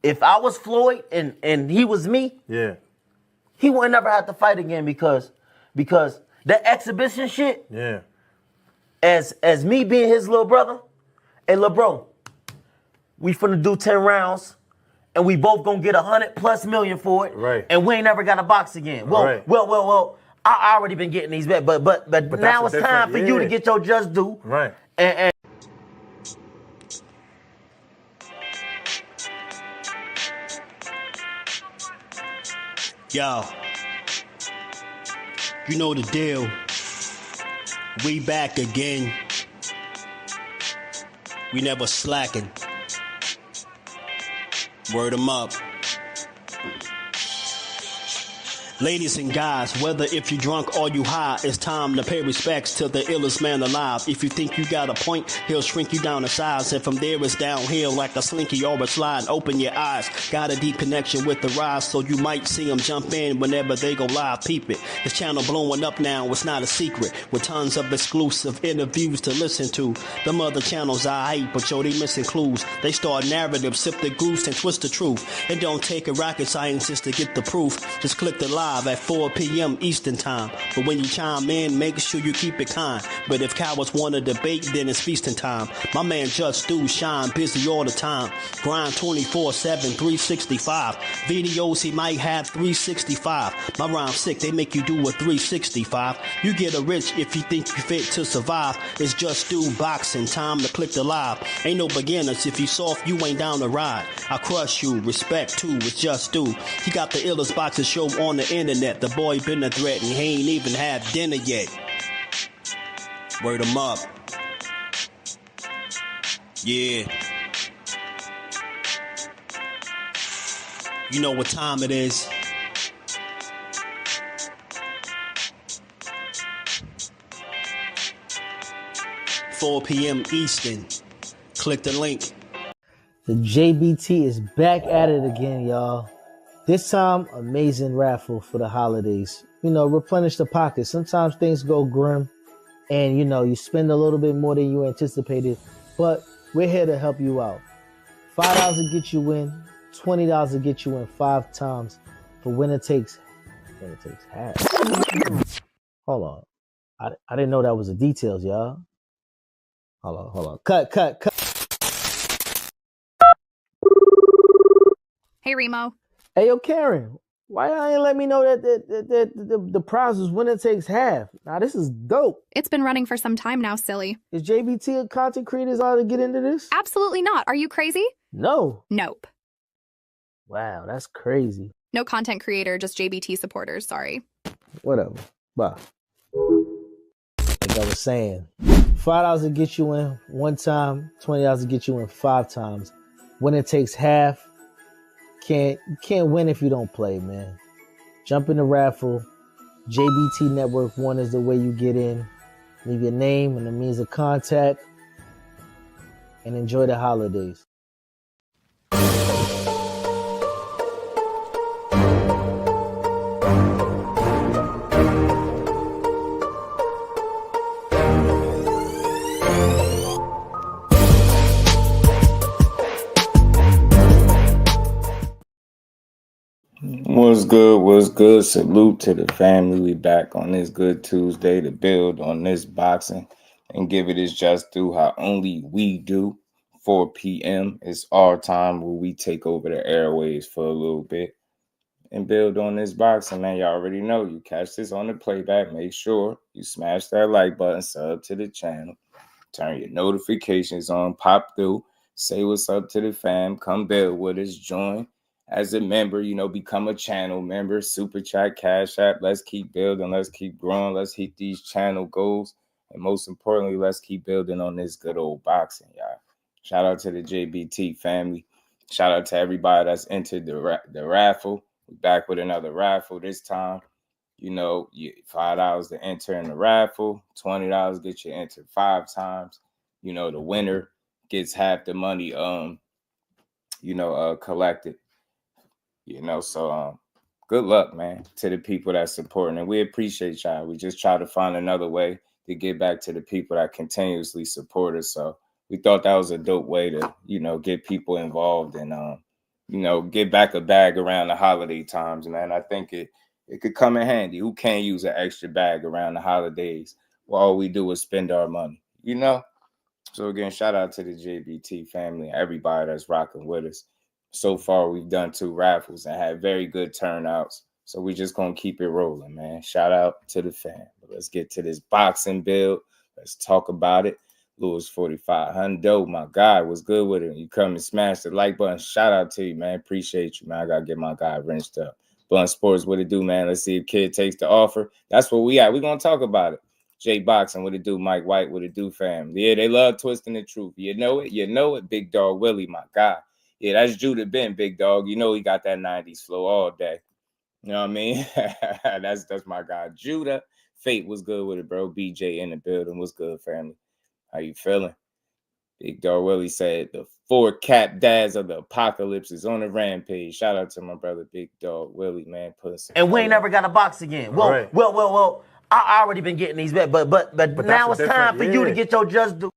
if I was Floyd and he was me, he would never have to fight again because that exhibition shit. Yeah. As me being his little brother, hey, little bro, we finna do 10 rounds, and we both gonna get $100+ million for it, right? And we ain't never got to box again. Well, right. well. I already been getting these bets, but now it's time for you to get your just due, right? And yo, you know the deal. We back again. We never slacking. Word 'em up. Ladies and guys, whether if you drunk or you high, it's time to pay respects to the illest man alive. If you think you got a point, he'll shrink you down to size. And from there it's downhill like a slinky or a slide. Open your eyes. Got a deep connection with the rise, so you might see them jump in whenever they go live. Peep it. This channel blowing up now, it's not a secret. With tons of exclusive interviews to listen to. Them other channels I hate, but yo, they missing clues. They start narratives, sip the goose and twist the truth. It don't take a rocket scientist to get the proof. Just click the live at 4 p.m. Eastern time. But when you chime in, make sure you keep it kind. But if cowards want to debate, then it's feasting time. My man Jusdu shine busy all the time. Grind 24/7, 365. Videos he might have 365. My rhyme's sick, they make you do a 365. You get a rich if you think you fit to survive. It's Jusdueboxing, time to click the live. Ain't no beginners, if you soft, you ain't down to ride. I crush you, respect too, it's Jusdu. He got the illest boxing show on the internet. The boy been a threat and he ain't even had dinner yet. Word 'em up. Yeah. You know what time it is. $4 p.m. Eastern. Click the link. The JBT is back at it again, y'all. This time, amazing raffle for the holidays. You know, replenish the pocket. Sometimes things go grim and, you know, you spend a little bit more than you anticipated, but we're here to help you out. $5 to get you in, $20 to get you in 5 times for winner takes half. Hold on. I didn't know that was the details, y'all. Hold on. Cut. Hey, Remo. Hey, yo, Karen, why y'all ain't let me know that the prize was winner takes half? Now, this is dope. It's been running for some time now, silly. Is JBT a content creator allowed to get into this? Absolutely not. Are you crazy? No. Nope. Wow, that's crazy. No content creator, just JBT supporters, sorry. Whatever. Bye. Like I was saying, $5 to get you in 1 time, $20 to get you in 5 times. Winner takes half. You can't win if you don't play, man. Jump in the raffle. JBT Network 1 is the way you get in. Leave your name and the means of contact. And enjoy the holidays. What's good? Salute to the family. We back on this good Tuesday to build on this boxing and give it its just due how only we do. 4 p.m. is our time where we take over the airwaves for a little bit and build on this boxing, man. You already know you catch this on the playback. Make sure you smash that like button, sub to the channel, turn your notifications on, pop through, say what's up to the fam, come build with us, join as a member, you know, become a channel member, super chat, cash app. Let's keep building. Let's keep growing. Let's hit these channel goals. And most importantly, let's keep building on this good old boxing, y'all. Shout out to the JBT family. Shout out to everybody that's entered the raffle. We're back with another raffle this time. You know, $5 to enter in the raffle. $20 get you entered 5 times. You know, the winner gets half the money, collected. You know, so good luck, man, to the people that's supporting. And we appreciate y'all. We just try to find another way to get back to the people that continuously support us. So we thought that was a dope way to, you know, get people involved and get back a bag around the holiday times, man. I think it could come in handy. Who can't use an extra bag around the holidays? Well, all we do is spend our money, So again, shout out to the JBT family, everybody that's rocking with us. So far, we've done 2 raffles and had very good turnouts. So we just gonna keep it rolling, man. Shout out to the fam. Let's get to this boxing build. Let's talk about it. Lewis 45 Hundo, my guy, was good with it. You come and smash the like button. Shout out to you, man. Appreciate you, man. I gotta get my guy rinsed up. Blunt Sports, what it do, man? Let's see if kid takes the offer. That's what we at. We're gonna talk about it. J Boxing, what it do? Mike White, what it do, fam? Yeah, they love twisting the truth. You know it. Big Dog Willie, my guy. Yeah, that's Judah Ben, big dog. You know he got that 90s flow all day. You know what I mean? that's my guy. Judah. Fate was good with it, bro. BJ in the building. What's good, family? How you feeling? Big Dog Willie said the 4 cap dads of the apocalypse is on the rampage. Shout out to my brother Big Dog Willie, man. And we ain't never got a box again. Well, Right. well. I already been getting these back, but now it's time for you to get your just do.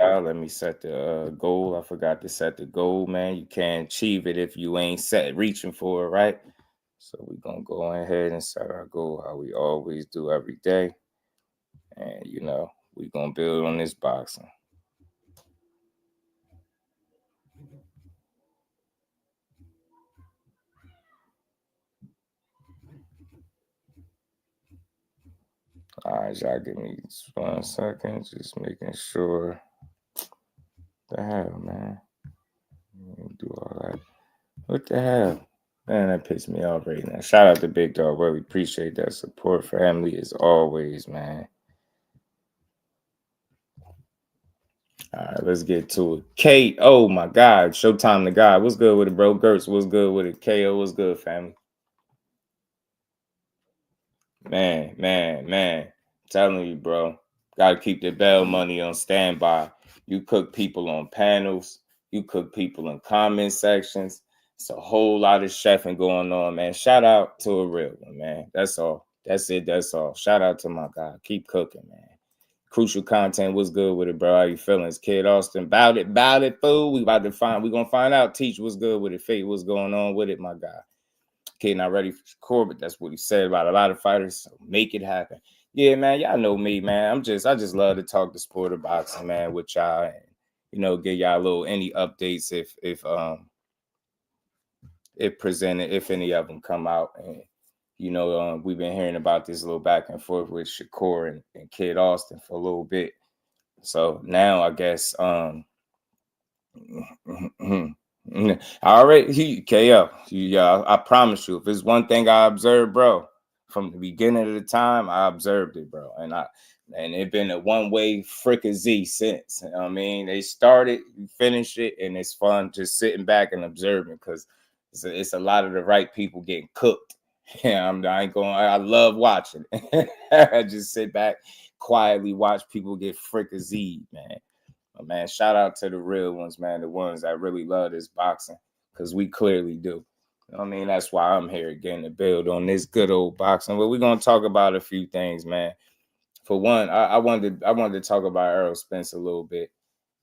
Let me set the goal. I forgot to set the goal, man. You can't achieve it if you ain't reaching for it, right? So we're going to go ahead and set our goal how we always do every day. And, we're going to build on this boxing. All right, y'all, give me just 1 second. Just making sure. The hell, man? Do all that. What the hell? Man, that pissed me off right now. Shout out to Big Dog. Really appreciate that support. Family as always, man. All right, let's get to it. KO, my God. Showtime the guy. What's good with it, bro? Gertz, what's good with it? KO, what's good, family? Man. I'm telling you, bro. Got to keep the bell money on standby. You cook people on panels. You cook people in comment sections. It's a whole lot of chefing going on, man. Shout out to a real one, man. That's all. That's it. That's all. Shout out to my guy. Keep cooking, man. Crucial content. What's good with it, bro? How you feeling? It's Kid Austin. Bout it, fool. We gonna find out. Teach what's good with it. Fate, what's going on with it, my guy. Kid not ready for Shakur, but that's what he said about a lot of fighters. So make it happen. Yeah, man. Y'all know me, man. I just love to talk the sport of boxing, man, with y'all, and give y'all a little any updates if presented, if any of them come out. And we've been hearing about this little back and forth with Shakur and Kid Austin for a little bit. So now I guess I already KO. I promise you, if it's one thing I observed, bro, from the beginning of the time, I observed it, bro. And it's been a one-way fricassee since. You know what I mean? They started, you finish it, and it's fun just sitting back and observing because it's a lot of the right people getting cooked. Yeah, I love watching it. I just sit back, quietly watch people get fricasseed, man. But man, shout out to the real ones, man, the ones that really love this boxing, because we clearly do. You know what I mean? That's why I'm here again to build on this good old boxing. But we're gonna talk about a few things, man. For one, I wanted to talk about Errol Spence a little bit.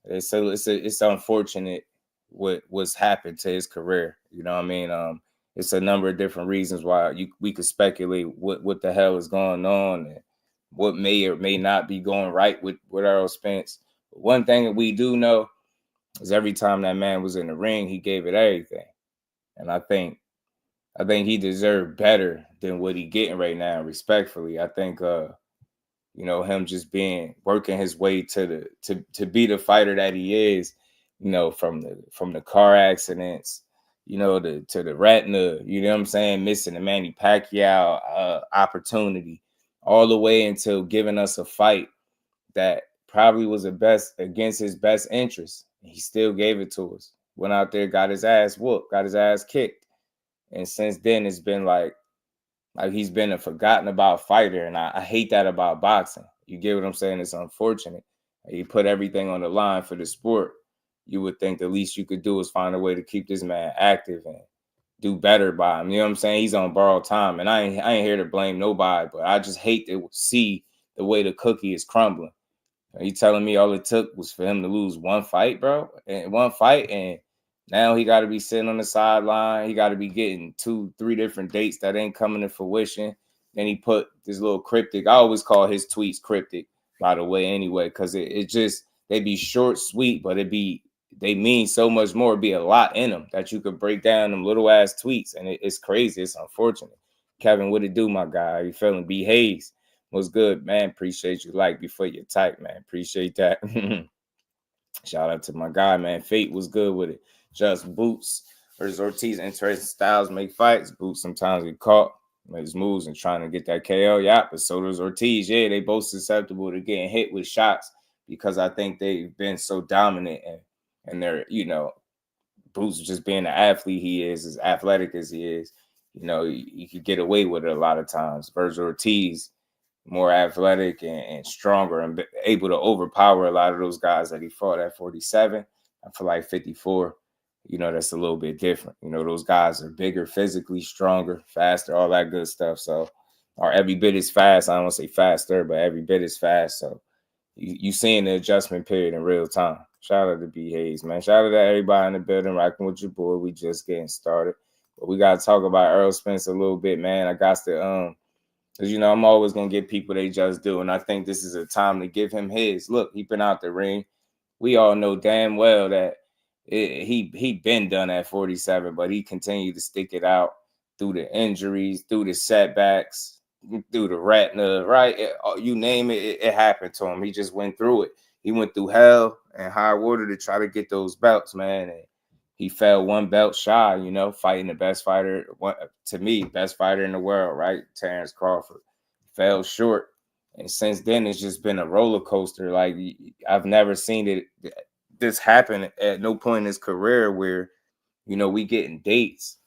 It's unfortunate what's happened to his career. You know what I mean? It's a number of different reasons why we could speculate what the hell is going on and what may or may not be going right with Errol Spence. But one thing that we do know is every time that man was in the ring, he gave it everything. And I think he deserved better than what he getting right now, respectfully. I think him just working his way to be the fighter that he is, from the car accidents, to the retina, you know what I'm saying, missing the Manny Pacquiao opportunity, all the way until giving us a fight that probably was the best against his best interest. He still gave it to us. Went out there, got his ass whooped, got his ass kicked. And since then, it's been like he's been a forgotten about fighter. And I hate that about boxing. You get what I'm saying? It's unfortunate. You put everything on the line for the sport. You would think the least you could do is find a way to keep this man active and do better by him. You know what I'm saying? He's on borrowed time. And I ain't here to blame nobody, but I just hate to see the way the cookie is crumbling. Are you telling me all it took was for him to lose one fight, bro? And Now he got to be sitting on the sideline. He got to be getting 2-3 different dates that ain't coming to fruition. Then he put this little cryptic. I always call his tweets cryptic, by the way, anyway, because it just, they be short, sweet, but they mean so much more. It'd be a lot in them that you could break down them little ass tweets. And it's crazy. It's unfortunate. Kevin, what it do, my guy? How you feeling? B. Hayes, what's good, man? Appreciate you. Like before you type, man. Appreciate that. Shout out to my guy, man. Fate was good with it. Just Boots versus Ortiz. Interesting styles make fights. Boots sometimes get caught, makes moves and trying to get that KO. Yeah, but so does Ortiz. Yeah, they both susceptible to getting hit with shots because I think they've been so dominant and they're, Boots just being the athlete he is, as athletic as he is, you could get away with it a lot of times. Vergil Ortiz, more athletic and stronger and able to overpower a lot of those guys that he fought at 47. I feel like 54, that's a little bit different. Those guys are bigger, physically stronger, faster, all that good stuff. So, or every bit as fast. I don't want to say faster, but every bit as fast. So you seeing the adjustment period in real time. Shout out to B. Hayes, man. Shout out to everybody in the building, rocking with your boy. We just getting started. But we got to talk about Errol Spence a little bit, man. I got to, because, I'm always going to give people they just do. And I think this is a time to give him his. Look, he been out the ring. We all know damn well that he been done at 47, but he continued to stick it out through the injuries, through the setbacks, through the retina, right? You name it, it happened to him. He just went through it. He went through hell and high water to try to get those belts, man. And he fell one belt shy, fighting the best fighter, to me, best fighter in the world, right? Terrence Crawford. Fell short. And since then, it's just been a roller coaster. Like, I've never seen this happen at no point in his career where, we getting dates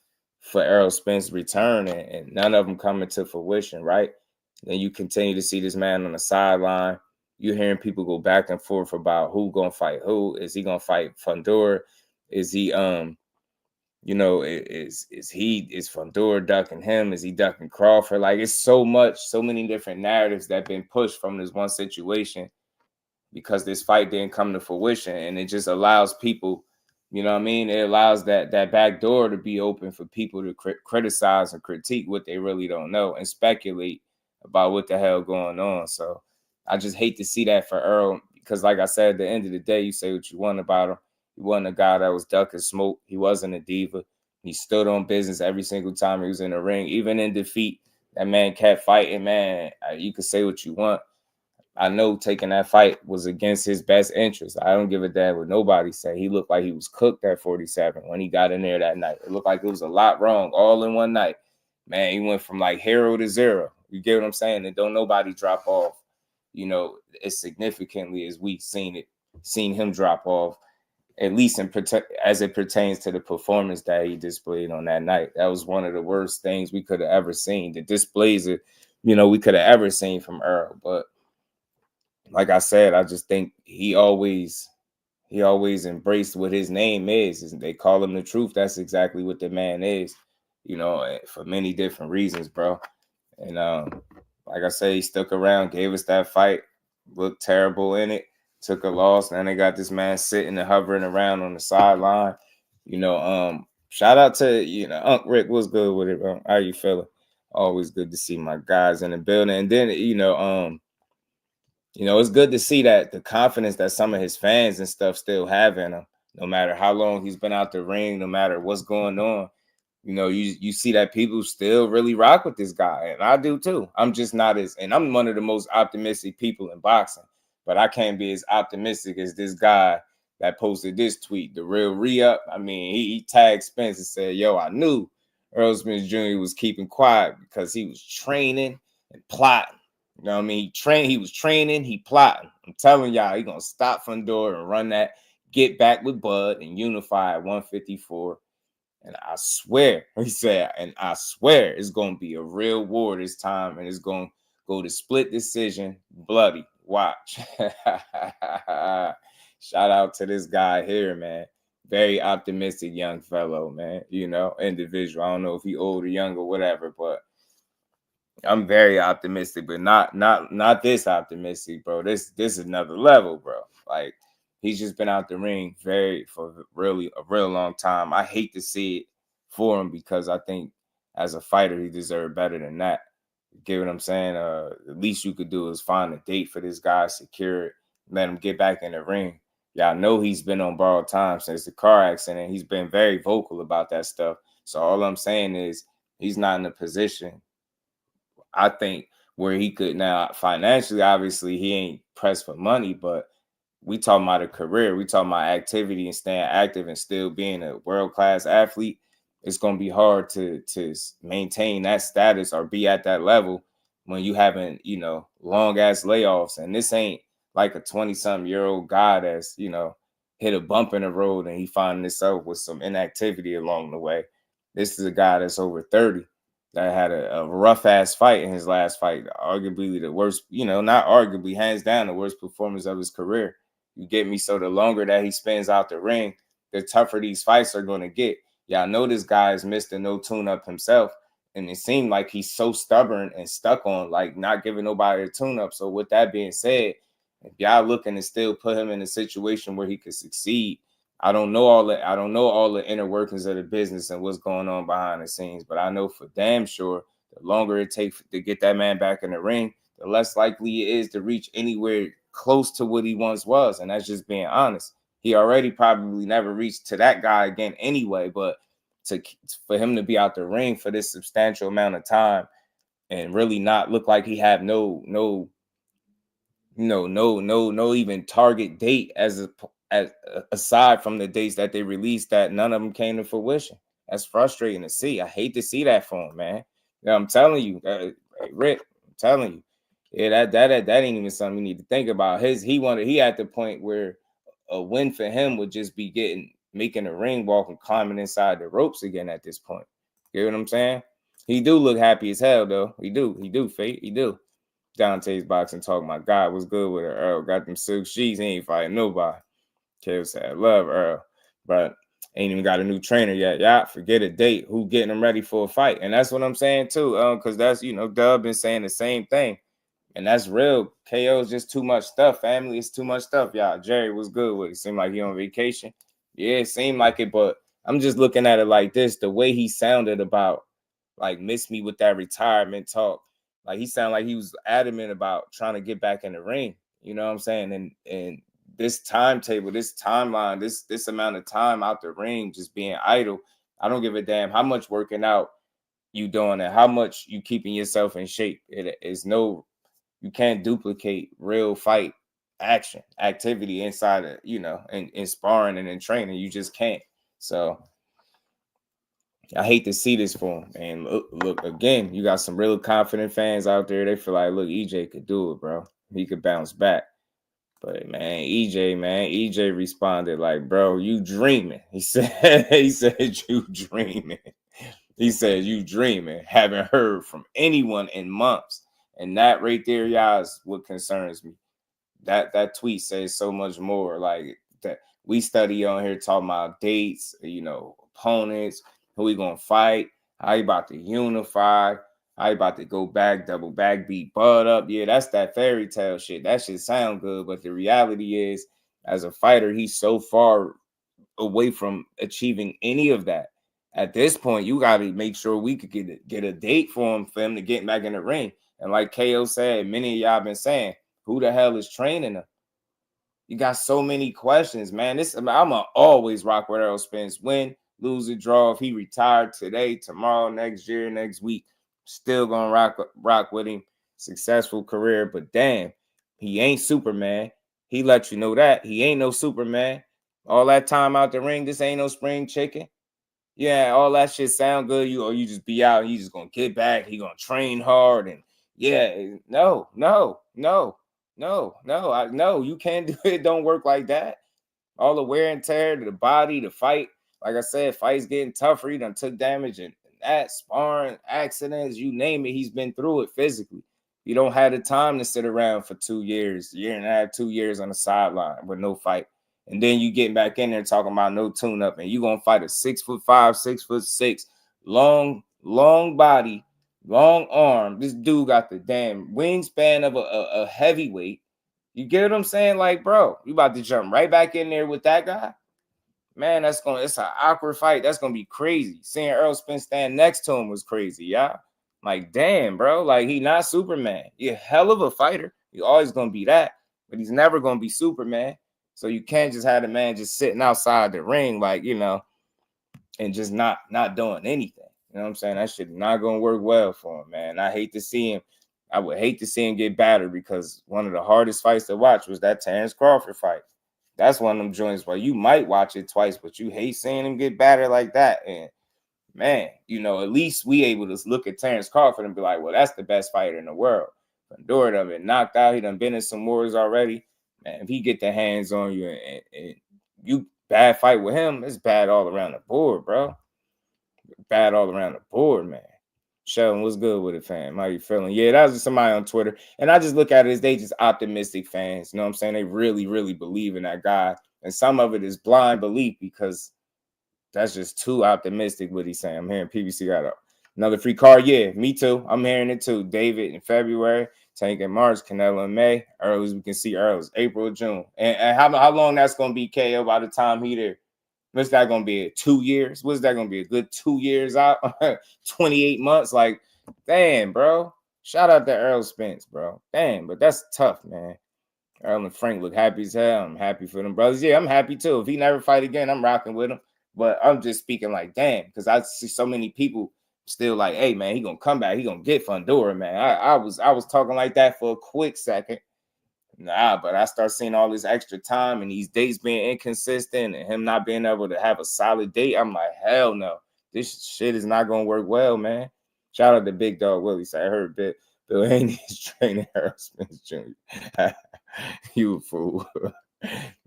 for Errol Spence's return and none of them coming to fruition, right? Then you continue to see this man on the sideline. You're hearing people go back and forth about who gonna fight who. Is he gonna fight Fundora? Is he is Fundora ducking him? Is he ducking Crawford? Like, it's so many different narratives that been pushed from this one situation because this fight didn't come to fruition, and it just allows people, it allows that back door to be open for people to criticize and critique what they really don't know and speculate about what the hell going on. So I just hate to see that for Errol because, like I said, at the end of the day, you say what you want about him. He wasn't a guy that was ducking smoke. He wasn't a diva. He stood on business every single time he was in the ring. Even in defeat, that man kept fighting, man. You could say what you want. I know taking that fight was against his best interest. I don't give a damn what nobody say. He looked like he was cooked at 47 when he got in there that night. It looked like it was a lot wrong all in one night. Man, he went from like hero to zero. You get what I'm saying? And don't nobody drop off, as significantly as we've seen him drop off, at least as it pertains to the performance that he displayed on that night. That was one of the worst things we could have ever seen. The displays we could have ever seen from Errol. But like I said, I just think he always embraced what his name is. They call him the truth. That's exactly what the man is, for many different reasons, bro. And like I said, he stuck around, gave us that fight, looked terrible in it, took a loss. Then they got this man sitting and hovering around on the sideline. Shout out to, Unc Rick, what's good with it, bro? How you feeling? Always good to see my guys in the building. And then, it's good to see that the confidence that some of his fans and stuff still have in him, no matter how long he's been out the ring, no matter what's going on. You see that people still really rock with this guy, and I do too. I'm just not and I'm one of the most optimistic people in boxing, but I can't be as optimistic as this guy that posted this tweet, the real re-up. I mean, he tagged Spence and said, yo, I knew Errol Spence Jr. was keeping quiet because he was training and plotting. You know what I mean? He was training, he plotting. I'm telling y'all, he gonna stop Fundora and run that, get back with Bud and unify at 154. And I swear, he said, and I swear it's gonna be a real war this time, and it's gonna go to split decision, bloody. Watch. Shout out to this guy here, man. Very optimistic young fellow, man. Individual. I don't know if he old or young or whatever, but I'm very optimistic, but not this optimistic, bro. This is another level, bro. Like, He's just been out the ring for really a real long time. I hate to see it for him because I think as a fighter, he deserved better than that. You get what I'm saying? The least you could do is find a date for this guy, secure it, let him get back in the ring. Y'all know he's been on borrowed time since the car accident. He's been very vocal about that stuff. So all I'm saying is he's not in a position, I think, where he could now financially, obviously, he ain't pressed for money, but we talking about a career. We talking about activity and staying active and still being a world-class athlete. It's going to be hard to maintain that status or be at that level when you having, long-ass layoffs. And this ain't like a 20-something-year-old guy that's, hit a bump in the road and he finding himself with some inactivity along the way. This is a guy that's over 30 that had a rough-ass fight in his last fight, arguably the worst, not arguably, hands down the worst performance of his career. You get me? So the longer that he spends out the ring, the tougher these fights are going to get. Y'all know this guy has missed a no tune-up himself, and it seemed like he's so stubborn and stuck on, like, not giving nobody a tune-up. So with that being said, if y'all looking to still put him in a situation where he could succeed, I don't know all the inner workings of the business and what's going on behind the scenes, but I know for damn sure the longer it takes to get that man back in the ring, the less likely it is to reach anywhere close to what he once was. And that's just being honest. He already probably never reached to that guy again anyway, but for him to be out the ring for this substantial amount of time and really not look like he have no even target date as aside from the dates that they released, that none of them came to fruition. That's frustrating to see. I hate to see that for him, man. I'm telling you, Rick, I'm telling you. Yeah, that ain't even something you need to think about. He at the point where a win for him would just be making a ring walk and climbing inside the ropes again at this point. You know what I'm saying? He do look happy as hell, though. He do, Fate. He do. Dante's boxing talk. My God, what's good with her? Earl got them silk sheets. He ain't fighting nobody. Kev said, I love Earl, but ain't even got a new trainer yet. Yeah, forget a date. Who getting him ready for a fight? And that's what I'm saying too. Because that's, Dub been saying the same thing. And that's real. KO is just too much stuff. Family is too much stuff, y'all. Jerry was good with it. Seemed like he on vacation. Yeah, it seemed like it, but I'm just looking at it like this. The way he sounded about, like, miss me with that retirement talk. Like, he sounded like he was adamant about trying to get back in the ring. You know what I'm saying? And this timetable, this timeline, this amount of time out the ring just being idle, I don't give a damn how much working out you doing and how much you keeping yourself in shape. You can't duplicate real fight action, activity inside of, in sparring and in training. You just can't. So I hate to see this for him. And look, again, you got some really confident fans out there. They feel like, look, EJ could do it, bro. He could bounce back. But man, EJ responded like, bro, you dreaming. He said, you dreaming. He said, you dreaming. Haven't heard from anyone in months. And that right there, y'all, is what concerns me. That tweet says so much more. Like, that we study on here talking about dates, opponents, who we gonna fight, how you about to unify, how you about to go back, double back, beat Bud up. Yeah, that's that fairy tale shit. That shit sound good, but the reality is, as a fighter, he's so far away from achieving any of that. At this point, you got to make sure we could get a date for him to get back in the ring. And like KO said, many of y'all been saying, who the hell is training him? You got so many questions, man. I'm going to always rock with Errol Spence. Win, lose, or draw. If he retired today, tomorrow, next year, next week, still going to rock with him. Successful career, but damn, he ain't Superman. He let you know that. He ain't no Superman. All that time out the ring, this ain't no spring chicken. Yeah, all that shit sound good. You just be out and you just going to get back. He going to train hard and yeah, no, you can't do it. Don't work like that. All the wear and tear to the body, the fight. Like I said, fight's getting tougher. He done took damage and that, sparring, accidents, you name it. He's been through it physically. You don't have the time to sit around for 2 years, year and a half, 2 years on the sideline with no fight. And then you getting back in there talking about no tune-up, and you going to fight a 6'5", 6'6", long body, long arm. This dude got the damn wingspan of a heavyweight. You get what I'm saying? Like, bro, you about to jump right back in there with that guy? Man, it's an awkward fight. That's gonna be crazy. Seeing Errol Spence stand next to him was crazy, yeah. Like, damn, bro. Like, he not Superman. He a hell of a fighter. He always gonna be that, but he's never gonna be Superman. So you can't just have the man just sitting outside the ring, like, you know, and just not doing anything. You know what I'm saying? That shit not gonna work well for him, man. I hate to see him. I would hate to see him get battered, because one of the hardest fights to watch was that Terrence Crawford fight. That's one of them joints where you might watch it twice, but you hate seeing him get battered like that. And man, you know, at least we able to look at Terrence Crawford and be like, well, that's the best fighter in the world. Fundora done been knocked out. He done been in some wars already. Man, if he get the hands on you and you bad fight with him, it's bad all around the board, bro. Bad all around the board, man. Sheldon, what's good with it, fam? How you feeling? Yeah, that was just somebody on Twitter. And I just look at it as they just optimistic fans. You know what I'm saying? They really, really believe in that guy. And some of it is blind belief, because that's just too optimistic what he's saying. I'm hearing PBC got another free card. Yeah, me too. I'm hearing it too. David in February, Tank in March, Canelo in May. Earl, as we can see, Earl is April, June. And how long that's going to be, KO, by the time he there? What's that going to be? 2 years? What's that going to be? A good 2 years out? 28 months? Like, damn, bro. Shout out to Errol Spence, bro. Damn, but that's tough, man. Earl and Frank look happy as hell. I'm happy for them brothers. Yeah, I'm happy too. If he never fight again, I'm rocking with him. But I'm just speaking like, damn, because I see so many people still like, hey, man, he going to come back. He going to get Fundora, man. I was talking like that for a quick second. Nah, but I start seeing all this extra time and these dates being inconsistent and him not being able to have a solid date. I'm like, hell no. This shit is not going to work well, man. Shout out to Big Dog Willie. So I heard Bill Haney is training Errol Spence Jr. You a fool.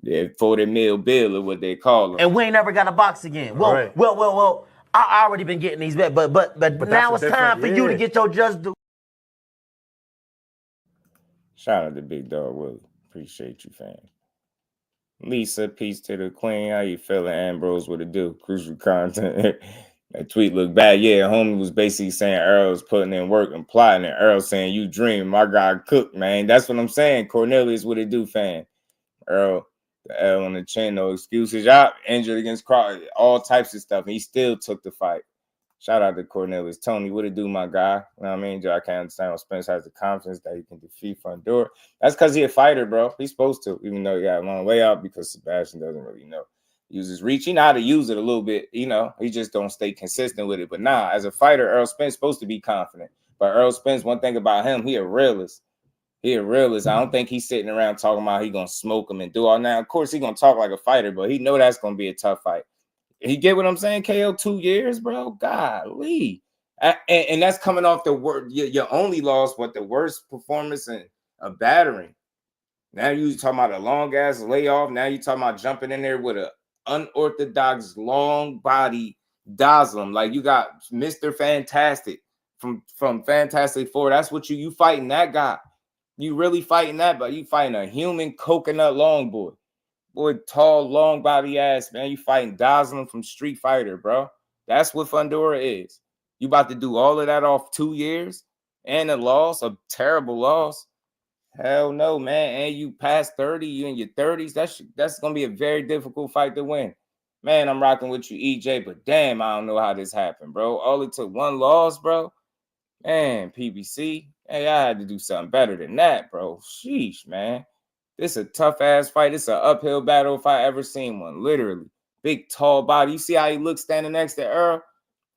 Yeah, 40 mil bill is what they call him. And we ain't never got a box again. Well, Right. well. I already been getting these bets, but now it's time for you to get your just due. Shout out to Big Dog Willie. Appreciate you, fam. Lisa, peace to the queen. How you feeling, Ambrose? What it do? Crucial content. That tweet looked bad. Yeah, homie was basically saying Earl's putting in work and plotting, and Earl saying, you dream. My guy cooked, man. That's what I'm saying. Cornelius, what it do, fam? Earl, the L on the chin, no excuses. Y'all injured against Crawford, all types of stuff. And he still took the fight. Shout out to Cornelius. Tony, what it do, my guy? You know what I mean? I can't understand why Spence has the confidence that he can defeat Fundora. That's because he's a fighter, bro. He's supposed to, even though he got a long way out, because Sebastian doesn't really know. Use his reach. He know how to use it a little bit, you know. He just don't stay consistent with it. But nah, as a fighter, Errol Spence supposed to be confident. But Errol Spence, one thing about him, he a realist. He a realist. I don't think he's sitting around talking about he gonna smoke him and do all. Now, of course, he gonna talk like a fighter, but he know that's gonna be a tough fight. You get what I'm saying? KO 2 years, bro. Golly. And that's coming off the word your only loss, but the worst performance in a battering. Now you talking about a long ass layoff. Now you talking about jumping in there with a unorthodox long body Doslam. Like, you got Mr. Fantastic from Fantastic Four. That's what you fighting that guy. You really fighting that, but you fighting a human coconut long boy. Boy, tall, long body ass, man. You fighting Doslam from Street Fighter, bro. That's what Fundora is. You about to do all of that off 2 years and a loss, a terrible loss. Hell no, man. And you past 30, you in your 30s. That's gonna be a very difficult fight to win. Man, I'm rocking with you, EJ, but damn, I don't know how this happened, bro. All it took one loss, bro. Man, PBC. Hey, I had to do something better than that, bro. Sheesh, man. This is a tough-ass fight. It's an uphill battle if I ever seen one, literally. Big, tall body. You see how he looks standing next to Earl?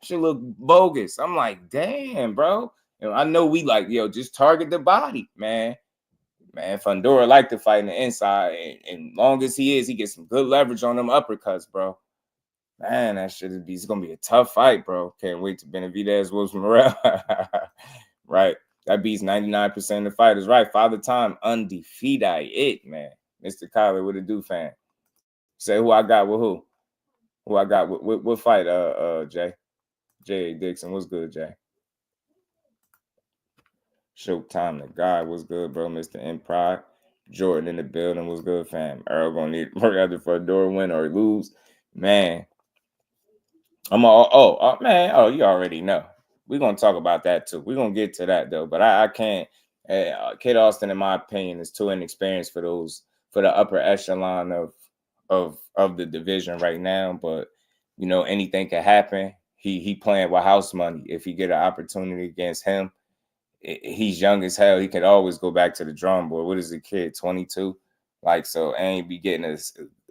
Should look bogus. I'm like, damn, bro. And I know we like, yo, just target the body, man. Man, Fundora like to fight in the inside. And long as he is, he gets some good leverage on them uppercuts, bro. Man, that shit is going to be a tough fight, bro. Can't wait to Benavidez, Wilson Morel. Right. That beats 99% of the fighters. Right. Father Time, undefeated, man. Mr. Kyler, what it do, fan? Say who I got with who? Who I got with what fight, Jay? J.A. Dixon, what's good, Jay? Showtime, the guy was good, bro. Mr. Impride. Jordan in the building was good, fam. Earl gonna need work either for a door win or lose. Man. Man. Oh, you already know. We're gonna talk about that too. We're gonna get to that though. But I can't Kid Austin, in my opinion, is too inexperienced for the upper echelon of the division right now. But you know, anything can happen. He playing with house money. If he get an opportunity against him, he's young as hell. He could always go back to the drawing board. What is the kid? 22. Like, so ain't be getting a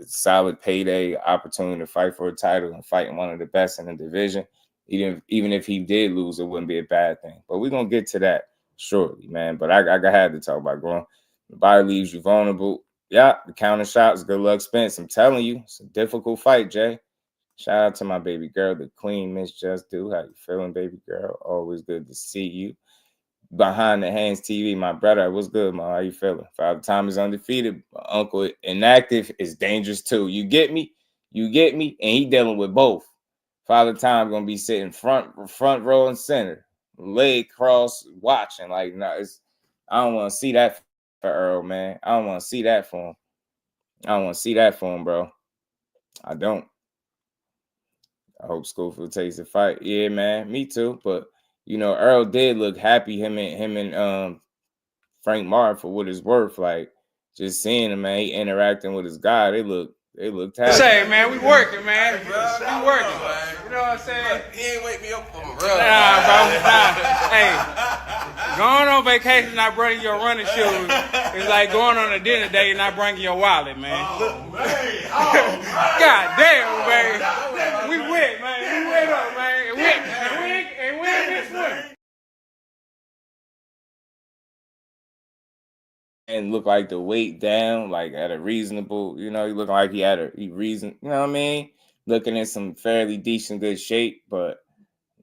solid payday opportunity to fight for a title and fighting one of the best in the division. Even if he did lose, it wouldn't be a bad thing. But we're gonna get to that shortly, man. But I had to talk about growing. The body leaves you vulnerable. Yeah, the counter shots. Good luck, Spence. I'm telling you, it's a difficult fight, Jay. Shout out to my baby girl, the queen, Miss Jusdu. How you feeling, baby girl? Always good to see you. Behind the Hands TV, my brother, what's good, man? How you feeling? Father Time is undefeated. My uncle inactive is dangerous too. You get me? You get me? And he dealing with both. Father Time gonna be sitting front row and center, leg cross, watching. Like, no, I don't want to see that for Earl, man. I don't want to see that for him. I don't want to see that for him, bro. I don't. I hope Schofield takes the fight. Yeah, man, me too. But you know, Earl did look happy. Him and Frank Martin, for what it's worth. Like, just seeing him, man, he interacting with his guy. They looked happy. Say, man, we working, man. We working, man. You know what I'm saying? He ain't wake me up from a run. Nah, bro. Nah. Hey, going on vacation, not bringing your running shoes, is like going on a dinner date and not bringing your wallet, man. Oh, man. Oh, God damn, man. We went, man. We went up, man. And we ain't missed one. And look like the weight down, like at a reasonable, you know, he looking like he had you know what I mean? Looking in some fairly decent good shape, but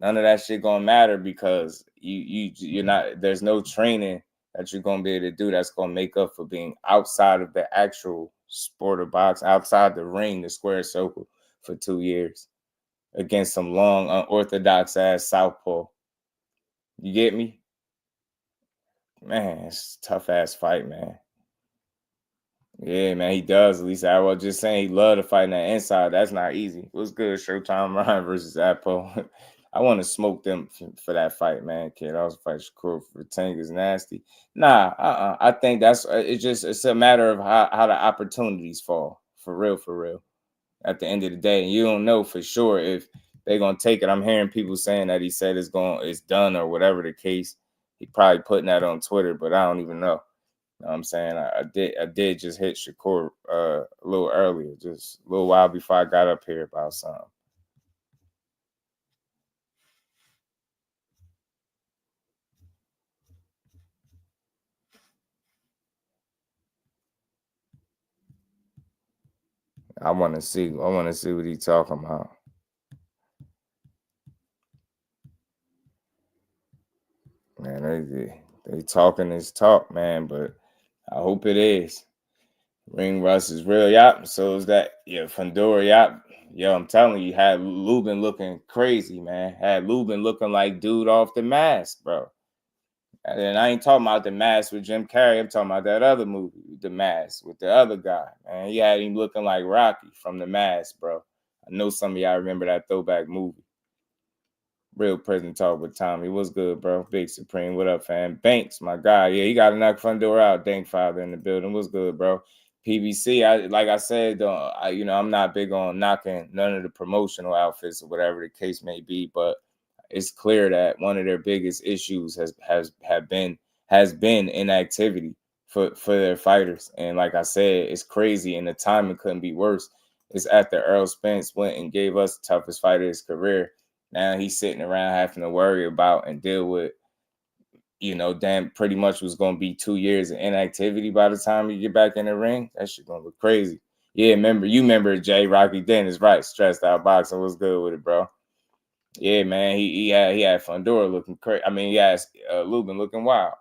none of that shit gonna matter because you're not, there's no training that you're gonna be able to do that's gonna make up for being outside of the actual sport of box, outside the ring, the square circle for 2 years against some long, unorthodox ass southpaw. You get me? Man, it's a tough ass fight, man. Yeah, man, he does. At least I was just saying he loved to fight in that inside. That's not easy. What's good, Showtime Ryan versus Apple? I want to smoke them for that fight, man. Kid, I was fighting Shakur for Tank is nasty. Nah, I think it's a matter of how the opportunities fall. For real. At the end of the day, and you don't know for sure if they're gonna take it. I'm hearing people saying that he said it's done or whatever the case. He probably putting that on Twitter, but I don't even know. You know what I'm saying? I did just hit Shakur a little earlier, just a little while before I got up here about something. I want to see what he's talking about. Man, they talking this talk, man, but I hope it is. Ring rust is real, yep. So is that, yeah, Fundora, yep. Yo, I'm telling you, had Lubin looking crazy, man. Had Lubin looking like dude off The Mask, bro. And I ain't talking about The Mask with Jim Carrey. I'm talking about that other movie, The Mask, with the other guy, man. He had him looking like Rocky from The Mask, bro. I know some of y'all remember that throwback movie. Real Prison Talk with Tommy. What's good, bro? Big Supreme. What up, fam? Banks, my guy. Yeah, he got to knock Fundora out. Dank Father in the building. What's good, bro? PBC, like I said, I'm not big on knocking none of the promotional outfits or whatever the case may be, but it's clear that one of their biggest issues has been inactivity for their fighters. And like I said, it's crazy, and the timing couldn't be worse. It's after Errol Spence went and gave us the toughest fight of his career. Now he's sitting around having to worry about and deal with, pretty much was going to be 2 years of inactivity by the time you get back in the ring. That shit going to look crazy. Yeah, you remember Jay Rocky Dennis, right? Stressed Out Boxing. What's good with it, bro? Yeah, man, he had Fundora looking crazy. I mean, he had Lubin looking wild.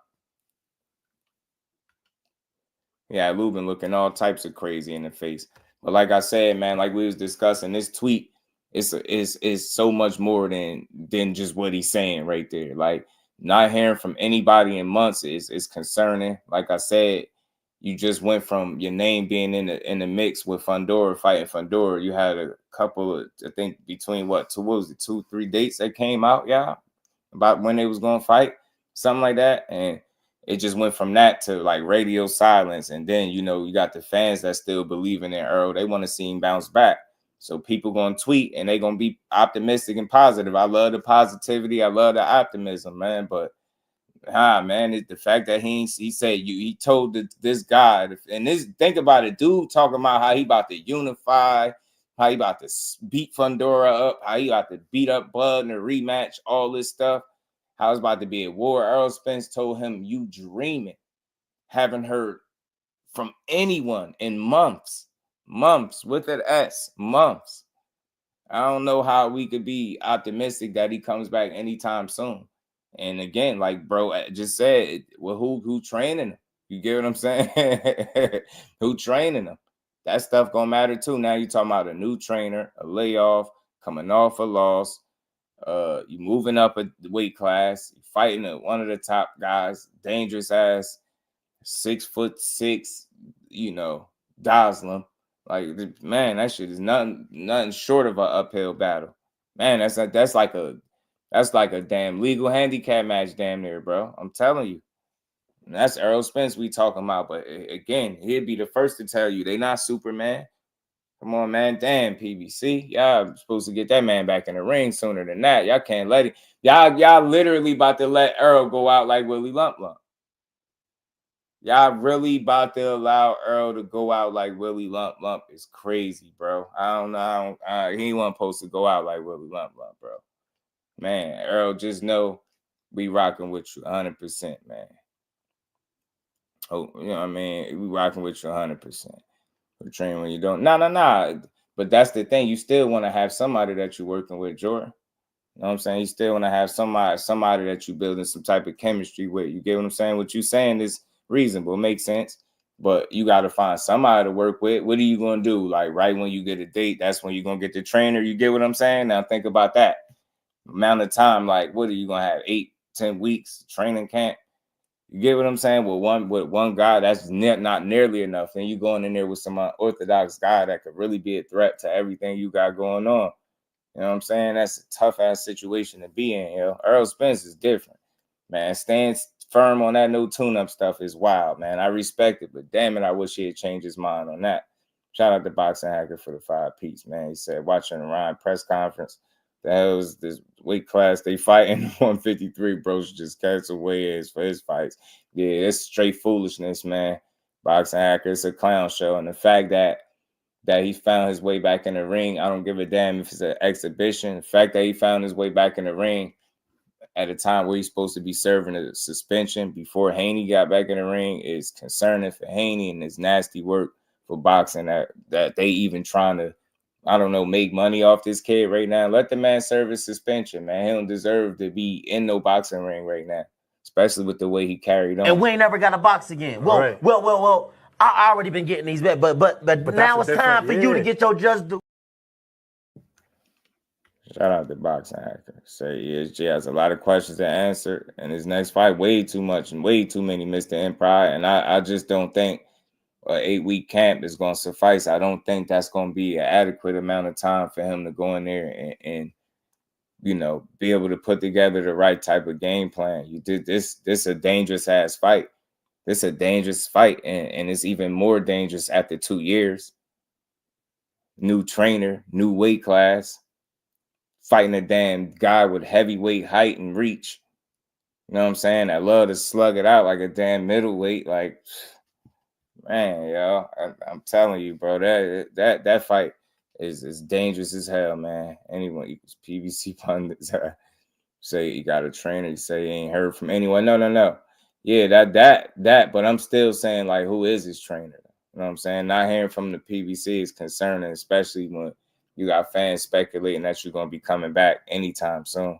Yeah, Lubin looking all types of crazy in the face. But like I said, man, like we was discussing, this tweet is so much more than just what he's saying right there. Like, not hearing from anybody in months is concerning. Like I said, you just went from your name being in the mix with Fundora, fighting Fundora. You had a couple of, I think, between 2-3 dates that came out, yeah, about when they was gonna fight, something like that. And it just went from that to like radio silence. And then, you know, you got the fans that still believe in Errol. They want to see him bounce back. So people going to tweet and they going to be optimistic and positive. I love the positivity. I love the optimism, man. But man, it's the fact that he said he told this guy, and this, think about it, dude talking about how he about to unify, how he about to beat Fundora up, how he about to beat up Bud in a rematch, all this stuff, how it's about to be a war. Errol Spence told him, you dreaming. Haven't heard from anyone in months with an S, months. I don't know how we could be optimistic that he comes back anytime soon. And again, like bro I just said, well, who training him? You get what I'm saying? Who training him? That stuff gonna matter too. Now you talking about a new trainer, a layoff, coming off a loss. You moving up a weight class, you fighting one of the top guys, dangerous ass, 6'6", you know, Gosling. Like, man, that shit is nothing short of an uphill battle. Man, that's like a damn legal handicap match, damn near, bro. I'm telling you. And that's Errol Spence we talking about. But again, he'd be the first to tell you they not Superman. Come on, man. Damn, PBC. Y'all supposed to get that man back in the ring sooner than that. Y'all can't let it. Y'all literally about to let Errol go out like Willie Lump Lump. Y'all really about to allow Errol to go out like Willie Lump Lump. Is crazy, bro. I don't know. He wasn't supposed to go out like Willie Lump Lump, bro. Man, Errol, just know we rocking with you 100%, man. Oh, you know what I mean? We rocking with you 100%. For training when you don't. No. But that's the thing. You still want to have somebody that you're working with, Jordan. You know what I'm saying? You still want to have somebody that you're building some type of chemistry with. You get what I'm saying? What you're saying is reasonable, makes sense. But you got to find somebody to work with. What are you going to do? Like right when you get a date, that's when you're going to get the trainer. You get what I'm saying? Now think about that. Amount of time, like what are you going to have? 8-10 weeks training camp? You get what I'm saying? With one guy, that's not nearly enough. And you going in there with some unorthodox guy that could really be a threat to everything you got going on. You know what I'm saying? That's a tough ass situation to be in. You know, Errol Spence is different, man. Staying firm on that no tune-up stuff is wild, man. I respect it, but damn it, I wish he had changed his mind on that. Shout out to Boxing Hacker for the 5-piece, man. He said, watching the Ryan press conference, the hell is this weight class they fighting 153, bro? Should just cancel weight for his fights. Yeah, it's straight foolishness, man. Boxing Hacker, it's a clown show. And the fact that he found his way back in the ring, I don't give a damn if it's an exhibition. The fact that he found his way back in the ring at a time where he's supposed to be serving a suspension before Haney got back in the ring is concerning for Haney and his nasty work for boxing that they even trying to, I don't know, make money off this kid right now. Let the man serve his suspension, man. He don't deserve to be in no boxing ring right now, especially with the way he carried on. And we ain't never got to box again. Well, Right. well. I already been getting these bets, but now it's time for you to get your just due. Shout out to Boxing Hacker. Say ESG has a lot of questions to answer, and his next fight way too much and way too many Mr. Empire. And I just don't think an 8-week camp is going to suffice. I don't think that's going to be an adequate amount of time for him to go in there and you know, be able to put together the right type of game plan. You did this a dangerous ass fight. This a dangerous fight, and it's even more dangerous after 2 years. New trainer, new weight class, fighting a damn guy with heavyweight height and reach. You know what I'm saying? I love to slug it out like a damn middleweight. Like, man, yo, I'm telling you, bro, that fight is dangerous as hell, man. Anyone, PVC pundits say he got a trainer, he say he ain't heard from anyone. No. Yeah, that, but I'm still saying, like, who is his trainer? You know what I'm saying? Not hearing from the PVC is concerning, especially when you got fans speculating that you're going to be coming back anytime soon.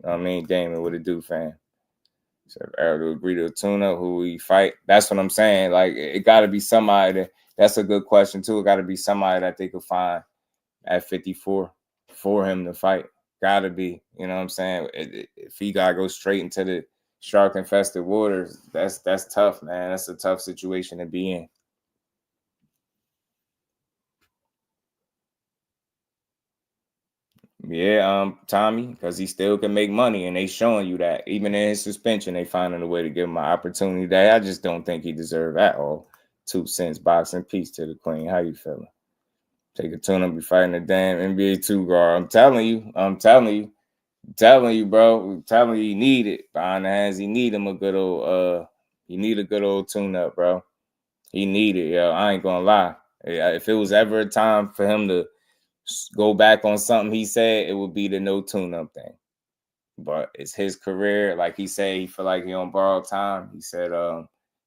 You know what I mean? Damon, what it do, fan? So if Errol to agree to a tune-up, who we fight? That's what I'm saying. Like, it got to be somebody that's a good question, too. It got to be somebody that they could find at 54 for him to fight. Got to be. You know what I'm saying? If he got to go straight into the shark-infested waters, that's tough, man. That's a tough situation to be in. Yeah, Tommy, because he still can make money, and they showing you that. Even in his suspension, they finding a way to give him an opportunity that I just don't think he deserved at all. 2 cents boxing. Peace to the queen. How you feeling? Take a tune up, be fighting the damn NBA 2 guard. I'm telling you, bro. I'm telling you, he need it. Behind the hands, he need him a good old he need a good old tune up, bro. He need it, yo. I ain't gonna lie. If it was ever a time for him to go back on something he said, it would be the no tune-up thing. But it's his career. Like he said, he feel like he on borrowed time. He said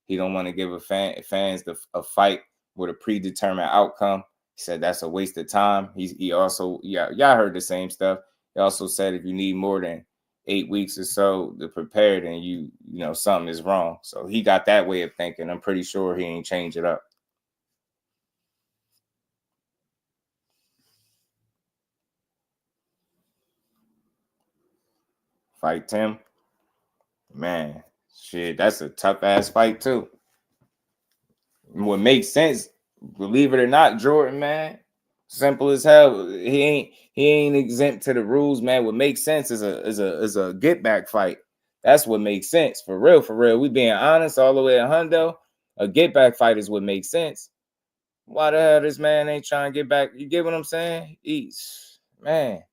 he don't want to give fans a fight with a predetermined outcome. He said that's a waste of time. He also, y'all heard the same stuff. He also said if you need more than 8 weeks or so to prepare, then you know something is wrong. So he got that way of thinking. I'm pretty sure he ain't change it up. Fight Tim. Man, shit, that's a tough ass fight too. What makes sense, believe it or not, Jordan, man, simple as hell. He ain't exempt to the rules, man. What makes sense is a get back fight. That's what makes sense, for real, for real. We being honest all the way at Hundo. A get back fight is what makes sense. Why the hell this man ain't trying to get back? You get what I'm saying? Man.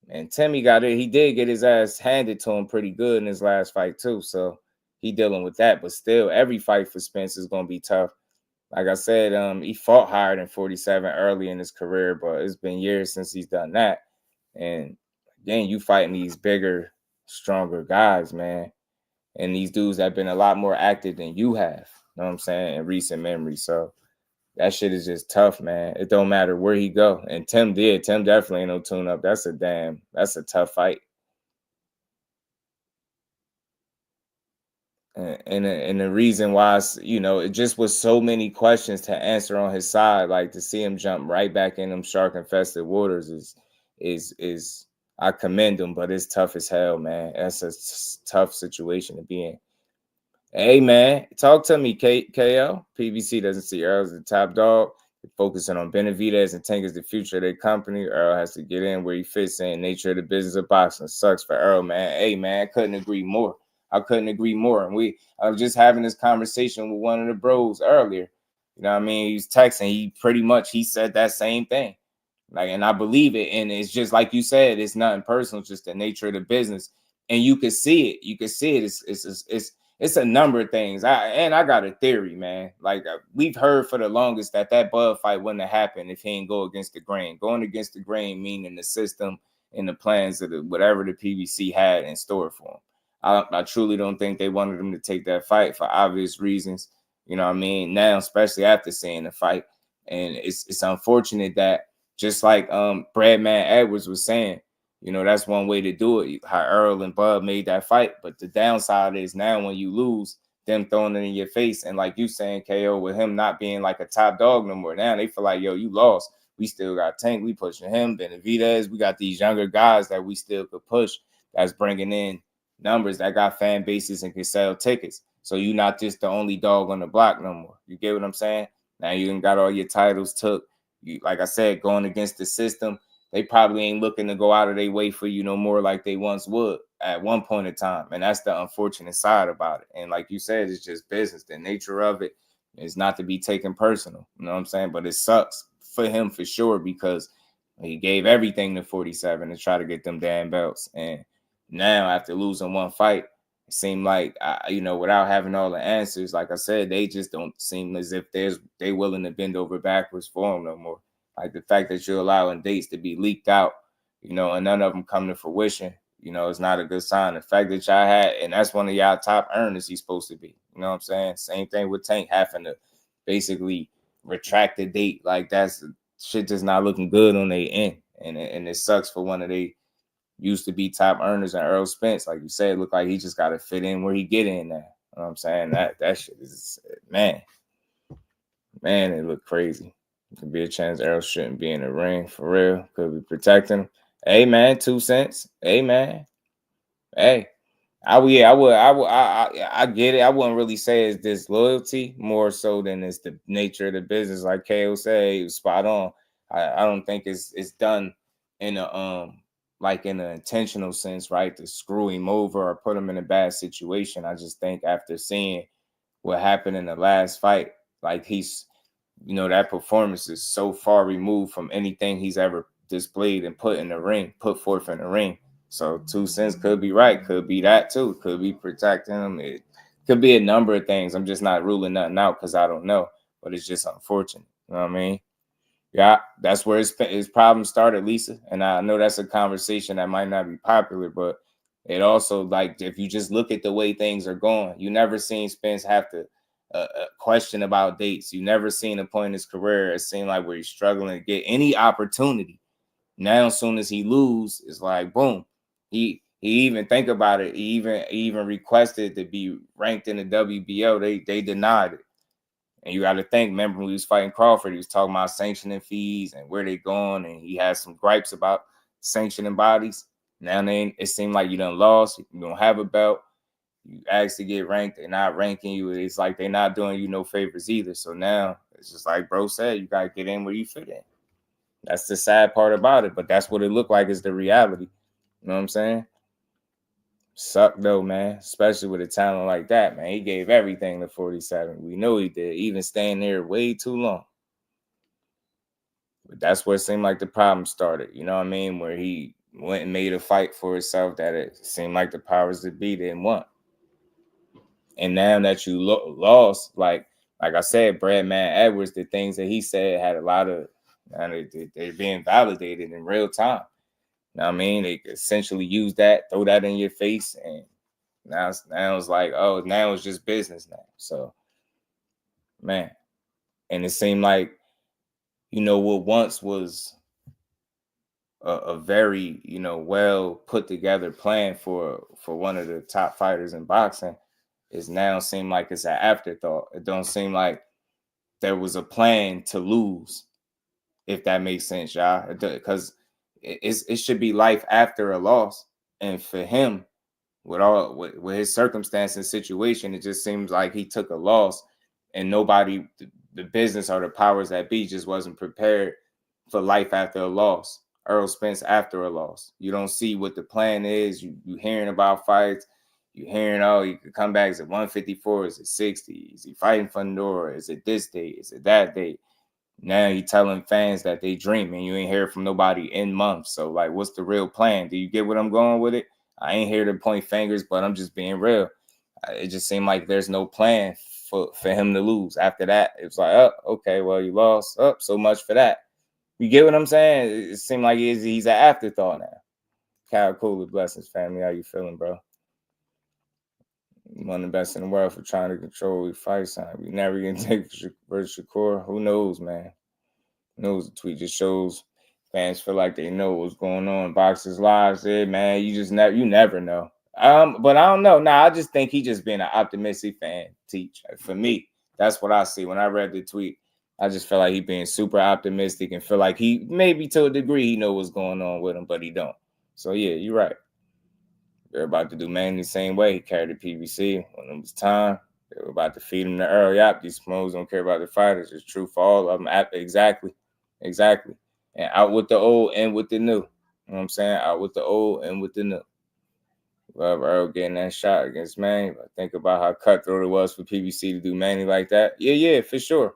And Timmy got it. He did get his ass handed to him pretty good in his last fight too. So he dealing with that. But still, every fight for Spence is gonna be tough. Like I said, he fought higher than 47 early in his career, but it's been years since he's done that. And again, you fighting these bigger, stronger guys, man. And these dudes have been a lot more active than you have. You know what I'm saying? In recent memory. So that shit is just tough, man. It don't matter where he go. And Tim did. Tim definitely ain't no tune up. That's a tough fight. And the reason why, it just was so many questions to answer on his side. Like to see him jump right back in them shark infested waters is I commend him, but it's tough as hell, man. That's a tough situation to be in. Hey, man, talk to me, KL. PBC doesn't see Earl as the top dog. They're focusing on Benavidez and Tank as the future of their company. Earl has to get in where he fits in. Nature of the business of boxing sucks for Earl, man. Hey, man, couldn't agree more. I couldn't agree more. And I was just having this conversation with one of the bros earlier. You know what I mean? He was texting. He said that same thing. And I believe it. And it's just like you said, it's nothing personal, it's just the nature of the business. And you can see it. You can see it. It's a number of things. I got a theory, man. We've heard for the longest that Bud fight wouldn't have happened if he didn't go against the grain. Going against the grain meaning the system and the plans of whatever the PBC had in store for him. I truly don't think they wanted him to take that fight for obvious reasons. You know what I mean? Now, especially after seeing the fight. And it's unfortunate that just like Bradman Edwards was saying, that's one way to do it, how Earl and Bud made that fight. But the downside is now when you lose, them throwing it in your face. And like you saying, KO, with him not being like a top dog no more, now they feel like, yo, you lost. We still got Tank. We pushing him, Benavidez. We got these younger guys that we still could push that's bringing in numbers that got fan bases and can sell tickets. So you're not just the only dog on the block no more. You get what I'm saying? Now you done got all your titles took. You, like I said, going against the system, they probably ain't looking to go out of their way for you no more like they once would at one point in time. And that's the unfortunate side about it. And like you said, it's just business. The nature of it is not to be taken personal. You know what I'm saying? But it sucks for him for sure because he gave everything to 47 to try to get them damn belts. And now after losing one fight, it seemed like, without having all the answers, like I said, they just don't seem as if they willing to bend over backwards for him no more. Like the fact that you're allowing dates to be leaked out, and none of them come to fruition, it's not a good sign. The fact that y'all had, and that's one of y'all top earners he's supposed to be. You know what I'm saying? Same thing with Tank having to basically retract the date. Like that's shit just not looking good on their end. And it sucks for one of they used to be top earners and Errol Spence. Like you said, look like he just got to fit in where he get in now. You know what I'm saying? That shit is, man, it looked crazy. Could be a chance Errol shouldn't be in the ring for real. Could be protecting him. Hey man, 2 cents. Hey man. Hey, I get it. I wouldn't really say it's disloyalty more so than it's the nature of the business. Like KO said, he was spot on. I don't think it's done in a like in an intentional sense, right, to screw him over or put him in a bad situation. I just think after seeing what happened in the last fight, like he's, you know, that performance is so far removed from anything he's ever displayed and put forth in the ring. So 2 cents could be right, could be that too, could be protecting him. It could be a number of things. I'm just not ruling nothing out because I don't know, but it's just unfortunate. You know what I mean? Yeah, that's where his problem started, Lisa. And I know that's a conversation that might not be popular, but it also, like, if you just look at the way things are going, you never seen Spence have to question about dates. You never seen a point in his career, it seemed like, where he's struggling to get any opportunity. Now, as soon as he lose, it's like, boom. He even think about it. He even requested to be ranked in the WBO. They denied it. And you got to think, remember when he was fighting Crawford, he was talking about sanctioning fees and where they going, and he had some gripes about sanctioning bodies. Now it seemed like you done lost. You don't have a belt. You asked to get ranked. They're not ranking you. It's like they're not doing you no favors either. So now it's just like bro said, you got to get in where you fit in. That's the sad part about it, but that's what it looked like is the reality. You know what I'm saying? Suck though, man, especially with a talent like that, man. He gave everything to 47. We know he did, even staying there way too long. But that's where it seemed like the problem started. You know what I mean? Where he went and made a fight for himself that it seemed like the powers that be didn't want. And now that you lost, like I said, Brad Man Edwards, the things that he said had a lot of, they're being validated in real time. You know what I mean? They essentially use that, throw that in your face, and now it's like, oh, now it's just business now. So, man, and it seemed like, you know, what once was a very, you know, well put together plan for one of the top fighters in boxing is now seem like it's an afterthought. It don't seem like there was a plan to lose, if that makes sense, y'all. Because it should be life after a loss. And for him, with his circumstance and situation, it just seems like he took a loss and nobody, the business or the powers that be, just wasn't prepared for life after a loss. Errol Spence after a loss. You don't see what the plan is. You hearing about fights. You hearing, oh, you could come back. Is it 154? Is it 60? Is he fighting Fundora? Is it this date? Is it that date? Now you telling fans that they dream and you ain't hear from nobody in months. So, like, what's the real plan? Do you get what I'm going with it? I ain't here to point fingers, but I'm just being real. It just seemed like there's no plan for him to lose. After that, it was like, oh, okay, well, you lost. Oh, so much for that. You get what I'm saying? It seemed like he's an afterthought now. Kyle Cooler, blessings, family. How you feeling, bro? One of the best in the world for trying to control the fight sign. We never gonna take for Shakur. Who knows, man? Who knows? The tweet just shows fans feel like they know what's going on. Boxers' lives, man. You never know. But I don't know. Nah, I just think he just being an optimistic fan. For me, that's what I see when I read the tweet. I just feel like he being super optimistic and feel like he maybe to a degree he know what's going on with him, but he don't. So yeah, you're right. They're about to do Manny the same way. He carried the PBC when it was time. They were about to feed him the Earl. Yep, these smokes don't care about the fighters. It's true for all of them. Exactly. And out with the old and with the new. You know what I'm saying? Out with the old and with the new. Love Earl getting that shot against Manny. But think about how cutthroat it was for PBC to do Manny like that. Yeah, for sure.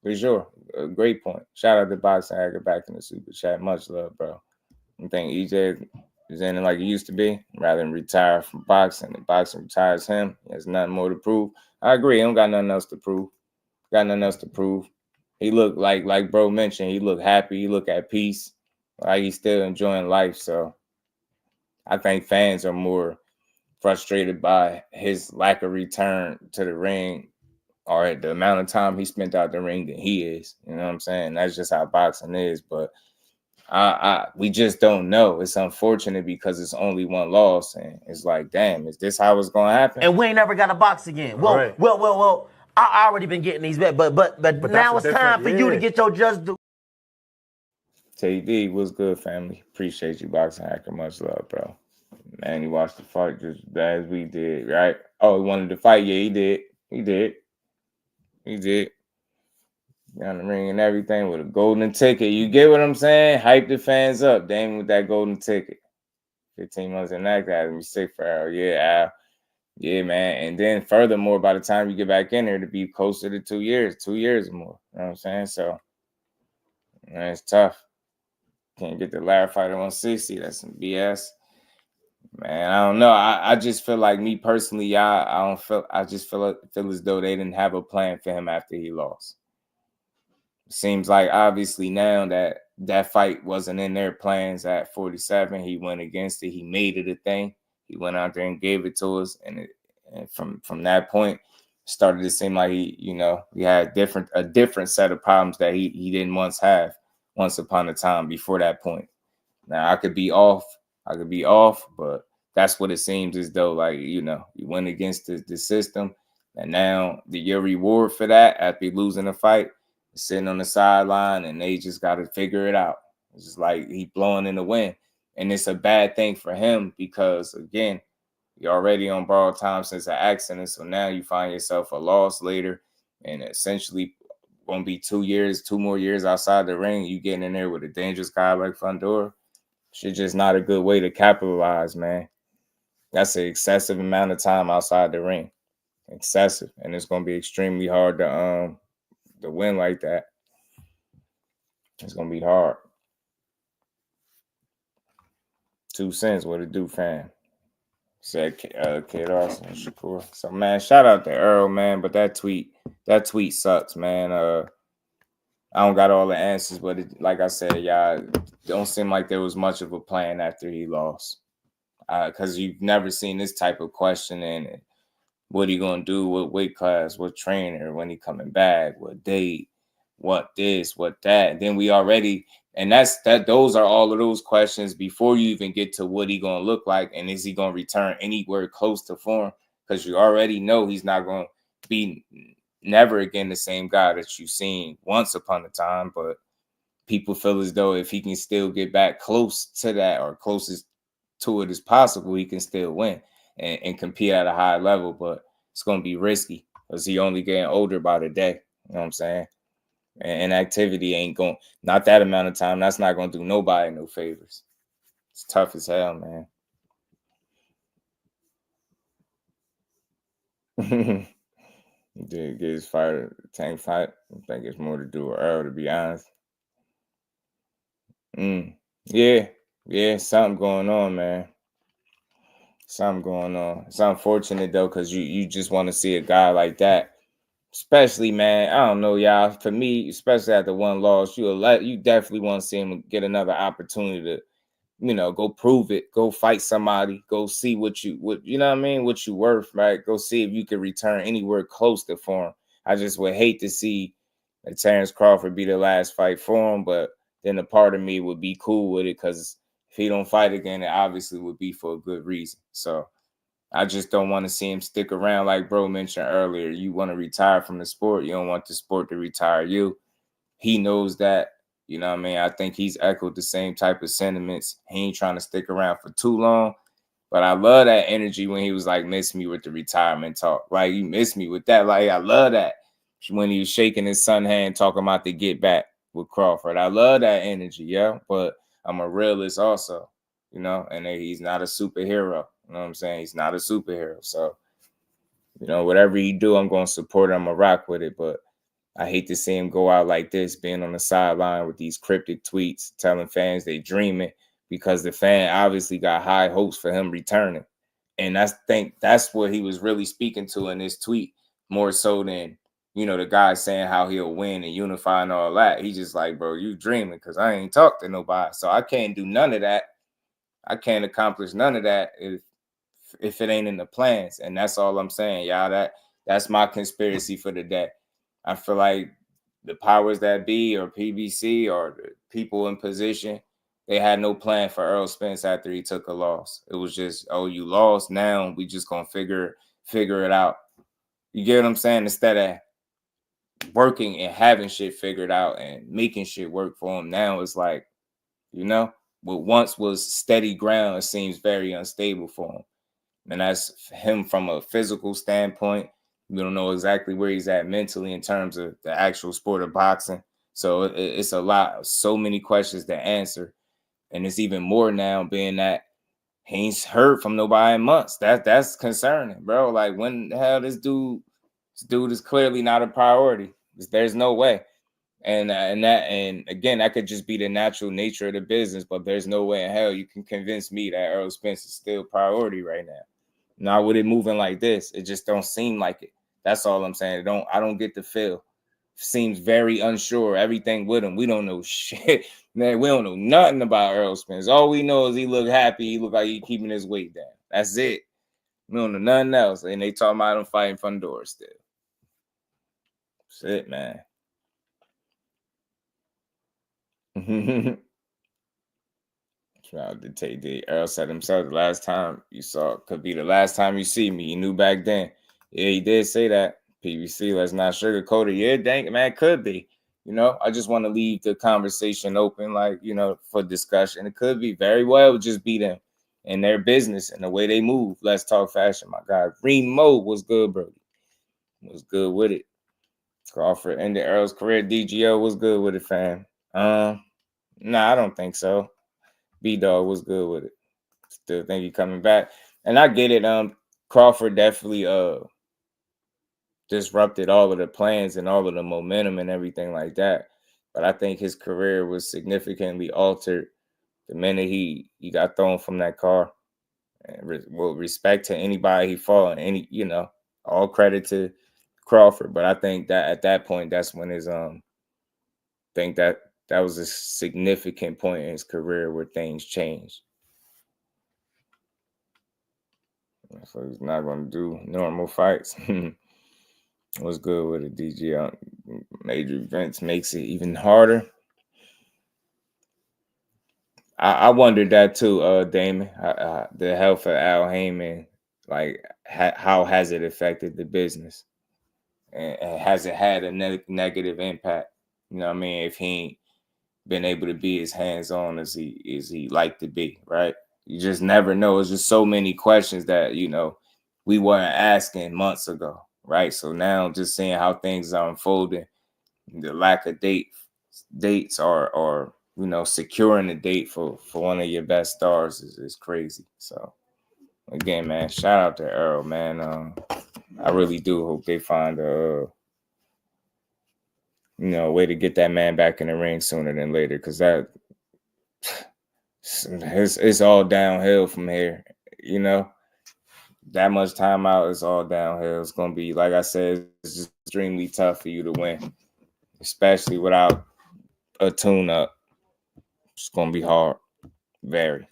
A great point. Shout out to Boxing Hacker back in the super chat. Much love, bro. I think EJ is in it like he used to be, rather than retire from boxing. The boxing retires him. He has nothing more to prove. I agree. He don't got nothing else to prove. He looked like bro mentioned, he looked happy. He looked at peace. Like he's still enjoying life. So I think fans are more frustrated by his lack of return to the ring or the amount of time he spent out the ring than he is. You know what I'm saying? That's just how boxing is. But we just don't know. It's unfortunate because it's only one loss, and it's like, damn, is this how it's gonna happen? And we ain't never got a box again. Well, Right. well. I already been getting these, but now it's time for you to get your just due. TD, what's good, family? Appreciate you, Boxing Hacker. Much love, bro. Man, he watched the fight just as we did, right? Oh, he wanted to fight. Yeah, he did. Down the ring and everything with a golden ticket. You get what I'm saying? Hype the fans up. Dame with that golden ticket. 15 months in that guy. Me sick for Al. Yeah, Al. Yeah, man. And then furthermore, by the time you get back in there, to be closer to 2 years, 2 years or more. You know what I'm saying? So, man, it's tough. Can't get the ladder fight at 160. That's some BS. Man, I don't know. I just feel like me personally, y'all, I just feel as though they didn't have a plan for him after he lost. Seems like obviously now that fight wasn't in their plans at 47. He went against it. He made it a thing. He went out there and gave it to us. And from that point, started to seem like he had a different set of problems that he didn't once upon a time before that point. Now I could be off, but that's what it seems as though, like, you went against the system. And now your reward for that after losing the fight, sitting on the sideline, and they just got to figure it out. It's just like he blowing in the wind. And it's a bad thing for him because, again, you're already on borrowed time since an accident. So now you find yourself a loss later and essentially going to be 2 more years outside the ring. You getting in there with a dangerous guy like Fundora. Shit just not a good way to capitalize, man. That's an excessive amount of time outside the ring. Excessive. And it's going to be extremely hard to win like that. It's going to be hard. 2 cents, what it do, fam? Said Kid Austin, Shakur. So, man, shout out to Errol, man. But that tweet sucks, man. I don't got all the answers, but like I said, y'all, don't seem like there was much of a plan after he lost. Because you've never seen this type of questioning. And what he gonna do? What weight class? What trainer? When he coming back? What date? What this? What that? And then we already, and those are all of those questions before you even get to what he gonna look like, and is he gonna return anywhere close to form? Because you already know he's not gonna be never again the same guy that you've seen once upon a time. But people feel as though if he can still get back close to that or closest to it as possible, he can still win and compete at a high level. But it's going to be risky because he only getting older by the day. You know what I'm saying? And activity ain't going, not that amount of time. That's not going to do nobody no favors. It's tough as hell, man. Did get his fight, tank fight. I think it's more to do with Earl, to be honest. Yeah, something going on, man. Something going on. It's unfortunate though, because you just want to see a guy like that. Especially, man, I don't know, y'all. For me, especially after one loss, you definitely want to see him get another opportunity to, go prove it, go fight somebody, go see what you know what I mean, what you worth, right? Go see if you can return anywhere close to form. I just would hate to see that Terrence Crawford be the last fight for him, but then a part of me would be cool with it because if he don't fight again, it obviously would be for a good reason. So I just don't want to see him stick around. Like bro mentioned earlier, you want to retire from the sport. You don't want the sport to retire you. He knows that. You know what I mean? I think he's echoed the same type of sentiments. He ain't trying to stick around for too long. But I love that energy when he was like, miss me with the retirement talk. Like, you miss me with that. Like, I love that. When he was shaking his son's hand, talking about the get back with Crawford. I love that energy, yeah. But I'm a realist also, and he's not a superhero. You know what I'm saying? He's not a superhero. So, whatever he do, I'm going to support him. I'm going to rock with it. But I hate to see him go out like this, being on the sideline with these cryptic tweets, telling fans they dreaming because the fan obviously got high hopes for him returning. And that's what he was really speaking to in this tweet, more so than, the guy saying how he'll win and unify and all that. He's just like, bro, you dreaming because I ain't talked to nobody. So I can't do none of that. I can't accomplish none of that if it ain't in the plans. And that's all I'm saying, y'all. That's my conspiracy for the day. I feel like the powers that be or PBC or the people in position, they had no plan for Errol Spence after he took a loss. It was just, oh, you lost. Now we just going to figure it out. You get what I'm saying? Instead of working and having shit figured out and making shit work for him, now it's like, what once was steady ground, it seems very unstable for him. And that's him from a physical standpoint. We don't know exactly where he's at mentally in terms of the actual sport of boxing. So it's a lot, so many questions to answer. And it's even more now being that he ain't heard from nobody in months. That's concerning, bro. Like, when the hell this dude is clearly not a priority. There's no way. And again, that could just be the natural nature of the business, but there's no way in hell you can convince me that Errol Spence is still priority right now. Not with it moving like this. It just don't seem like it. That's all I'm saying. I don't get the feel. Seems very unsure. Everything with him. We don't know shit. Man, we don't know nothing about Errol Spence. All we know is he look happy. He look like he keeping his weight down. That's it. We don't know nothing else. And they talking about him fighting Fundora still. That's it, man. Trying to take the Errol said himself, the last time you saw could be the last time you see me. He knew back then. Yeah, he did say that. PVC, let's not sugarcoat it. Yeah, dang, man, could be. You know, I just want to leave the conversation open, like, you know, for discussion. It could be very well just be them and their business and the way they move. Let's talk fashion, my guy. Remo was good, bro. Was good with it. Crawford ended Errol's career. DGO was good with it, fam. Nah, I don't think so. B-Dog was good with it. Still think he coming back. And I get it. Crawford definitely disrupted all of the plans and all of the momentum and everything like that. But I think his career was significantly altered the minute he got thrown from that car. And with respect to anybody he fought, any, you know, all credit to Crawford. But I think that at that point, that's when his think that was a significant point in his career where things changed. So he's not going to do normal fights. What's good with it, DG? Major events makes it even harder. I wondered that too, Damon. The health of Al Heyman, like, how has it affected the business? And has it had a negative impact? You know what I mean? If he ain't been able to be as hands-on as he like to be, right? You just never know. It's just so many questions that, you know, we weren't asking months ago, right? So now just seeing how things are unfolding, the lack of dates or you know, securing a date for one of your best stars is crazy. So again, man, shout out to Errol, man. I really do hope they find a way to get that man back in the ring sooner than later, because that it's all downhill from here. You know, that much time out is all downhill. It's gonna be, like I said, it's just extremely tough for you to win, especially without a tune-up. It's gonna be hard, very.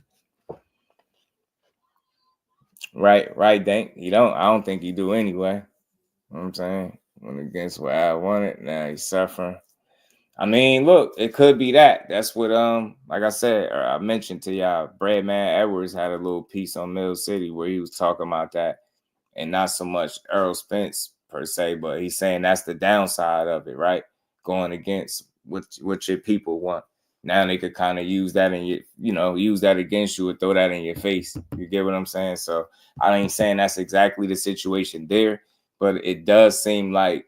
Right, Dank. I don't think you do anyway. You know what I'm saying? Went against what I wanted. Now he's suffering. I mean, look, it could be that. That's what like I said, or I mentioned to y'all, Bradman Edwards had a little piece on Mill City where he was talking about that, and not so much Errol Spence per se, but he's saying that's the downside of it, right? Going against what your people want. Now they could kind of use that use that against you or throw that in your face. You get what I'm saying? So I ain't saying that's exactly the situation there, but it does seem like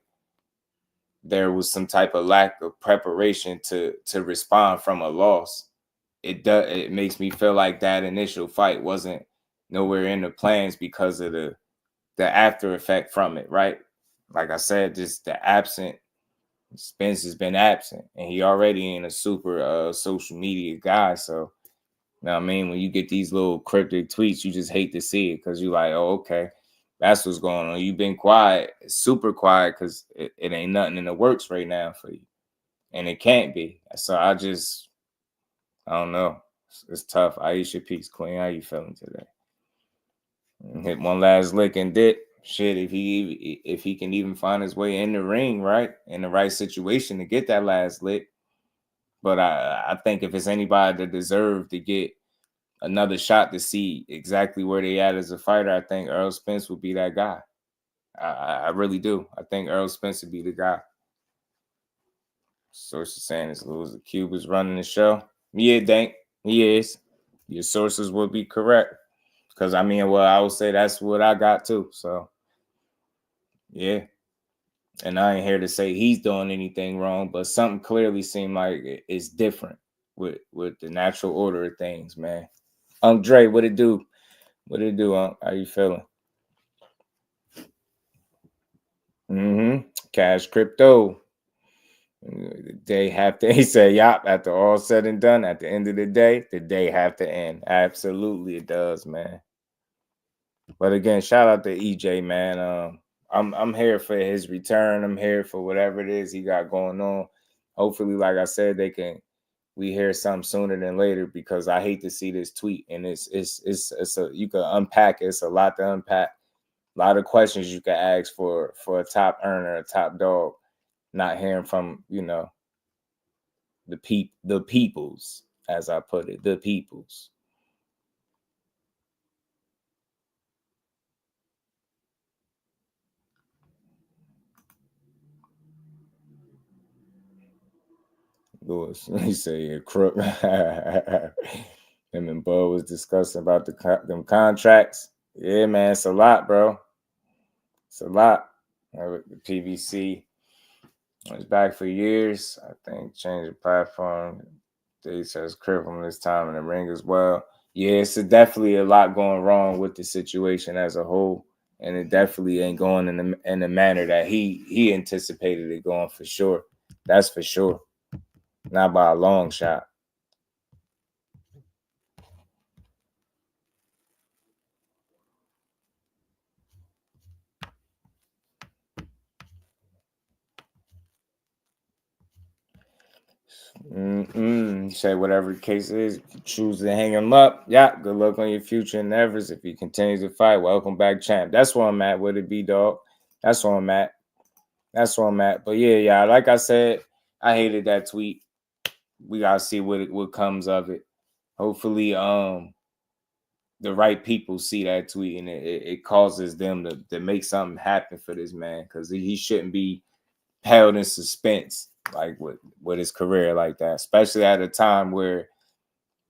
there was some type of lack of preparation to respond from a loss. It makes me feel like that initial fight wasn't nowhere in the plans because of the after effect from it, right? Like I said, just the Spence has been absent, and he already ain't a super social media guy. So, you know what I mean? When you get these little cryptic tweets, you just hate to see it because you're like, oh, okay, that's what's going on. You've been quiet, super quiet, because it ain't nothing in the works right now for you. And it can't be. So I don't know. It's tough. Aisha Peace Queen, how you feeling today? Hit one last lick and dip. Shit, if he can even find his way in the ring, right, in the right situation to get that last lick. But I think if it's anybody that deserve to get another shot to see exactly where they at as a fighter, I think Errol Spence would be that guy. I really do. I think Errol Spence would be the guy. Sources saying as Louis the Cube is running the show. Yeah, Dank, he is. Your sources would be correct. Because, I mean, well, I would say that's what I got too. So, Yeah. And I ain't here to say he's doing anything wrong, but something clearly seemed like it's different with the natural order of things, man. Dre, what it do? What it do, Unc? How you feeling? Cash crypto. They have to, he said, yep, after all said and done, at the end of the day have to end. Absolutely, it does, man. But again, shout out to EJ, man. I'm here for his return. I'm here for whatever it is he got going on. Hopefully, like I said, we hear something sooner than later, because I hate to see this tweet, and it's a, you can unpack it. It's a lot to unpack. A lot of questions you can ask for a top earner, a top dog. Not hearing from, the peoples, as I put it, the peoples. Lewis, he said, yeah, crook. Him and Bud was discussing about them contracts. Yeah, man, it's a lot, bro. It's a lot. The PVC was back for years. I think changed the platform. They says crib from this time in the ring as well. Yeah, it's definitely a lot going wrong with the situation as a whole, and it definitely ain't going in the manner that he anticipated it going, for sure. That's for sure. Not by a long shot. Say whatever the case is, if you choose to hang him up, yeah, good luck on your future endeavors. If he continues to fight, welcome back, champ. That's where I'm at. Would it be, dog? That's where I'm at. But yeah, like I said, I hated that tweet. We gotta see what comes of it. Hopefully, the right people see that tweet, and it causes them to make something happen for this man, because he shouldn't be held in suspense like with his career like that, especially at a time where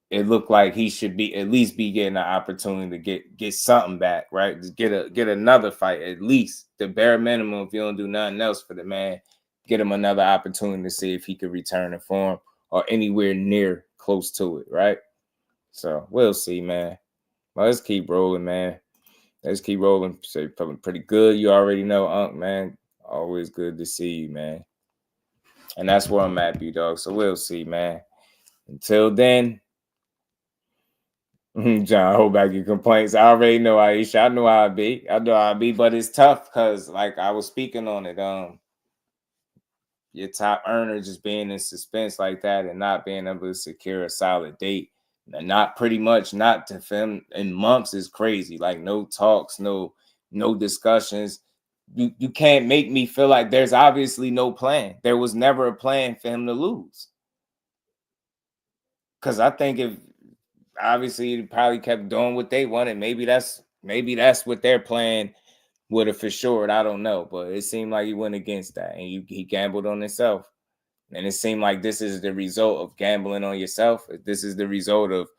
it looked like he should be at least be getting an opportunity to get something back, right? Just get another fight, at least the bare minimum. If you don't do nothing else for the man, get him another opportunity to see if he could return in form or anywhere near close to it, right? So we'll see, man. Well, let's keep rolling, man. Let's keep rolling. So feeling pretty good. You already know, Unc, man. Always good to see you, man. And that's where I'm at, B-Dog. So we'll see, man. Until then, John, hold back your complaints. I already know, Aisha. I know how I be. But it's tough because, like I was speaking on it, your top earner just being in suspense like that and not being able to secure a solid date, and not to film in months is crazy. Like no talks, no discussions. You can't make me feel like there's obviously no plan. There was never a plan for him to lose. Because I think if obviously he probably kept doing what they wanted, maybe that's what their plan would have for sure. I don't know, but it seemed like he went against that, and he gambled on himself. And it seemed like this is the result of gambling on yourself. This is the result of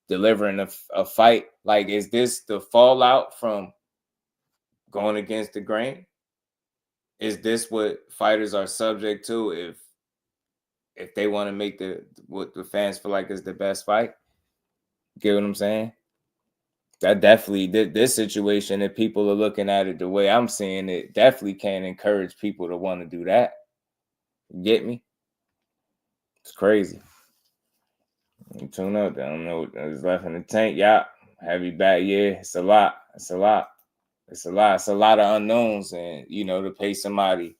delivering a fight. Like, is this the fallout from going against the grain? Is this what fighters are subject to if they want to make what the fans feel like is the best fight? Get what I'm saying? That definitely, this situation, if people are looking at it the way I'm seeing it, definitely can encourage people to want to do that. You get me? It's crazy. You tune up. I don't know what's left in the tank. Yeah, heavy back. Yeah, it's a lot. It's a lot of unknowns, and to pay somebody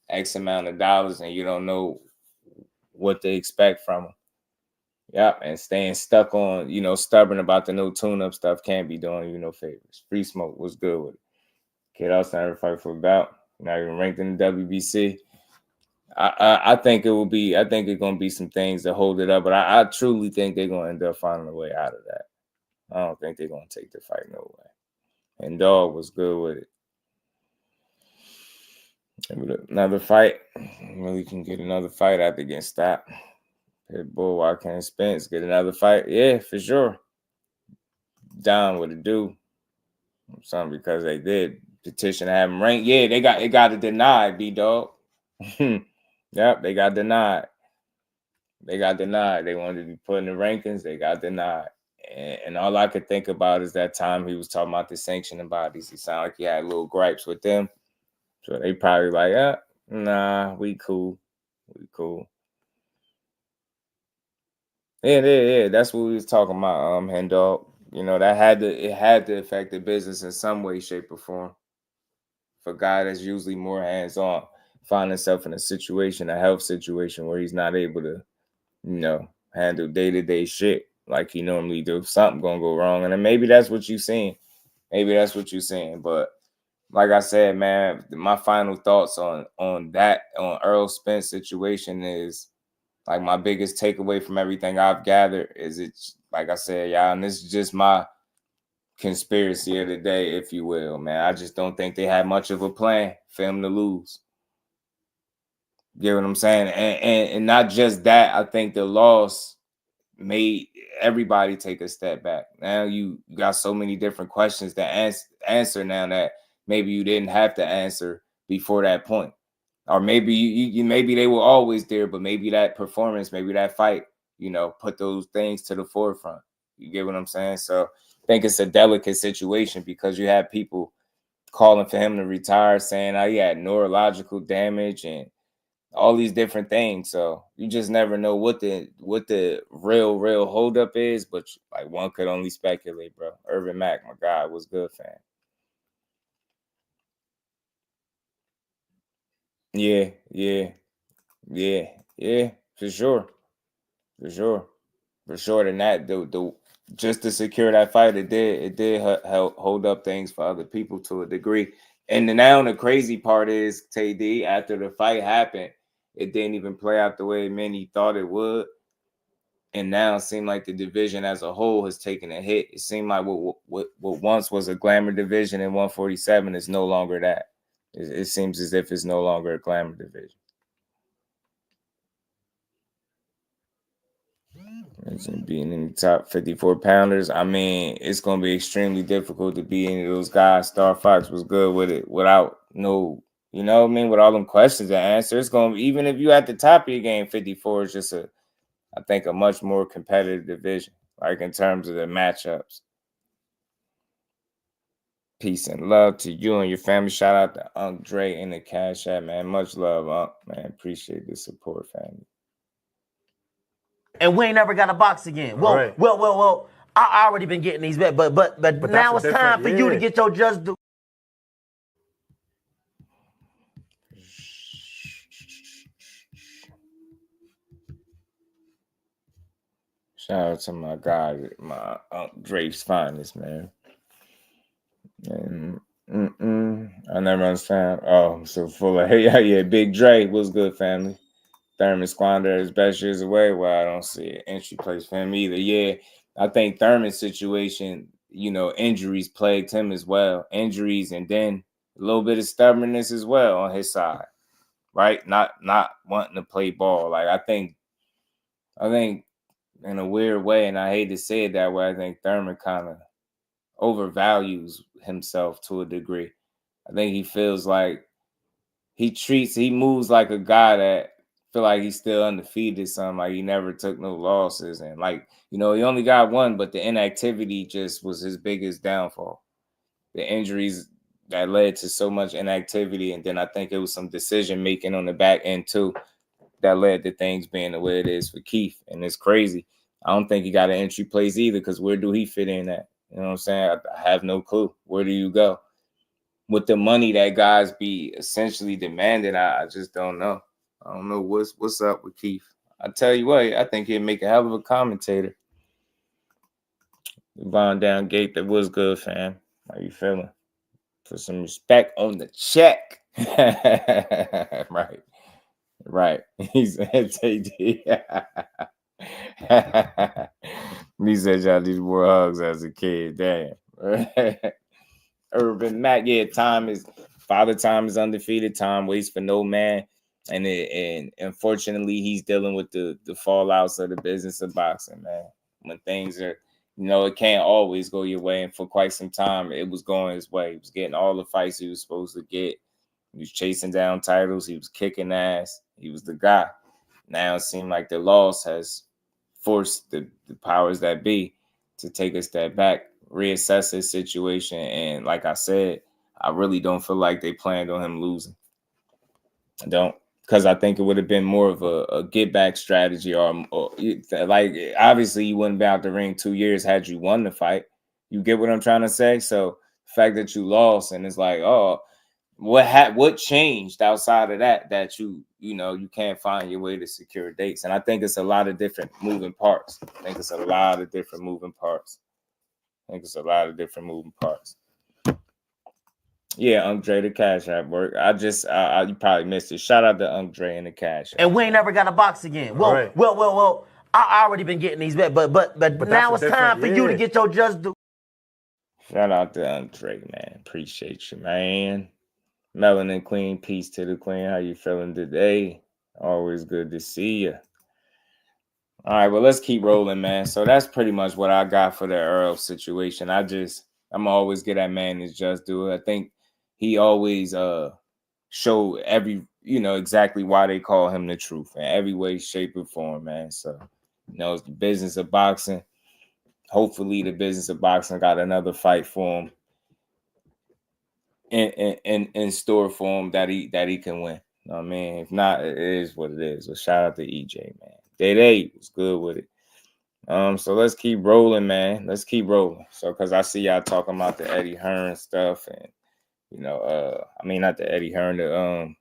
X amount of dollars and you don't know what they expect from them. Yeah, and staying stuck on, stubborn about the no tune-up stuff can't be doing you no favors. Free Smoke was good with it. Kid Austin never fight for a bout. Not even ranked in the WBC. I think it's gonna be some things that hold it up, but I truly think they're gonna end up finding a way out of that. I don't think they're gonna take the fight no way. And Dog was good with it. Another fight, really can get another fight after getting stopped. Pitbull, Joaquin Spence get another fight. Yeah, for sure. Down with a do something because they did petition to have him ranked. Yeah, it got it denied, B-Dog. Yep, they got denied. They got denied. They wanted to be put in the rankings. They got denied. And all I could think about is that time he was talking about the sanctioning bodies. He sounded like he had little gripes with them. So they probably like, nah, we cool. We cool. Yeah. That's what we was talking about, Hen Dog. You know, it had to affect the business in some way, shape, or form. For a guy that's usually more hands-on, find himself in a health situation where he's not able to, handle day-to-day shit like he normally do. Something gonna go wrong. And then maybe that's what you're seeing. But like I said, man, my final thoughts on Errol Spence situation is, like, my biggest takeaway from everything I've gathered is, it's like I said, y'all, and this is just my conspiracy of the day, if you will, man. I just don't think they had much of a plan for him to lose. You know what I'm saying? And not just that, I think the loss made everybody take a step back. Now you got so many different questions to answer now that maybe you didn't have to answer before that point. Or maybe you maybe they were always there, but maybe that performance, maybe that fight, put those things to the forefront. You get what I'm saying? So I think it's a delicate situation because you have people calling for him to retire, saying he had neurological damage and all these different things. So you just never know what the real holdup is, but like one could only speculate, bro. Irvin Mack, my guy, was good, fam. Yeah, for sure. Than that, the just to secure that fight, it did help hold up things for other people to a degree. And now the crazy part is, TD, after the fight happened, it didn't even play out the way many thought it would. And now it seemed like the division as a whole has taken a hit. It seemed like what once was a glamour division in 147 is no longer that. It seems as if it's no longer a glamour division. Being in the top 54 pounders, I mean, it's going to be extremely difficult to be any of those guys. Star Fox was good with it without no, with all them questions to answer. It's going to be, even if you at the top of your game, 54 is just I think a much more competitive division, like in terms of the matchups. Peace and love to you and your family. Shout out to Unc Dre in the Cash App, man. Much love, Unc, man. Appreciate the support, family. And we ain't never got a box again. Well, Right. well. I already been getting these bets, but now it's time for you to get your just do. Shout out to my guy, my Unc Dre's finest, man. And I never understand. Oh, I'm so full of yeah, Big Dre was good, family. Thurman squandered his best years away. Well, I don't see an entry place for him either. Yeah, I think Thurman's situation, injuries plagued him as well. Injuries and then a little bit of stubbornness as well on his side, right? Not wanting to play ball. Like I think in a weird way, and I hate to say it that way, I think Thurman kind of overvalues himself to a degree. I think he feels like he moves like a guy that feel like he's still undefeated, something like he never took no losses, and he only got one, but the inactivity just was his biggest downfall. The injuries that led to so much inactivity, and then I think it was some decision making on the back end too that led to things being the way it is for Keith. And it's crazy. I don't think he got an entry place either, because where do he fit in at? You know what I'm saying? I have no clue. Where do you go? With the money that guys be essentially demanding, I just don't know. I don't know what's up with Keith. I tell you what, I think he'd make a hell of a commentator. Von Down Gate, that was good, fam. How you feeling? Put some respect on the check. Right. He said, TD. He said y'all need more hugs as a kid. Damn. Urban Mac, yeah, Father Time is undefeated. Time waits for no man. And unfortunately, he's dealing with the fallouts of the business of boxing, man. When things are you know, it can't always go your way. And for quite some time, it was going his way. He was getting all the fights he was supposed to get. He was chasing down titles. He was kicking ass. He was the guy. Now it seemed like the loss has forced the powers that be to take a step back, reassess his situation. And like I said, I really don't feel like they planned on him losing. I don't. Because I think it would have been more of a get back strategy, or like obviously you wouldn't be out the ring 2 years had you won the fight. You get what I'm trying to say? So the fact that you lost and it's like, oh, what changed outside of that you can't find your way to secure dates? And I think it's a lot of different moving parts. Yeah, Andre the Cash App work. You probably missed it. Shout out to Andre and the Cash App. And we ain't never got a box again. Well, Right. well. I already been getting these back, but now it's time for you to get your just due. Shout out to Andre, man. Appreciate you, man. Melanin Queen, peace to the Queen. How you feeling today? Always good to see you. All right, well, let's keep rolling, man. So that's pretty much what I got for the Errol situation. I'm always get at man is just do it. I think he always show exactly why they call him the truth in every way, shape, or form, man. So, it's the business of boxing. Hopefully the business of boxing got another fight for him in store for him that he can win. You know what I mean? If not, it is what it is. So shout out to EJ, man. Day was good with it. So let's keep rolling, man. Let's keep rolling. So because I see y'all talking about the Eddie Hearn stuff, and not the Eddie Hearn, the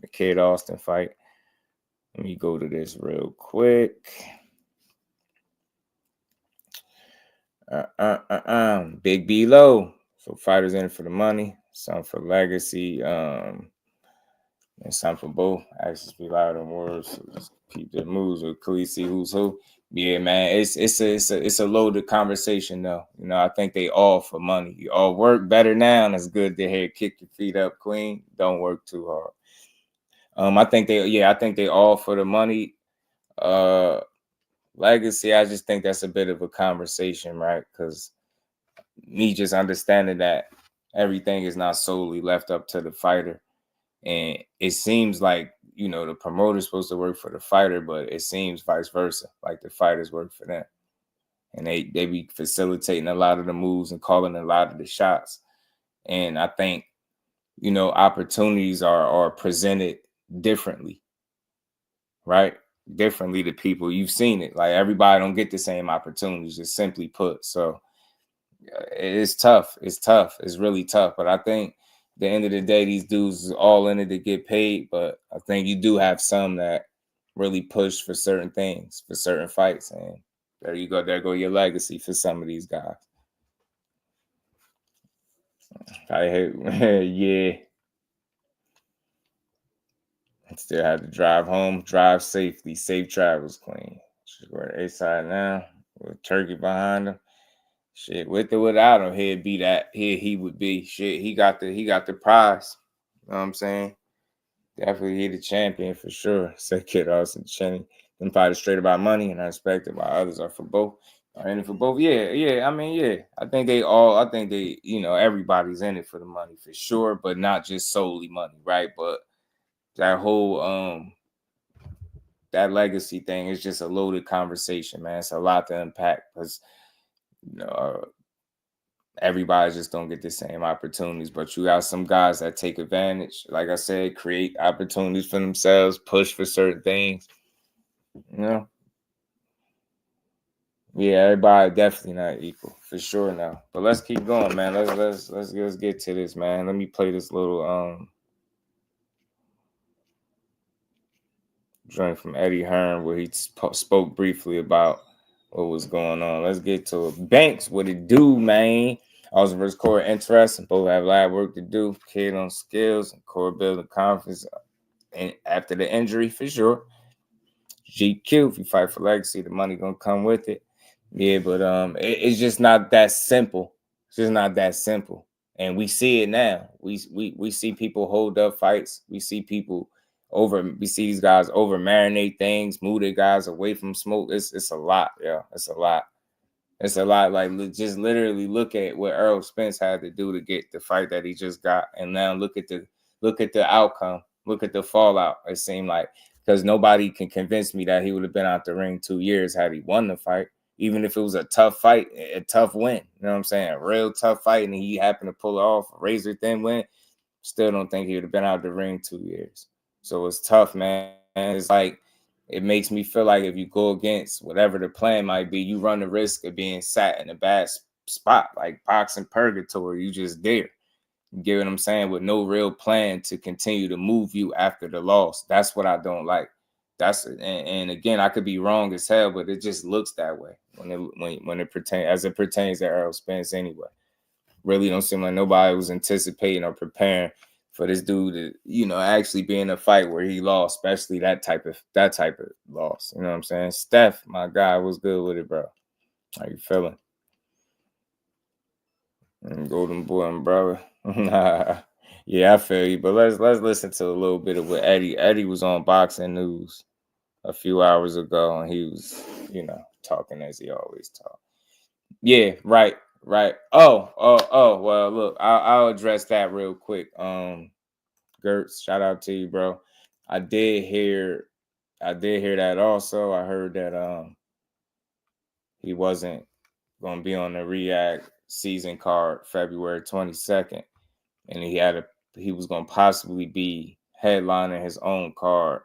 Kid Austin fight. Let me go to this real quick. Big B low. So fighters in it for the money, some for legacy, and some for both. Actions be louder than words. So just keep the moves with Khaleesi, who's who. Yeah, man, it's a loaded conversation though. I think they all for money. You all work better now, and it's good to hear kick your feet up, Queen. Don't work too hard. I think they all for the money. Legacy, I just think that's a bit of a conversation, right? Because me just understanding that everything is not solely left up to the fighter. And it seems like, the promoter's supposed to work for the fighter, but it seems vice versa, like the fighters work for them. And they be facilitating a lot of the moves and calling a lot of the shots. And I think, opportunities are presented differently, right? Differently to people. You've seen it. Like everybody don't get the same opportunities, just simply put. So it's tough. It's really tough. But I think at the end of the day, these dudes is all in it to get paid. But I think you do have some that really push for certain things, for certain fights. And there you go. There go your legacy for some of these guys. Yeah. Still had to drive home, drive safely, safe travels, Queen. We're at A-side now with Turkey behind him. Shit, with or without him, he would be. Shit, he got the prize. You know what I'm saying? Definitely he the champion for sure. Said Kid Austin Cheney. Them fighters straight about money and unexpected, while others are for both. Are in it for both. Yeah. I mean, yeah. I think everybody's in it for the money for sure, but not just solely money, right? But that whole that legacy thing is just a loaded conversation, man. It's a lot to unpack because everybody just don't get the same opportunities. But you got some guys that take advantage, like I said, create opportunities for themselves, push for certain things. Yeah, everybody definitely not equal for sure now. But let's keep going, man. Let's get to this, man. Let me play this little joint from Eddie Hearn where he spoke briefly about what was going on. Let's get to it. Banks, what it do, man? Austin versus Corey, interesting. Both have lab work to do. Kid on skills and Corey building confidence and after the injury for sure. GQ, if you fight for legacy, the money gonna come with it. Yeah, but it's just not that simple. It's just not that simple. And we see it now. We see people hold up fights. We see these guys over marinate things, move their guys away from smoke. It's a lot, yeah. It's a lot. It's a lot. Like, just literally look at what Errol Spence had to do to get the fight that he just got, and now look at the outcome. Look at the fallout. It seemed like, because nobody can convince me that he would have been out the ring 2 years had he won the fight. Even if it was a tough fight, a tough win. You know what I'm saying? A real tough fight, and he happened to pull it off, a razor thin win. Still don't think he would have been out the ring 2 years. So it's tough, man. And it's like, it makes me feel like if you go against whatever the plan might be, you run the risk of being sat in a bad spot, like boxing purgatory. You just there. You get what I'm saying? With no real plan to continue to move you after the loss. That's what I don't like. And again, I could be wrong as hell, but it just looks that way when it pertains to Errol Spence anyway. Really don't seem like nobody was anticipating or preparing for this dude to, you know, actually be in a fight where he lost, especially that type of loss. You know what I'm saying? Steph, my guy, was good with it, bro. How you feeling? Golden boy and brother. Yeah, I feel you. But let's listen to a little bit of what Eddie was on Boxing News a few hours ago, and he was, you know, talking as he always talk. Yeah, right. Oh. Well, look, I'll address that real quick. Gertz, shout out to you, bro. I did hear that also. I heard that he wasn't gonna be on the React season card February 22nd, and he was gonna possibly be headlining his own card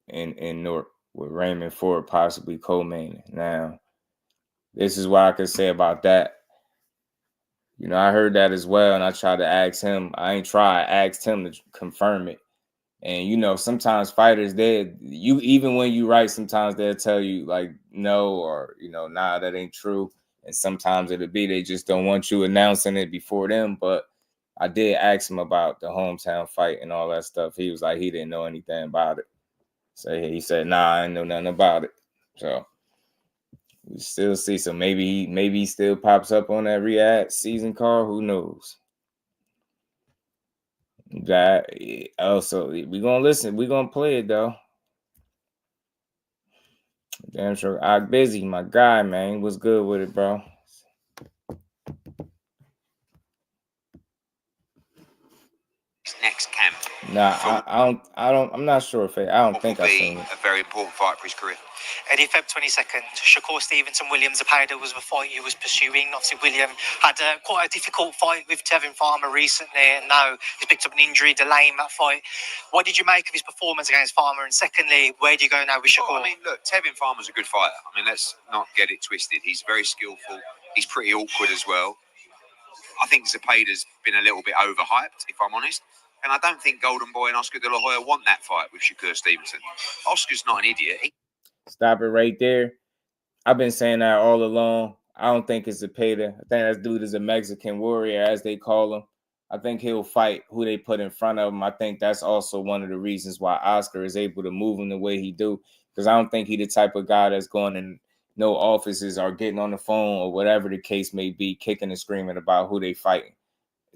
in Newark with Raymond Ford possibly co-maining. Now, this is what I could say about that. You know, I heard that as well, and I tried to ask him. I asked him to confirm it. And, you know, sometimes fighters, even when you write, sometimes they'll tell you, like, no, or, you know, nah, that ain't true. And sometimes it'll be they just don't want you announcing it before them. But I did ask him about the hometown fight and all that stuff. He was like, he didn't know anything about it. So he said, nah, I didn't know nothing about it. So we still see. So maybe he still pops up on that Riyadh season card. Who knows? That also, we're gonna listen. We're gonna play it though. Damn sure. I'm busy, my guy, man. What's good with it, bro? Next camp. Nah, I'm not sure if I don't think I've seen it. A very important fight for his career. Eddie, Feb 22nd, Shakur, Stevenson, William Zapata was the fight he was pursuing. Obviously, William had quite a difficult fight with Tevin Farmer recently, and now he's picked up an injury, delaying that fight. What did you make of his performance against Farmer? And secondly, where do you go now with Shakur? Well, I mean, look, Tevin Farmer's a good fighter. I mean, let's not get it twisted. He's very skillful. He's pretty awkward as well. I think Zapata's been a little bit overhyped, if I'm honest. And I don't think Golden Boy and Oscar De La Hoya want that fight with Shakur Stevenson. Oscar's not an idiot. Stop it right there. I've been saying that all along. I don't think it's Zapata. I think that dude is a Mexican warrior, as they call him. I think he'll fight who they put in front of him. I think that's also one of the reasons why Oscar is able to move him the way he do. Because I don't think he's the type of guy that's going in no offices or getting on the phone or whatever the case may be, kicking and screaming about who they fighting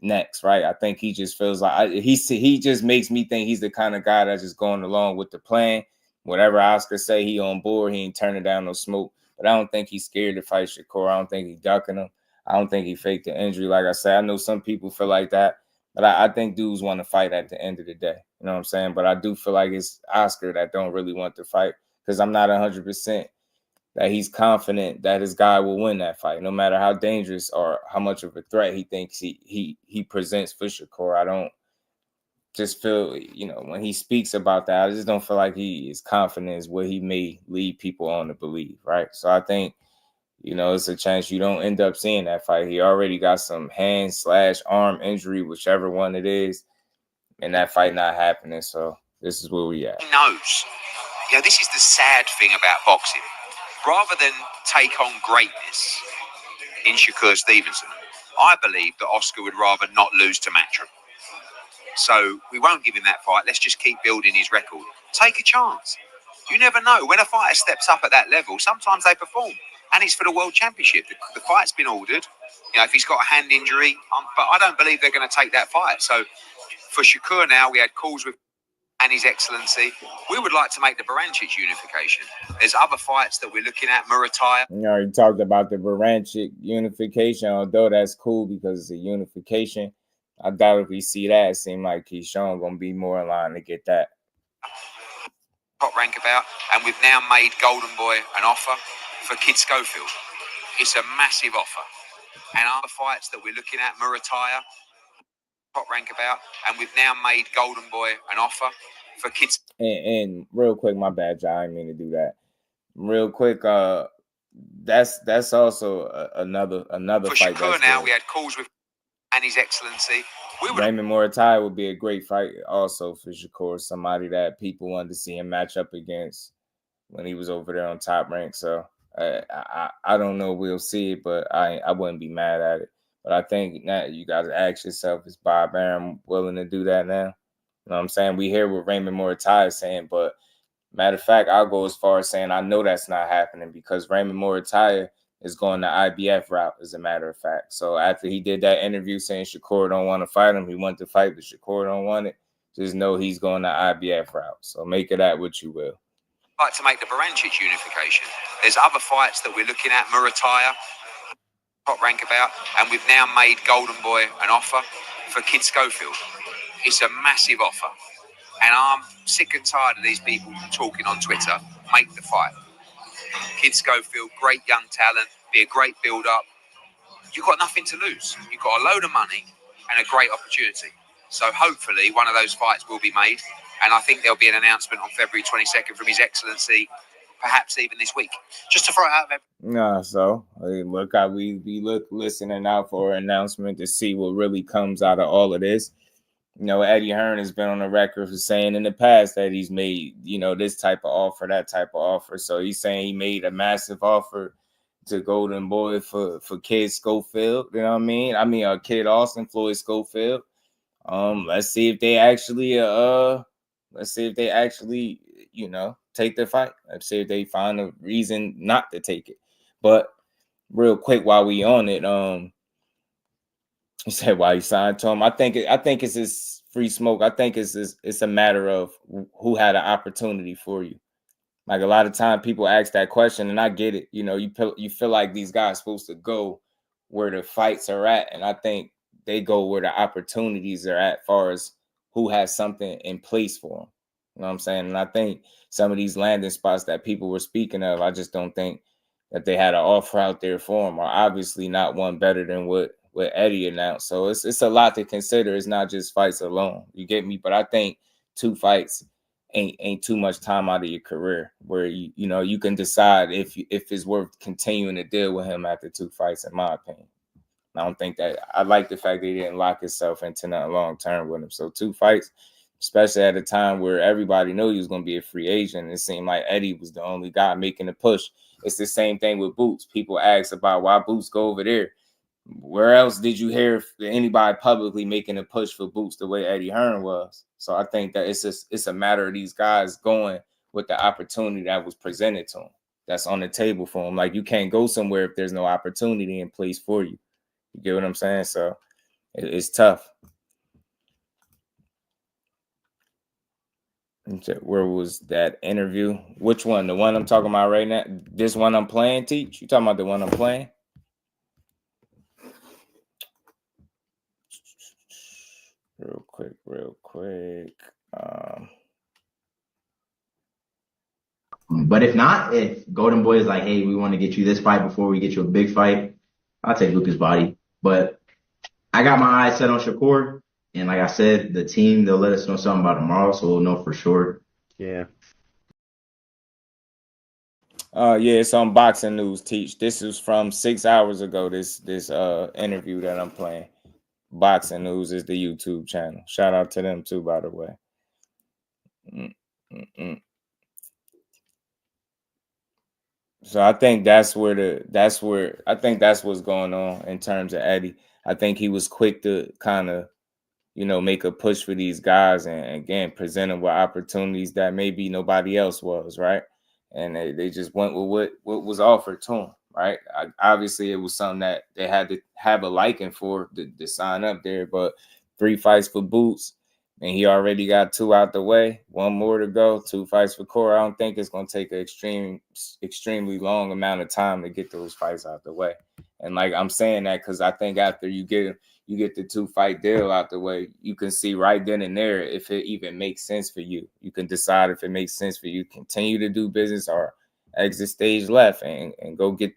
next, right? I think he just feels like he just makes me think he's the kind of guy that's just going along with the plan. Whatever Oscar say, he on board. He ain't turning down no smoke. But I don't think he's scared to fight Shakur. I don't think he's ducking him. I don't think he faked the injury. Like I said, I know some people feel like that, but I think dudes want to fight at the end of the day. You know what I'm saying? But I do feel like it's Oscar that don't really want to fight, because I'm not 100% that he's confident that his guy will win that fight, no matter how dangerous or how much of a threat he thinks he presents for Shakur. I don't just feel, you know, when he speaks about that, I just don't feel like he is confident is what he may lead people on to believe, right? So I think, you know, it's a chance you don't end up seeing that fight. He already got some hand/arm injury, whichever one it is, and that fight not happening. So this is where we at. He knows. You know, this is the sad thing about boxing. Rather than take on greatness in Shakur Stevenson, I believe that Oscar would rather not lose to Matchroom. So we won't give him that fight. Let's just keep building his record. Take a chance. You never know. When a fighter steps up at that level, sometimes they perform. And it's for the World Championship. The fight's been ordered. You know, if he's got a hand injury, but I don't believe they're going to take that fight. So for Shakur now, we had calls with and His Excellency, we would like to make the Baranchik unification. There's other fights that we're looking at, Murataya. You know, he talked about the Baranchik unification, although that's cool because it's a unification. I doubt if we see that, it seems like Keyshawn going to be more in line to get that. Top rank about, and we've now made Golden Boy an offer for Kid Schofield. It's a massive offer. And other fights that we're looking at, Murataya, top rank about, and we've now made Golden Boy an offer for kids. And real quick, my bad, John, I didn't mean to do that. Real quick, that's also another for fight. Shakur now, we had calls with and His Excellency. Raymond Murataya would be a great fight also for Shakur, somebody that people wanted to see him match up against when he was over there on Top Rank. So I don't know, we'll see it, but I wouldn't be mad at it. But I think now you got to ask yourself, is Bob Arum willing to do that now? You know what I'm saying? We hear what Raymond Murataya is saying, but matter of fact, I'll go as far as saying I know that's not happening because Raymond Murataya is going the IBF route, as a matter of fact. So after he did that interview saying Shakur don't want to fight him, he wanted to fight, but Shakur don't want it, just know he's going the IBF route. So make it at what you will. I'd like to make the Baranchik unification. There's other fights that we're looking at, Murataya, top rank about, and we've now made Golden Boy an offer for Kid Schofield. It's a massive offer. And I'm sick and tired of these people talking on Twitter, make the fight. Kid Schofield, great young talent, be a great build-up. You've got nothing to lose. You've got a load of money and a great opportunity. So hopefully one of those fights will be made. And I think there'll be an announcement on February 22nd from His Excellency, perhaps even this week. Just to throw it out there. No, so look how we listening out for an announcement to see what really comes out of all of this. You know, Eddie Hearn has been on the record for saying in the past that he's made, you know, this type of offer, that type of offer. So he's saying he made a massive offer to Golden Boy for Kid Schofield. You know what I mean? Kid Austin, Floyd Schofield. Let's see if they actually you know, take the fight. Let's see if they find a reason not to take it. But real quick, while we on it, he said why he signed to him. I think it's this free smoke. I think it's a matter of who had an opportunity for you. Like a lot of time people ask that question, and I get it. You know, you feel like these guys supposed to go where the fights are at, and I think they go where the opportunities are at, far as who has something in place for them. You know what I'm saying? And I think some of these landing spots that people were speaking of, I just don't think that they had an offer out there for them, or obviously not one better than what Eddie announced. So it's a lot to consider. It's not just fights alone. You get me? But I think 2 fights ain't too much time out of your career where you know you can decide if it's worth continuing to deal with him after 2 fights, in my opinion. I don't think that. I like the fact that he didn't lock himself into nothing long term with him. So 2 fights, especially at a time where everybody knew he was going to be a free agent. It seemed like Eddie was the only guy making the push. It's the same thing with Boots. People ask about why Boots go over there. Where else did you hear anybody publicly making a push for Boots the way Eddie Hearn was? So I think that it's a matter of these guys going with the opportunity that was presented to them, that's on the table for them. Like, you can't go somewhere if there's no opportunity in place for you. You get what I'm saying? So it's tough. Where was that interview? Which one? The one I'm talking about right now? This one I'm playing, Teach? You talking about the one I'm playing? Real quick. But if Golden Boy is like, hey, we want to get you this fight before we get you a big fight, I'll take Lucas Body. But I got my eyes set on Shakur. And like I said, the team, they'll let us know something about tomorrow, so we'll know for sure. Yeah. Yeah, it's on Boxing News, Teach. This is from 6 hours ago, this interview that I'm playing. Boxing News is the YouTube channel. Shout out to them too, by the way. So I think that's what's going on in terms of Eddie. I think he was quick to kind of, you know, make a push for these guys and again present them with opportunities that maybe nobody else was, right? And they just went with what was offered to them, right? Obviously, it was something that they had to have a liking for to sign up there. But 3 fights for Boots, and he already got 2 out the way. 1 more to go. 2 fights for Core. I don't think it's going to take an extremely long amount of time to get those fights out the way. And like I'm saying that because I think after you get the 2-fight deal out the way, you can see right then and there if it even makes sense for you. You can decide if it makes sense for you to continue to do business or exit stage left and go get,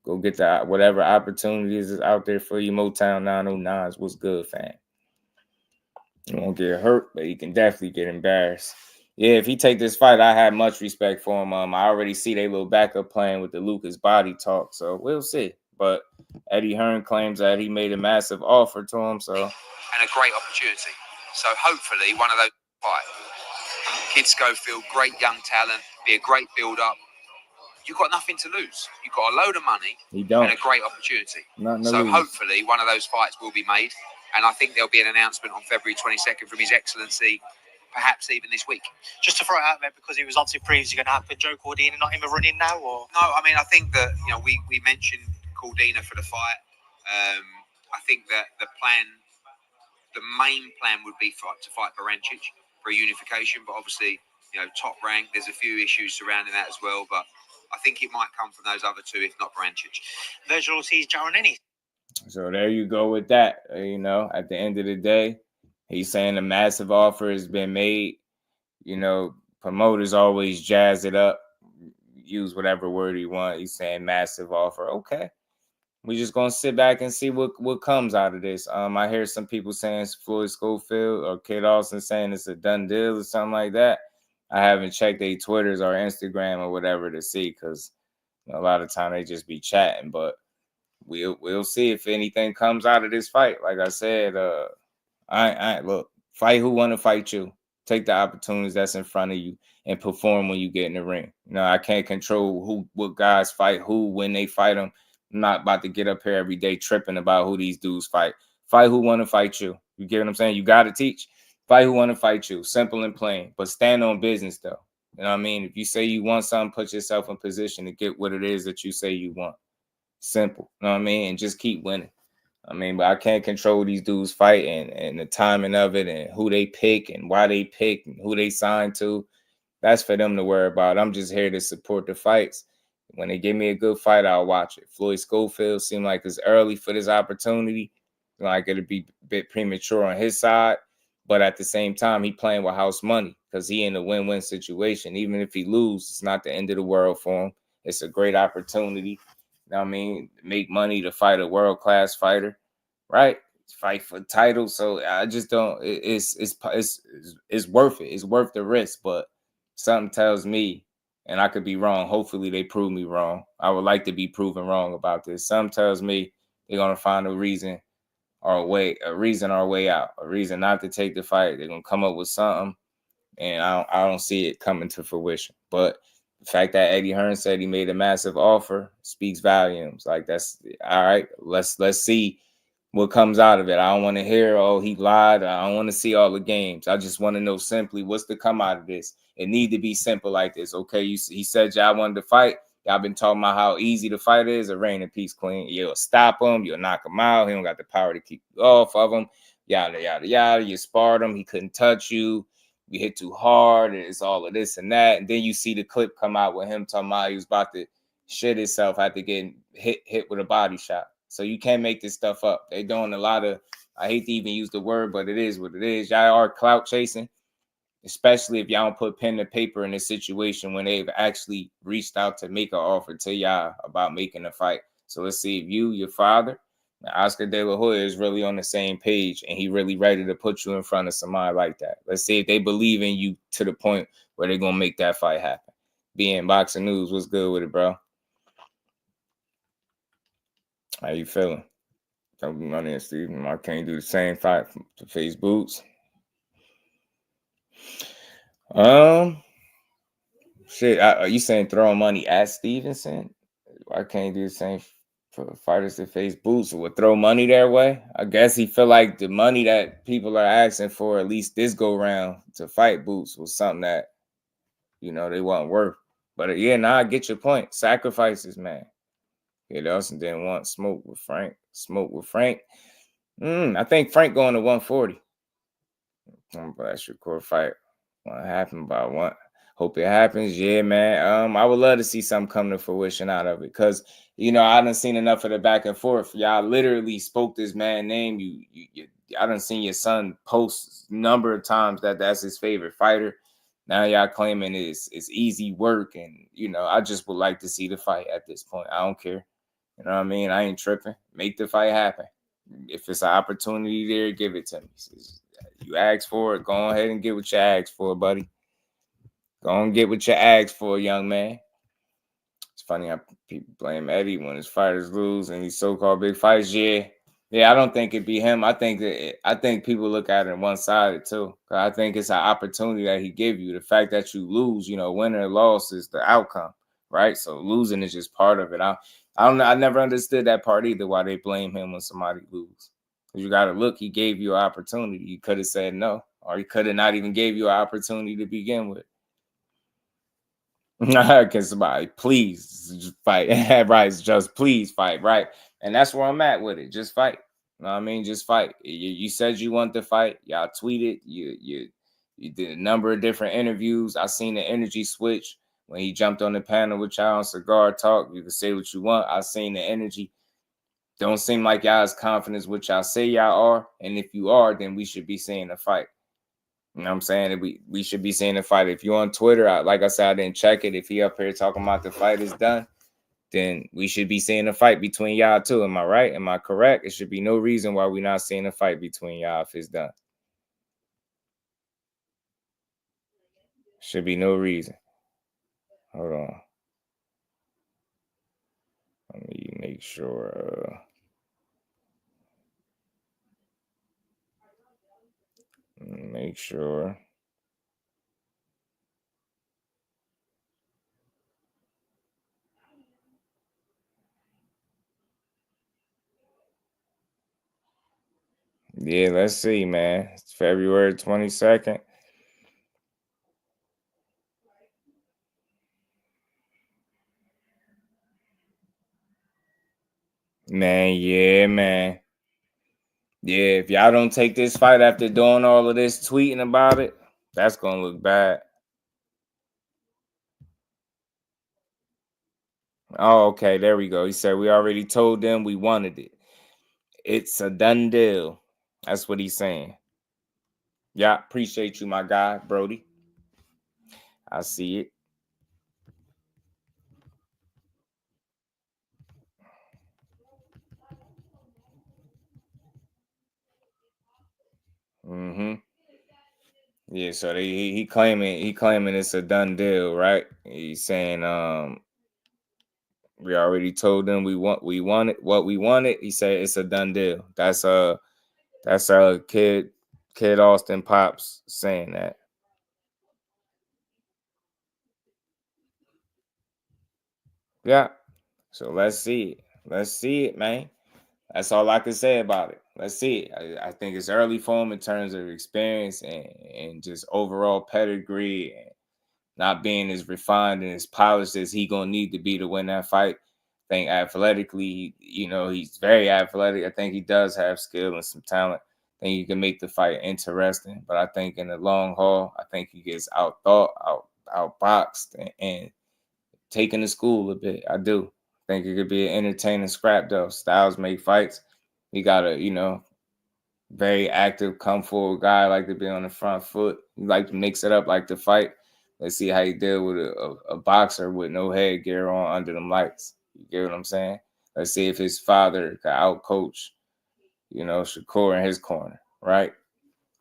go get the whatever opportunities is out there for you. Motown 909s, what's good, fam? You won't get hurt, but you can definitely get embarrassed. Yeah, if he take this fight, I have much respect for him. I already see they little backup plan with the Lucas body talk, so we'll see. But Eddie Hearn claims that he made a massive offer to him, so. And a great opportunity. So hopefully one of those fight. Kid Schofield, great young talent, be a great build-up. You've got nothing to lose. You've got a load of money and a great opportunity. So hopefully one of those fights will be made. And I think there'll be an announcement on February 22nd from His Excellency, perhaps even this week. Just to throw it out there, because it was obviously previously going to happen, Joe Cordina not in the running now? Or no, I mean, I think that, we mentioned Cordina for the fight. I think that the main plan would be to fight Barancic for a unification, but obviously, top rank, there's a few issues surrounding that as well, but I think it might come from those other two, if not Barancic. Vergil, Ortiz, Jaron, Ennis. So there you go with that. At the end of the day, he's saying a massive offer has been made. Promoters always jazz it up, use whatever word he wants. He's saying massive offer. Okay. We're just going to sit back and see what comes out of this. I hear some people saying it's Floyd Schofield or Kid Austin saying it's a done deal or something like that. I haven't checked their Twitters or Instagram or whatever to see because a lot of time they just be chatting, but we'll see if anything comes out of this fight. Like I said, I look, fight who want to fight you. Take the opportunities that's in front of you and perform when you get in the ring. I can't control what guys fight who when they fight them. I'm not about to get up here every day tripping about who these dudes fight. Fight who want to fight you. You get what I'm saying? You got to teach. Fight who want to fight you. Simple and plain. But stand on business, though. You know what I mean? If you say you want something, put yourself in position to get what it is that you say you want. Simple. You know what I mean? And just keep winning. But I can't control these dudes fight and the timing of it and who they pick and why they pick and who they sign to. That's for them to worry about. I'm just here to support the fights. When they give me a good fight, I'll watch it. Floyd Schofield seemed like it's early for this opportunity. Like it'll be a bit premature on his side. But at the same time, he playing with house money because he in a win-win situation. Even if he loses, it's not the end of the world for him. It's a great opportunity. Make money to fight a world-class fighter, right? Fight for titles. So I just don't. It's worth it. It's worth the risk. But something tells me, and I could be wrong. Hopefully they prove me wrong. I would like to be proven wrong about this. Something tells me they're gonna find a reason or a way out, a reason not to take the fight. They're gonna come up with something, and I don't see it coming to fruition. But the fact that Eddie Hearn said he made a massive offer speaks volumes. Like that's all right. Let's see what comes out of it. I don't want to hear, oh, he lied. I don't want to see all the games. I just want to know simply what's to come out of this. It need to be simple like this. Okay, he said y'all wanted to fight. Y'all been talking about how easy the fight is. A reign in peace, Queen. You'll stop him. You'll knock him out. He don't got the power to keep you off of him. Yada, yada, yada. You sparred him. He couldn't touch you. You hit too hard. And it's all of this and that. And then you see the clip come out with him talking about he was about to shit himself after getting hit with a body shot. So you can't make this stuff up. They're doing a lot of, I hate to even use the word, but it is what it is. Y'all are clout chasing, especially if y'all don't put pen to paper in a situation when they've actually reached out to make an offer to y'all about making a fight. So let's see if you, your father, Oscar De La Hoya is really on the same page and he really ready to put you in front of somebody like that. Let's see if they believe in you to the point where they're going to make that fight happen. Being Boxing News, what's good with it, bro? How you feeling? Don't be money, Steven. I can't do the same fight to face boots. Shit. Are you saying throwing money at Stevenson? I can't do the same for fighters to face boots or would throw money their way. I guess he feel like the money that people are asking for, at least this go round to fight boots, was something that they wasn't worth. But I get your point. Sacrifices, man. Kid Austin didn't want smoke with Frank. I think Frank going to 140. I'm glad Shakur fight won't happen, but I want hope it happens. Yeah, man. I would love to see something come to fruition out of it, because I done seen enough of the back and forth. Y'all literally spoke this man name. I done seen your son post a number of times that that's his favorite fighter. Now y'all claiming it's easy work, and I just would like to see the fight at this point. I don't care. You know what I mean? I ain't tripping. Make the fight happen. If it's an opportunity there, give it to me. You asked for it, go ahead and get what you asked for, buddy. Go and get what you asked for, young man. It's funny how people blame Eddie when his fighters lose and these so-called big fights. Yeah, I don't think it'd be him. I think people look at it one-sided too. I think it's an opportunity that he give you. The fact that you lose, win or loss is the outcome, right? So losing is just part of it. I don't know. I never understood that part either, why they blame him when somebody lose. Because you got to look, he gave you an opportunity. You could have said no, or he could have not even gave you an opportunity to begin with. Can somebody please just fight? Right, just please fight, right? And that's where I'm at with it. Just fight. You know what I mean? Just fight. You said you want to fight. Y'all tweeted. You did a number of different interviews. I seen the energy switch when he jumped on the panel with y'all on Cigar Talk. You can say what you want. I seen the energy. Don't seem like y'all as confident as what y'all say y'all are. And if you are, then we should be seeing a fight. You know what I'm saying? We should be seeing a fight. If you're on Twitter, like I said, I didn't check it. If he up here talking about the fight is done, then we should be seeing a fight between y'all too. Am I right? Am I correct? It should be no reason why we're not seeing a fight between y'all if it's done. Should be no reason. Hold on. Let me make sure. Make sure. Yeah, let's see, man. It's February 22nd. Man, yeah, man. Yeah, if y'all don't take this fight after doing all of this tweeting about it, that's going to look bad. Oh, okay, there we go. He said we already told them we wanted it. It's a done deal. That's what he's saying. Yeah, appreciate you, my guy, Brody. I see it. Mm-hmm. Yeah, so he claiming it's a done deal, right? He's saying we already told them we wanted what we wanted. He said it's a done deal. That's Kid Austin Pops saying that. Yeah. So let's see it. Let's see it, man. That's all I can say about it. Let's see it. I think it's early for him in terms of experience and just overall pedigree, and not being as refined and as polished as he gonna need to be to win that fight. I think athletically, he's very athletic. I think he does have skill and some talent. I think he can make the fight interesting. But I think in the long haul, I think he gets outthought, outboxed, and taken to school a bit. I do. I think it could be an entertaining scrap though. Styles make fights. He got a, very active, come forward guy, like to be on the front foot. He like to mix it up, like to fight. Let's see how he deal with a boxer with no headgear on under them lights. You get what I'm saying? Let's see if his father can outcoach, Shakur in his corner, right?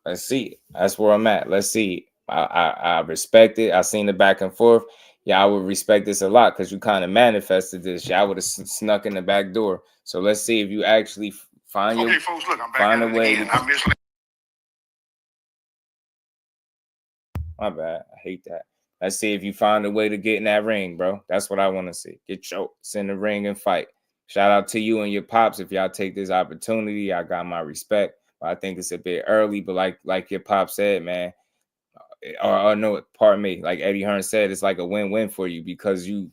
Let's see it. That's where I'm at. Let's see it. I respect it. I seen the back and forth. Yeah, I would respect this a lot because you kind of manifested this. Yeah, I would have snuck in the back door. So let's see if you actually find folks, look, I'm back find a at it way. again. My bad. I hate that. Let's see if you find a way to get in that ring, bro. That's what I want to see. Get choked, in the ring and fight. Shout out to you and your pops. If y'all take this opportunity, I got my respect. But I think it's a bit early. But like your pop said, man, or no, pardon me, like Eddie Hearn said, it's like a win-win for you because you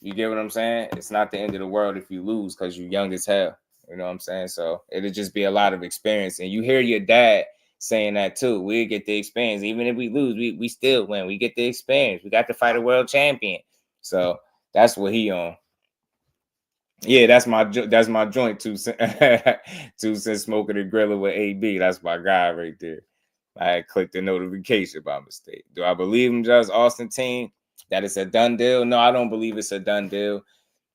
get what I'm saying? It's not the end of the world if you lose because you're young as hell. You know what I'm saying? So it'll just be a lot of experience. And you hear your dad saying that too. We get the experience. Even if we lose, we still win. We get the experience. We got to fight a world champion. So that's what he on. Yeah, that's my joint. 2 cents smoking the griller with AB. That's my guy right there. I had clicked the notification by mistake. Do I believe him, just Austin team, that it's a done deal? No, I don't believe it's a done deal.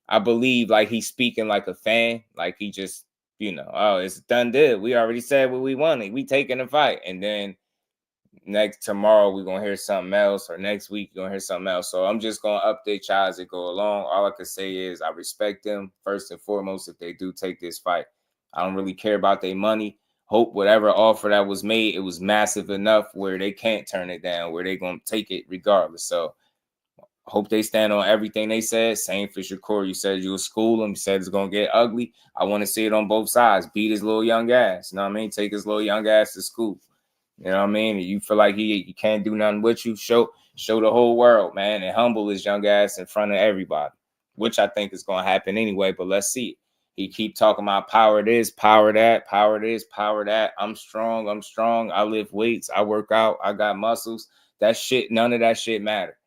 I believe like he's speaking like a fan, like he just, oh, it's a done deal. We already said what we wanted. We taking the fight. And then tomorrow we're going to hear something else, or next week you're going to hear something else. So I'm just going to update y'all as it go along. All I can say is I respect them first and foremost if they do take this fight. I don't really care about their money. Hope whatever offer that was made, it was massive enough where they can't turn it down, where they're going to take it regardless. So hope they stand on everything they said. Same for Shakur. You said you would school him. You said it's going to get ugly. I want to see it on both sides. Beat his little young ass. You know what I mean? Take his little young ass to school. You know what I mean? You feel like he can't do nothing with you, show the whole world, man, and humble his young ass in front of everybody, which I think is going to happen anyway, but let's see it. He keep talking about power this, power that, power this, power that. I'm strong. I lift weights. I work out. I got muscles. That shit, none of that shit matter.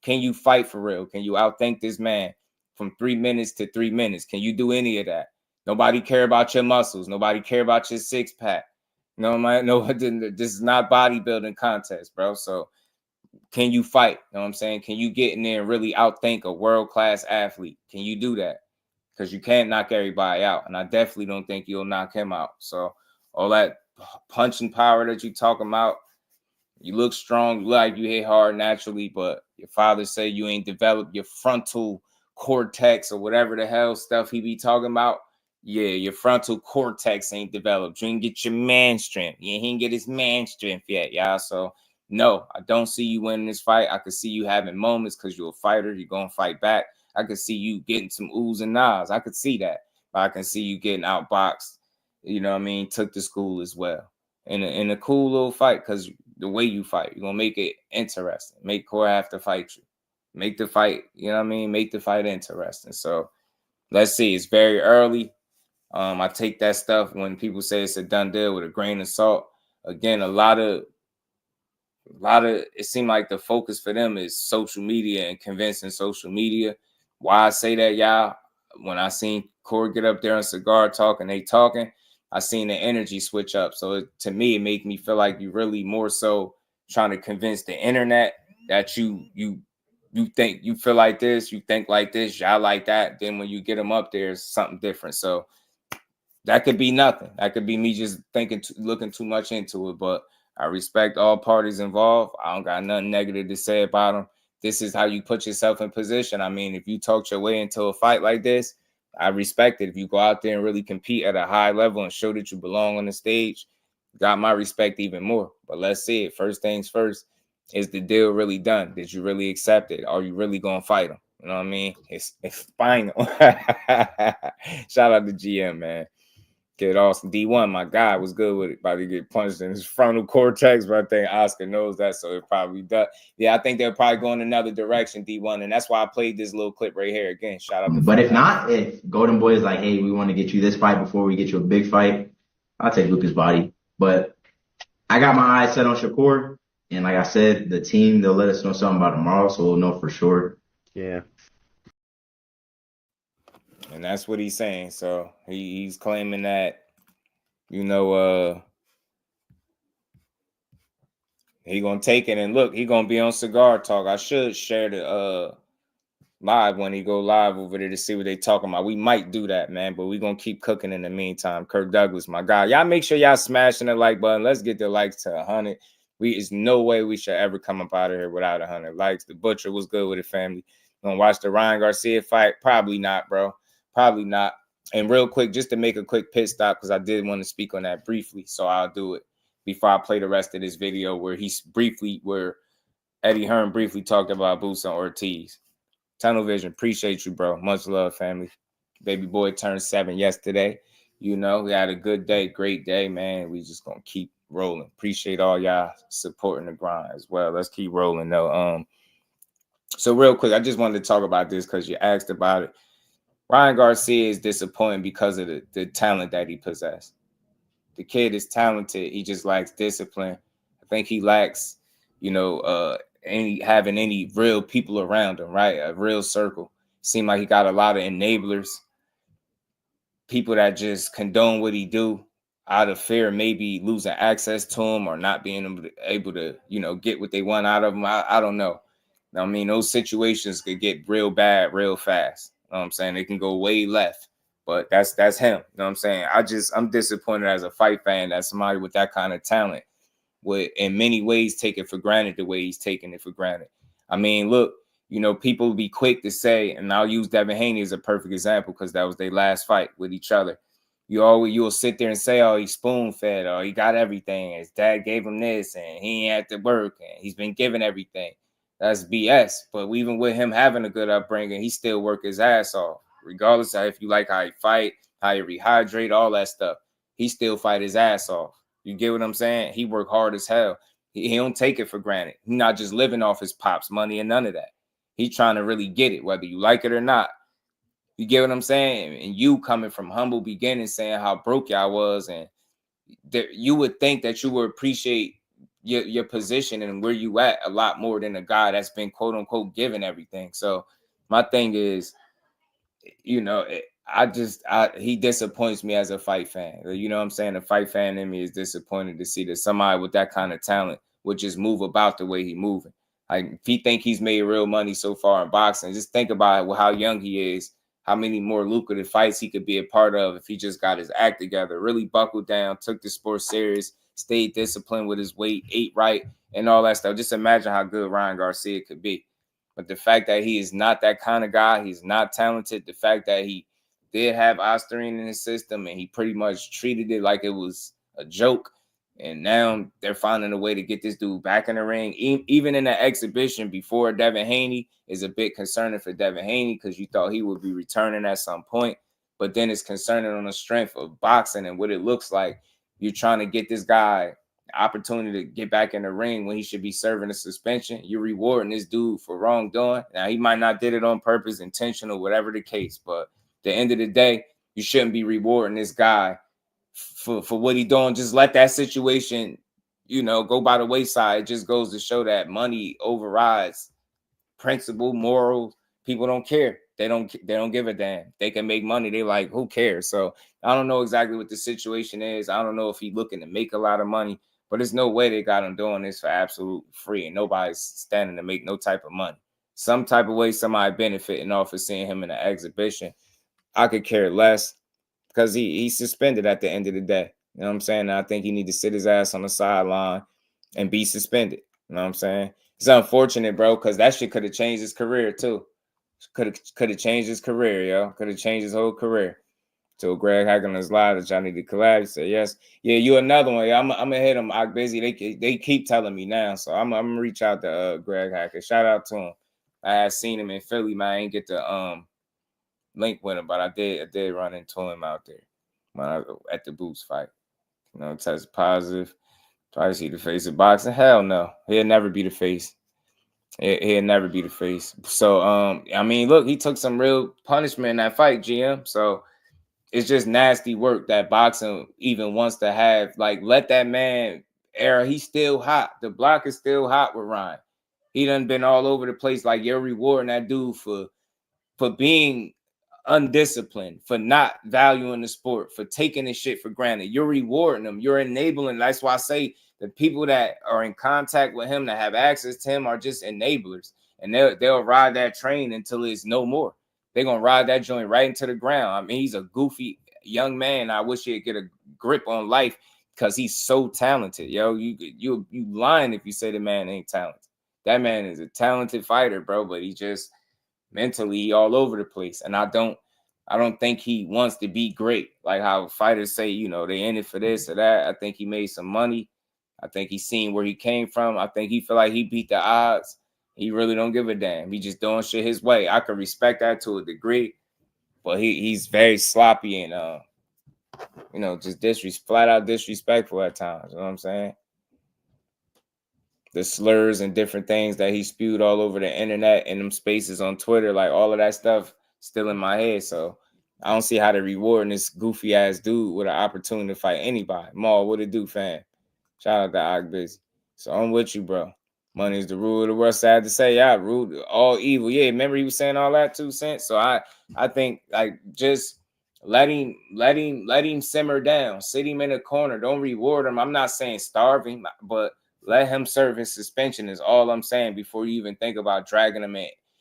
Can you fight for real? Can you outthink this man from 3 minutes to 3 minutes? Can you do any of that? Nobody care about your muscles. Nobody care about your six pack. No, man, no, this is not bodybuilding contest, bro. So can you fight? You know what I'm saying? Can you get in there and really outthink a world-class athlete? Can you do that? Because you can't knock everybody out. And I definitely don't think you'll knock him out. So all that punching power that you talking about, you look strong, you look like you hit hard naturally, but your father say you ain't developed your frontal cortex or whatever the hell stuff he be talking about. Yeah, your frontal cortex ain't developed. You didn't get your man strength. Yeah, he didn't get his man strength yet, y'all. So, no, I don't see you winning this fight. I could see you having moments because you're a fighter. You're going to fight back. I could see you getting some oohs and ahs. I could see that. But I can see you getting outboxed, you know what I mean, took to school as well. In a cool little fight because the way you fight, you're going to make it interesting. Make Core have to fight you. Make the fight, you know what I mean, make the fight interesting. So, let's see. It's very early. I take that stuff when people say it's a done deal with a grain of salt. Again, a lot of it seemed like the focus for them is social media and convincing social media. Why I say that, y'all? When I seen Corey get up there on Cigar Talk and they talking, I seen the energy switch up. So to me, it made me feel like you really more so trying to convince the internet that you think you feel like this, you think like this, y'all like that. Then when you get them up there, it's something different. So that could be nothing. That could be me just looking too much into it. But I respect all parties involved. I don't got nothing negative to say about them. This is how you put yourself in position. I mean, if you talked your way into a fight like this, I respect it. If you go out there and really compete at a high level and show that you belong on the stage, got my respect even more. But let's see it. First things first, is the deal really done? Did you really accept it? Are you really going to fight him? You know what I mean? It's final. Shout out to GM, man. Get Austin D1, my guy, was good with it. About to get punched in his frontal cortex, but I think Oscar knows that, so it probably does. Yeah, I think they'll probably go in another direction, D1, and that's why I played this little clip right here. Again, shout out to But if not, if Golden Boy is like, hey, we want to get you this fight before we get you a big fight, I'll take Lucas' body. But I got my eyes set on Shakur, and like I said, the team, they'll let us know something about tomorrow, so we'll know for sure. Yeah. And that's what he's saying. So he's claiming that, he gonna take it. And look, he gonna be on Cigar Talk. I should share the live when he go live over there to see what they talking about. We might do that, man, but we gonna keep cooking in the meantime. Kirk Douglas, my guy. Y'all make sure y'all smashing the like button. Let's get the likes to 100. There's no way we should ever come up out of here without 100 likes. The Butcher was good with the family. Gonna watch the Ryan Garcia fight? Probably not, bro. Probably not. And real quick, just to make a quick pit stop, because I did want to speak on that briefly, so I'll do it before I play the rest of this video where Eddie Hearn briefly talked about Boots on Ortiz. Tunnel Vision, appreciate you, bro. Much love, family. Baby boy turned 7 yesterday. We had a good day, great day, man. We just gonna keep rolling. Appreciate all y'all supporting the grind as well. Let's keep rolling, though. So real quick, I just wanted to talk about this because you asked about it. Ryan Garcia is disappointing because of the talent that he possessed. The kid is talented. He just lacks discipline. I think he lacks, having any real people around him, right? A real circle. Seem like he got a lot of enablers, people that just condone what he do out of fear, maybe losing access to him or not being able to get what they want out of him. I don't know. I mean, those situations could get real bad real fast. You know what I'm saying? They can go way left, but that's him. You know what I'm saying? I'm disappointed as a fight fan that somebody with that kind of talent would in many ways take it for granted the way he's taking it for granted. I mean, look, people be quick to say, and I'll use Devin Haney as a perfect example because that was their last fight with each other. You'll sit there and say, oh, he's spoon-fed, or he got everything. His dad gave him this, and he ain't had to work, and he's been given everything. That's BS. But even with him having a good upbringing, he still work his ass off, regardless of if you like how he fight, how he rehydrate, all that stuff. He still fight his ass off. You get what I'm saying? He work hard as hell. He don't take it for granted. He's not just living off his pops money and none of that. He's trying to really get it, whether you like it or not. You get what I'm saying? And you coming from humble beginnings saying how broke y'all was, and you would think that you would appreciate your position and where you at a lot more than a guy that's been quote unquote given everything. So my thing is, he disappoints me as a fight fan. You know what I'm saying? The fight fan in me is disappointed to see that somebody with that kind of talent would just move about the way he moving. Like, if he think he's made real money so far in boxing, just think about how young he is, how many more lucrative fights he could be a part of if he just got his act together, really buckled down, took the sport serious, stayed disciplined with his weight, ate right, and all that stuff. Just imagine how good Ryan Garcia could be. But the fact that he is not that kind of guy, he's not talented, the fact that he did have Osterine in his system and he pretty much treated it like it was a joke, and now they're finding a way to get this dude back in the ring. Even in the exhibition before Devin Haney is a bit concerning for Devin Haney because you thought he would be returning at some point. But then it's concerning on the strength of boxing and what it looks like. You're trying to get this guy the opportunity to get back in the ring when he should be serving a suspension. You're rewarding this dude for wrongdoing. Now, he might not did it on purpose, intentional, whatever the case. But at the end of the day, you shouldn't be rewarding this guy for what he doing. Just let that situation, go by the wayside. It just goes to show that money overrides principle, morals. People don't care. They don't give a damn. They can make money. They like, who cares? So I don't know exactly what the situation is. I don't know if he's looking to make a lot of money, but there's no way they got him doing this for absolute free, and nobody's standing to make no type of money. Some type of way somebody benefiting off of seeing him in an exhibition. I could care less because he's suspended at the end of the day. You know what I'm saying? I think he need to sit his ass on the sideline and be suspended. You know what I'm saying? It's unfortunate, bro, because that shit could have changed his career too. Could have changed his career, yo. Could have changed his whole career. So Greg Hackett on his live that y'all need to collab. He said, yes. Yeah, you another one. Yeah, I'm gonna hit him. I'm busy. They keep telling me now. So I'm gonna reach out to Greg Hackett. Shout out to him. I had seen him in Philly, man. I ain't get to link with him, but I did run into him out there when I at the Boots fight. Test positive. Try to see the face of boxing. Hell no. He'll never be the face. He'll never be the face. So, I mean, look, he took some real punishment in that fight, GM. So it's just nasty work that boxing even wants to have. Like, let that man air. He's still hot. The block is still hot with Ryan. He done been all over the place. Like, you're rewarding that dude for being undisciplined, for not valuing the sport, for taking this shit for granted. You're rewarding them. You're enabling. That's why I say the people that are in contact with him, that have access to him, are just enablers. And they'll ride that train until it's no more. They're going to ride that joint right into the ground. I mean, he's a goofy young man. I wish he'd get a grip on life because he's so talented. Yo, you lying if you say the man ain't talented. That man is a talented fighter, bro, but he just mentally all over the place. And I don't think he wants to be great. Like how fighters say, they in it for this or that. I think he made some money. I think he's seen where he came from. I think he feel like he beat the odds. He really don't give a damn. He just doing shit his way. I could respect that to a degree, but he's very sloppy and just flat out disrespectful at times. You know what I'm saying? The slurs and different things that he spewed all over the internet and them spaces on Twitter, like all of that stuff still in my head. So I don't see how they're rewarding this goofy ass dude with an opportunity to fight anybody. Maul, what it do, fam? Shout out to Og Busy. So I'm with you, bro. Money is the rule of the world. Sad to say, yeah, rule all evil. Yeah, remember he was saying all that 2 cents. So I think like just let him simmer down. Sit him in a corner. Don't reward him. I'm not saying starving, but let him serve his suspension is all I'm saying before you even think about dragging him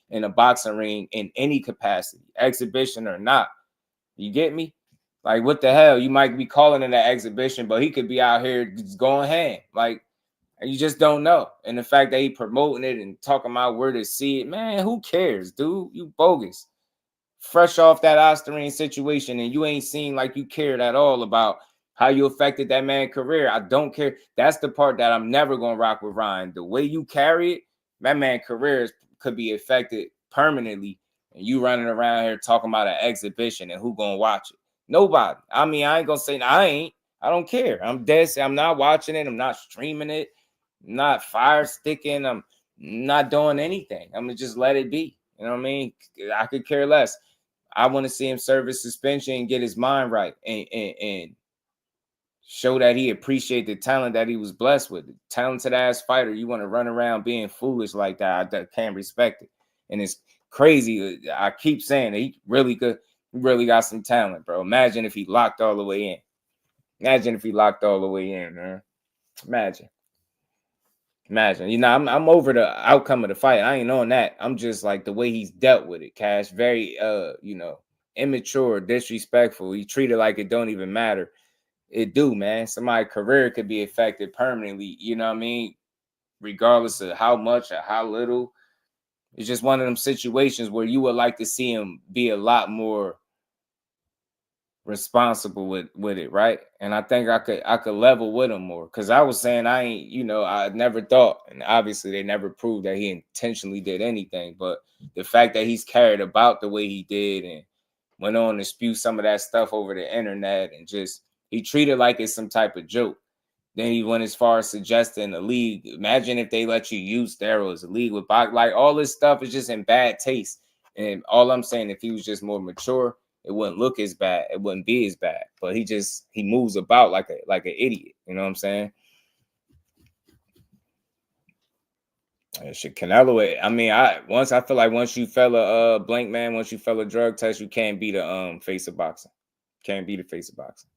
in a boxing ring in any capacity, exhibition or not. You get me? Like, what the hell? You might be calling it an exhibition, but he could be out here just going ham. Like, you just don't know. And the fact that he promoting it and talking about where to see it, man, who cares, dude? You bogus. Fresh off that Osterine situation, and you ain't seen like you cared at all about how you affected that man's career. I don't care. That's the part that I'm never going to rock with Ryan. The way you carry it, that man's career could be affected permanently. And you running around here talking about an exhibition and who going to watch it? Nobody. I mean, I ain't going to say I ain't. I don't care. I'm dead. I'm not watching it. I'm not streaming it. I'm not fire sticking. I'm not doing anything. I'm going to just let it be. You know what I mean? I could care less. I want to see him serve his suspension and get his mind right and show that he appreciate the talent that he was blessed with. Talented ass fighter. You want to run around being foolish like that? I can't respect it. And it's crazy. I keep saying that he really good. He really got some talent, bro. Imagine if he locked all the way in. Imagine if he locked all the way in, man. Imagine. You know, I'm over the outcome of the fight. I ain't on that. I'm just like the way he's dealt with it, Cash. Very you know, immature, disrespectful. He treated like it don't even matter. It do, man. Somebody's career could be affected permanently, you know what I mean? Regardless of how much or how little. It's just one of them situations where you would like to see him be a lot more responsible with it, right? And I think I could level with him more, because I was saying I ain't, you know, I never thought, and obviously they never proved that he intentionally did anything, but the fact that he's carried about the way he did and went on to spew some of that stuff over the internet and just he treated like it's some type of joke. Then he went as far as suggesting the league. Imagine if they let you use steroids, a league with box, like all this stuff is just in bad taste. And all I'm saying, if he was just more mature, it wouldn't look as bad. It wouldn't be as bad. But he moves about like an idiot. You know what I'm saying? Shit, Canelo. I mean, I feel like once you fell a blank man, once you fell a drug test, you can't be the face of boxing. Can't be the face of boxing.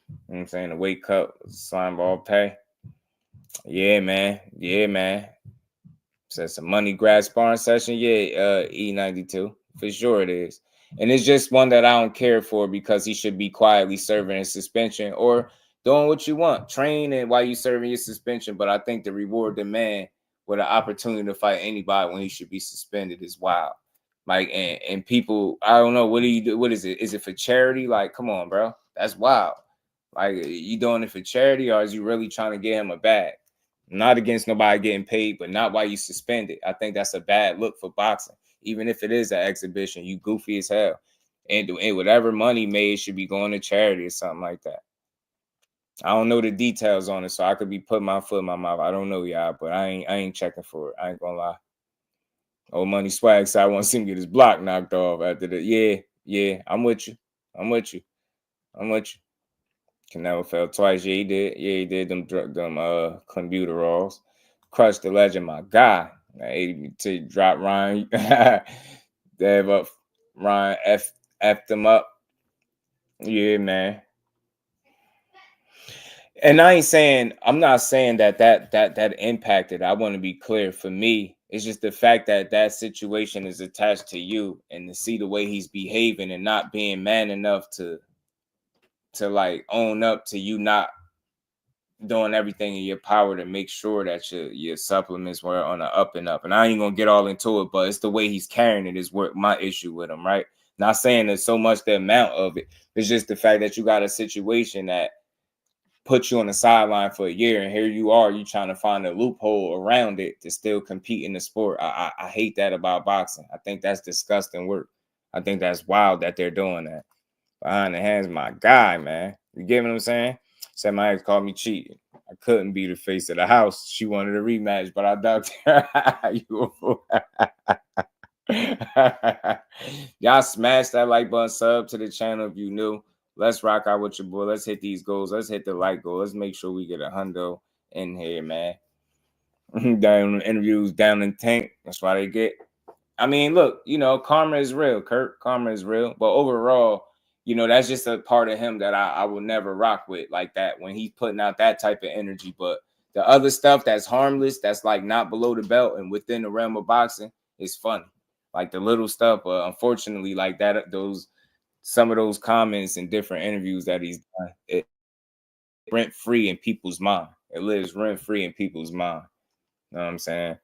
You know what I'm saying? The weight cut, slime ball pay. Yeah, man. Said some money grab sparring session. Yeah, E92. For sure it is. And it's just one that I don't care for, because he should be quietly serving his suspension or doing what you want. Training while you serving your suspension. But I think to reward the man with an opportunity to fight anybody when he should be suspended is wild. Like, and people, I don't know, what do you do? What is it? Is it for charity? Like, come on, bro. That's wild. Like, you doing it for charity, or is you really trying to get him a bag? Not against nobody getting paid, but not while you suspended. I think that's a bad look for boxing. Even if it is an exhibition, you goofy as hell. And whatever money made should be going to charity or something like that. I don't know the details on it, so I could be putting my foot in my mouth. I don't know, y'all, but I ain't checking for it. I ain't gonna lie. Old Money Swag, so I want to see him get his block knocked off after the. Yeah, I'm with you. Canelo fell twice. Yeah, he did. Yeah, he did. Them clenbuterols. Crushed the legend, my guy. To drop Ryan. Dab up Ryan. F them up. Yeah, man. And I'm not saying that impacted. I want to be clear. For me, it's just the fact that situation is attached to you, and to see the way he's behaving and not being man enough to like own up to you not doing everything in your power to make sure that your supplements were on the up and up. And I ain't gonna get all into it, but it's the way he's carrying it is what my issue with him, right? Not saying there's so much the amount of it. It's just the fact that you got a situation that puts you on the sideline for a year, and here you are, you trying to find a loophole around it to still compete in the sport. I hate that about boxing. I think that's disgusting work. I think that's wild that they're doing that. Behind the hands, my guy, man. You get what I'm saying? Said my ex called me cheating. I couldn't be the face of the house. She wanted a rematch, but I ducked her. You a fool. Y'all smash that like button, sub to the channel if you new. Let's rock out with your boy. Let's hit these goals. Let's hit the like goal. Let's make sure we get a hundo in here, man. Down interviews down in tank. That's why they get. I mean, look, you know, karma is real, Kurt. Karma is real. But overall, you know, that's just a part of him that I will never rock with like that when he's putting out that type of energy. But the other stuff that's harmless, that's like not below the belt and within the realm of boxing is funny. Like the little stuff, but unfortunately, like that, some of those comments and different interviews that he's done, it rent free in people's mind. It lives rent free in people's mind. You know what I'm saying?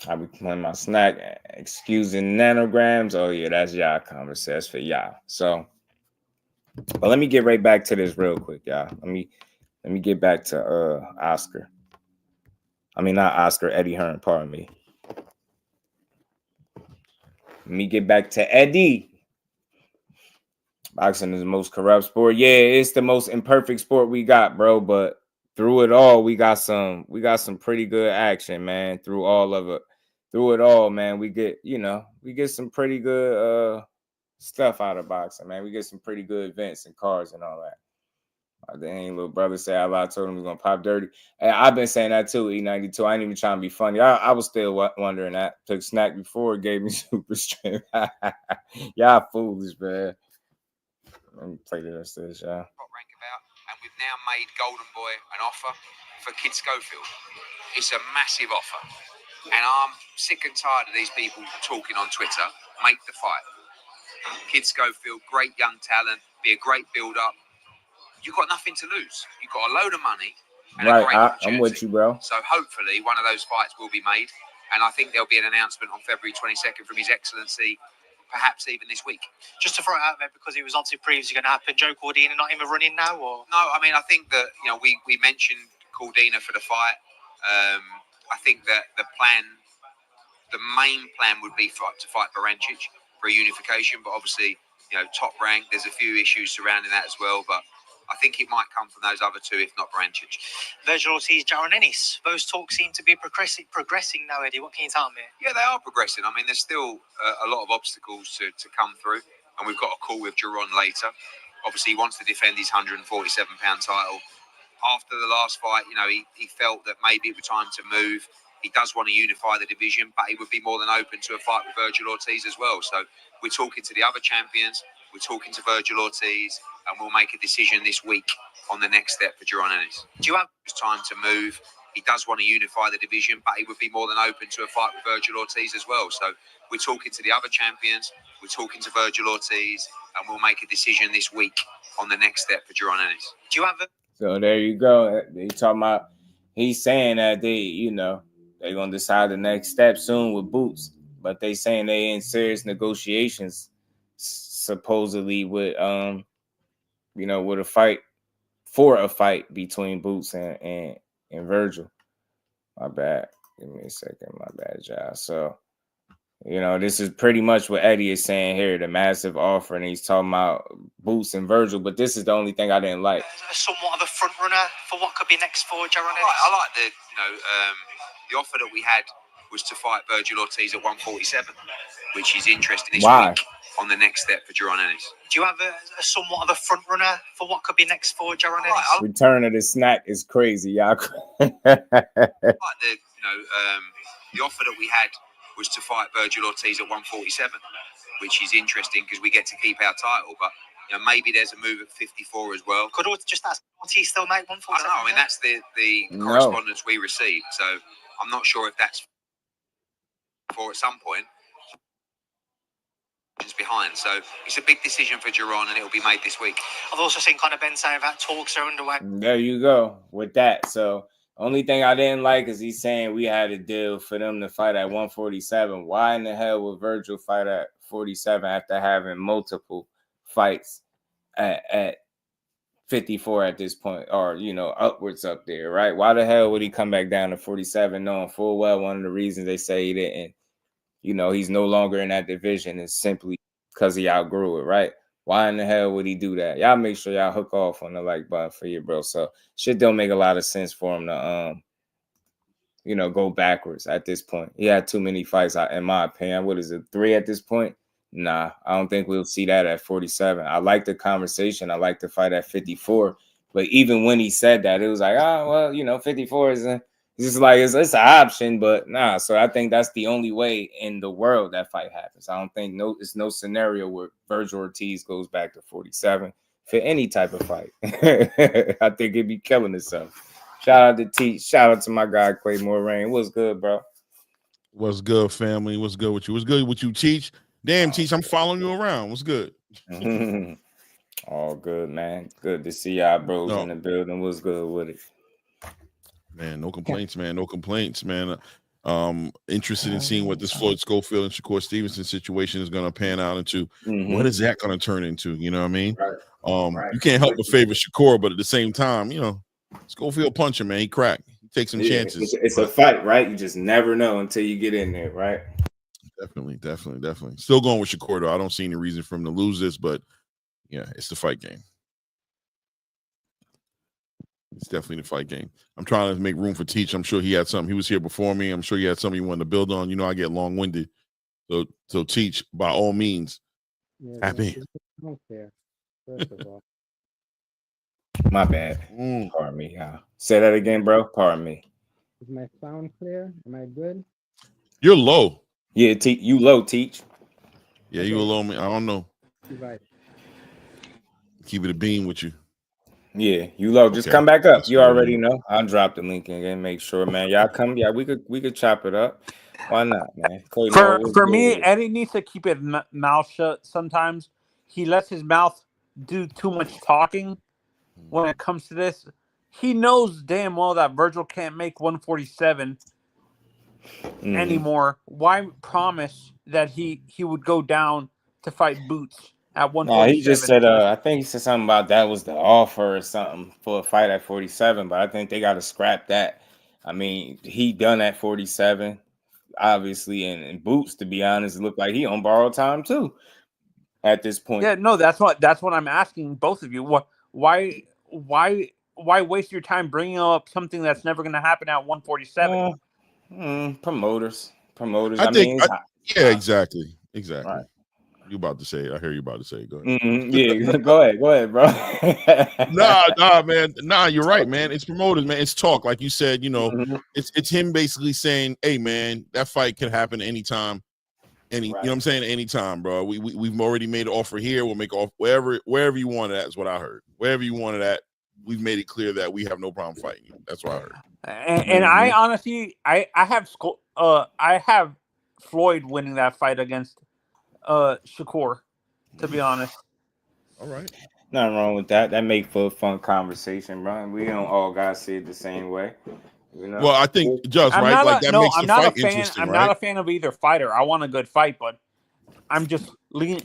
I be playing my snack, excusing nanograms. Oh yeah, that's y'all conversation. That's for y'all. So, but let me get right back to this real quick, y'all. Let me get back to Oscar. I mean, not Oscar, Eddie Hearn. Pardon me. Let me get back to Eddie. Boxing is the most corrupt sport. Yeah, it's the most imperfect sport we got, bro. But through it all, we got some pretty good action, man. Through all of it. Through it all, man, we get some pretty good stuff out of boxing, man. We get some pretty good events and cards and all that. My dang little brother said I told him he was gonna pop dirty. And I've been saying that too, E92. I ain't even trying to be funny. I was still wondering that. Took snack before it gave me super strength. Y'all foolish, man. Let me play the rest of this, y'all. And we've now made Golden Boy an offer for Kid Schofield. It's a massive offer. And I'm sick and tired of these people talking on Twitter. Make the fight. Kid Schofield, great young talent, be a great build-up. You've got nothing to lose. You've got a load of money and a great opportunity. I'm with you, bro. So hopefully one of those fights will be made. And I think there'll be an announcement on February 22nd from His Excellency, perhaps even this week. Just to throw it out there, because it was obviously previously going to happen, Joe Cordina not even running now? Or no, I mean, I think that, you know, we mentioned Cordina for the fight. I think that the main plan would be to fight Barancic for a unification, but obviously, you know, Top Rank, there's a few issues surrounding that as well, but I think it might come from those other two, if not Barancic. Vergil, Ortiz, Jaron, Ennis. Those talks seem to be progressing now, Eddie. What can you tell me? Yeah, they are progressing. I mean, there's still a lot of obstacles to come through, and we've got a call with Jaron later. Obviously, he wants to defend his 147-pound title. After the last fight, you know, he felt that maybe it was time to move. He does want to unify the division, but he would be more than open to a fight with Vergil Ortiz as well. So we're talking to the other champions. We're talking to Vergil Ortiz, and we'll make a decision this week on the next step for Jaron Ennis. Do you have time to move? He does want to unify the division, but he would be more than open to a fight with Vergil Ortiz as well. So we're talking to the other champions. We're talking to Vergil Ortiz, and we'll make a decision this week on the next step for Jaron Ennis. Do you have So there you go. He's saying that they're going to decide the next step soon with Boots, but they saying they in serious negotiations supposedly with with a fight between Boots and Vergil. My bad. Give me a second. My bad, y'all. So, this is pretty much what Eddie is saying here, the massive offer, and he's talking about Boots and Vergil, but this is the only thing I didn't like. Somewhat of a front runner for what could be next for Jaron Ennis? I like the offer that we had was to fight Vergil Ortiz at 147, which is interesting this week on the next step for Jaron Ennis. Do you have a somewhat of a front runner for what could be next for Jaron Ennis? Return of the snack is crazy, y'all. The offer that we had was to fight Vergil Ortiz at 147, which is interesting because we get to keep our title, but maybe there's a move at 54 as well. Could just ask Ortiz still make 147? I don't know. I mean, that's the correspondence we received, so I'm not sure if that's for at some point. Behind, so it's a big decision for Jaron, and it will be made this week. I've also seen Conor Ben say that talks are underway. There you go with that. So only thing I didn't like is he's saying we had a deal for them to fight at 147. Why in the hell would Vergil fight at 47 after having multiple fights at 54 at this point, or upwards up there, right? Why the hell would he come back down to 47, knowing full well one of the reasons they say he didn't? He's no longer in that division is simply because he outgrew it, right? Why in the hell would he do that? Y'all make sure y'all hook off on the like button for your bro. So shit don't make a lot of sense for him to go backwards at this point. He had too many fights, in my opinion. What is it, 3 at this point? Nah, I don't think we'll see that at 47. I like the conversation. I like the fight at 54. But even when he said that, it was like, 54 is just like it's an option, but nah. So I think that's the only way in the world that fight happens. I don't think it's no scenario where Vergil Ortiz goes back to 47 for any type of fight. I think he'd be killing himself. Shout out to Teach. Shout out to my guy Quay Moraine. What's good, bro? What's good, family? What's good with you? What's good with you, Teach? Damn, Teach, I'm following you around. What's good? All good, man. Good to see y'all bros in the building. What's good with it? Man, no complaints, man. No complaints, man. Interested in seeing what this Floyd Schofield and Shakur Stevenson situation is going to pan out into. What is that going to turn into? You know what I mean? Right. You can't help but favor Shakur, but at the same time, Schofield puncher, man. He cracked. He takes some chances. It's a fight, right? You just never know until you get in there, right? Definitely. Still going with Shakur, though. I don't see any reason for him to lose this, but yeah, it's the fight game. It's definitely the fight game. I'm trying to make room for Teach. I'm sure he had something. He was here before me. I'm sure he had something he wanted to build on. I get long-winded. So Teach, by all means, happy. First of all. My bad. Pardon me. Say that again, bro. Pardon me. Is my sound clear? Am I good? You're low. Yeah, you low, Teach. Yeah, you low, man. I don't know. Right. Keep it a beam with you. Yeah, you low. Just come back up. You already know. I'll drop the link again. Make sure, man. Y'all come. Yeah, we could chop it up. Why not, man? For me, Eddie needs to keep his mouth shut. Sometimes he lets his mouth do too much talking when it comes to this. He knows damn well that Vergil can't make 147 anymore. Why promise that he would go down to fight Boots at 147? He just said, I think he said something about that was the offer or something for a fight at 47, but I think they got to scrap that. I mean, he done at 47, obviously, and Boots, to be honest, looked like he on borrowed time too at this point. Yeah, no, that's what I'm asking both of you. Why waste your time bringing up something that's never going to happen at 147? Promoters. I think, exactly. Right. You about to say it. I hear you about to say it. Go ahead. Yeah, go ahead, bro. Nah, man. Nah, you're right, man. It's promoters, man. It's talk. Like you said, it's him basically saying, hey, man, that fight could happen anytime. You know what I'm saying? Anytime, bro. We've already made an offer here. We'll make off wherever you want it at is what I heard. Wherever you want it at, we've made it clear that we have no problem fighting you. That's what I heard. And I honestly, I have Floyd winning that fight against Shakur, to be honest. All right. Nothing wrong with that. That make for a fun conversation, bro. We don't all gotta see it the same way. Well, I think just right, like that makes the fight interesting. I'm not a fan of either fighter. I want a good fight, but I'm just leaning.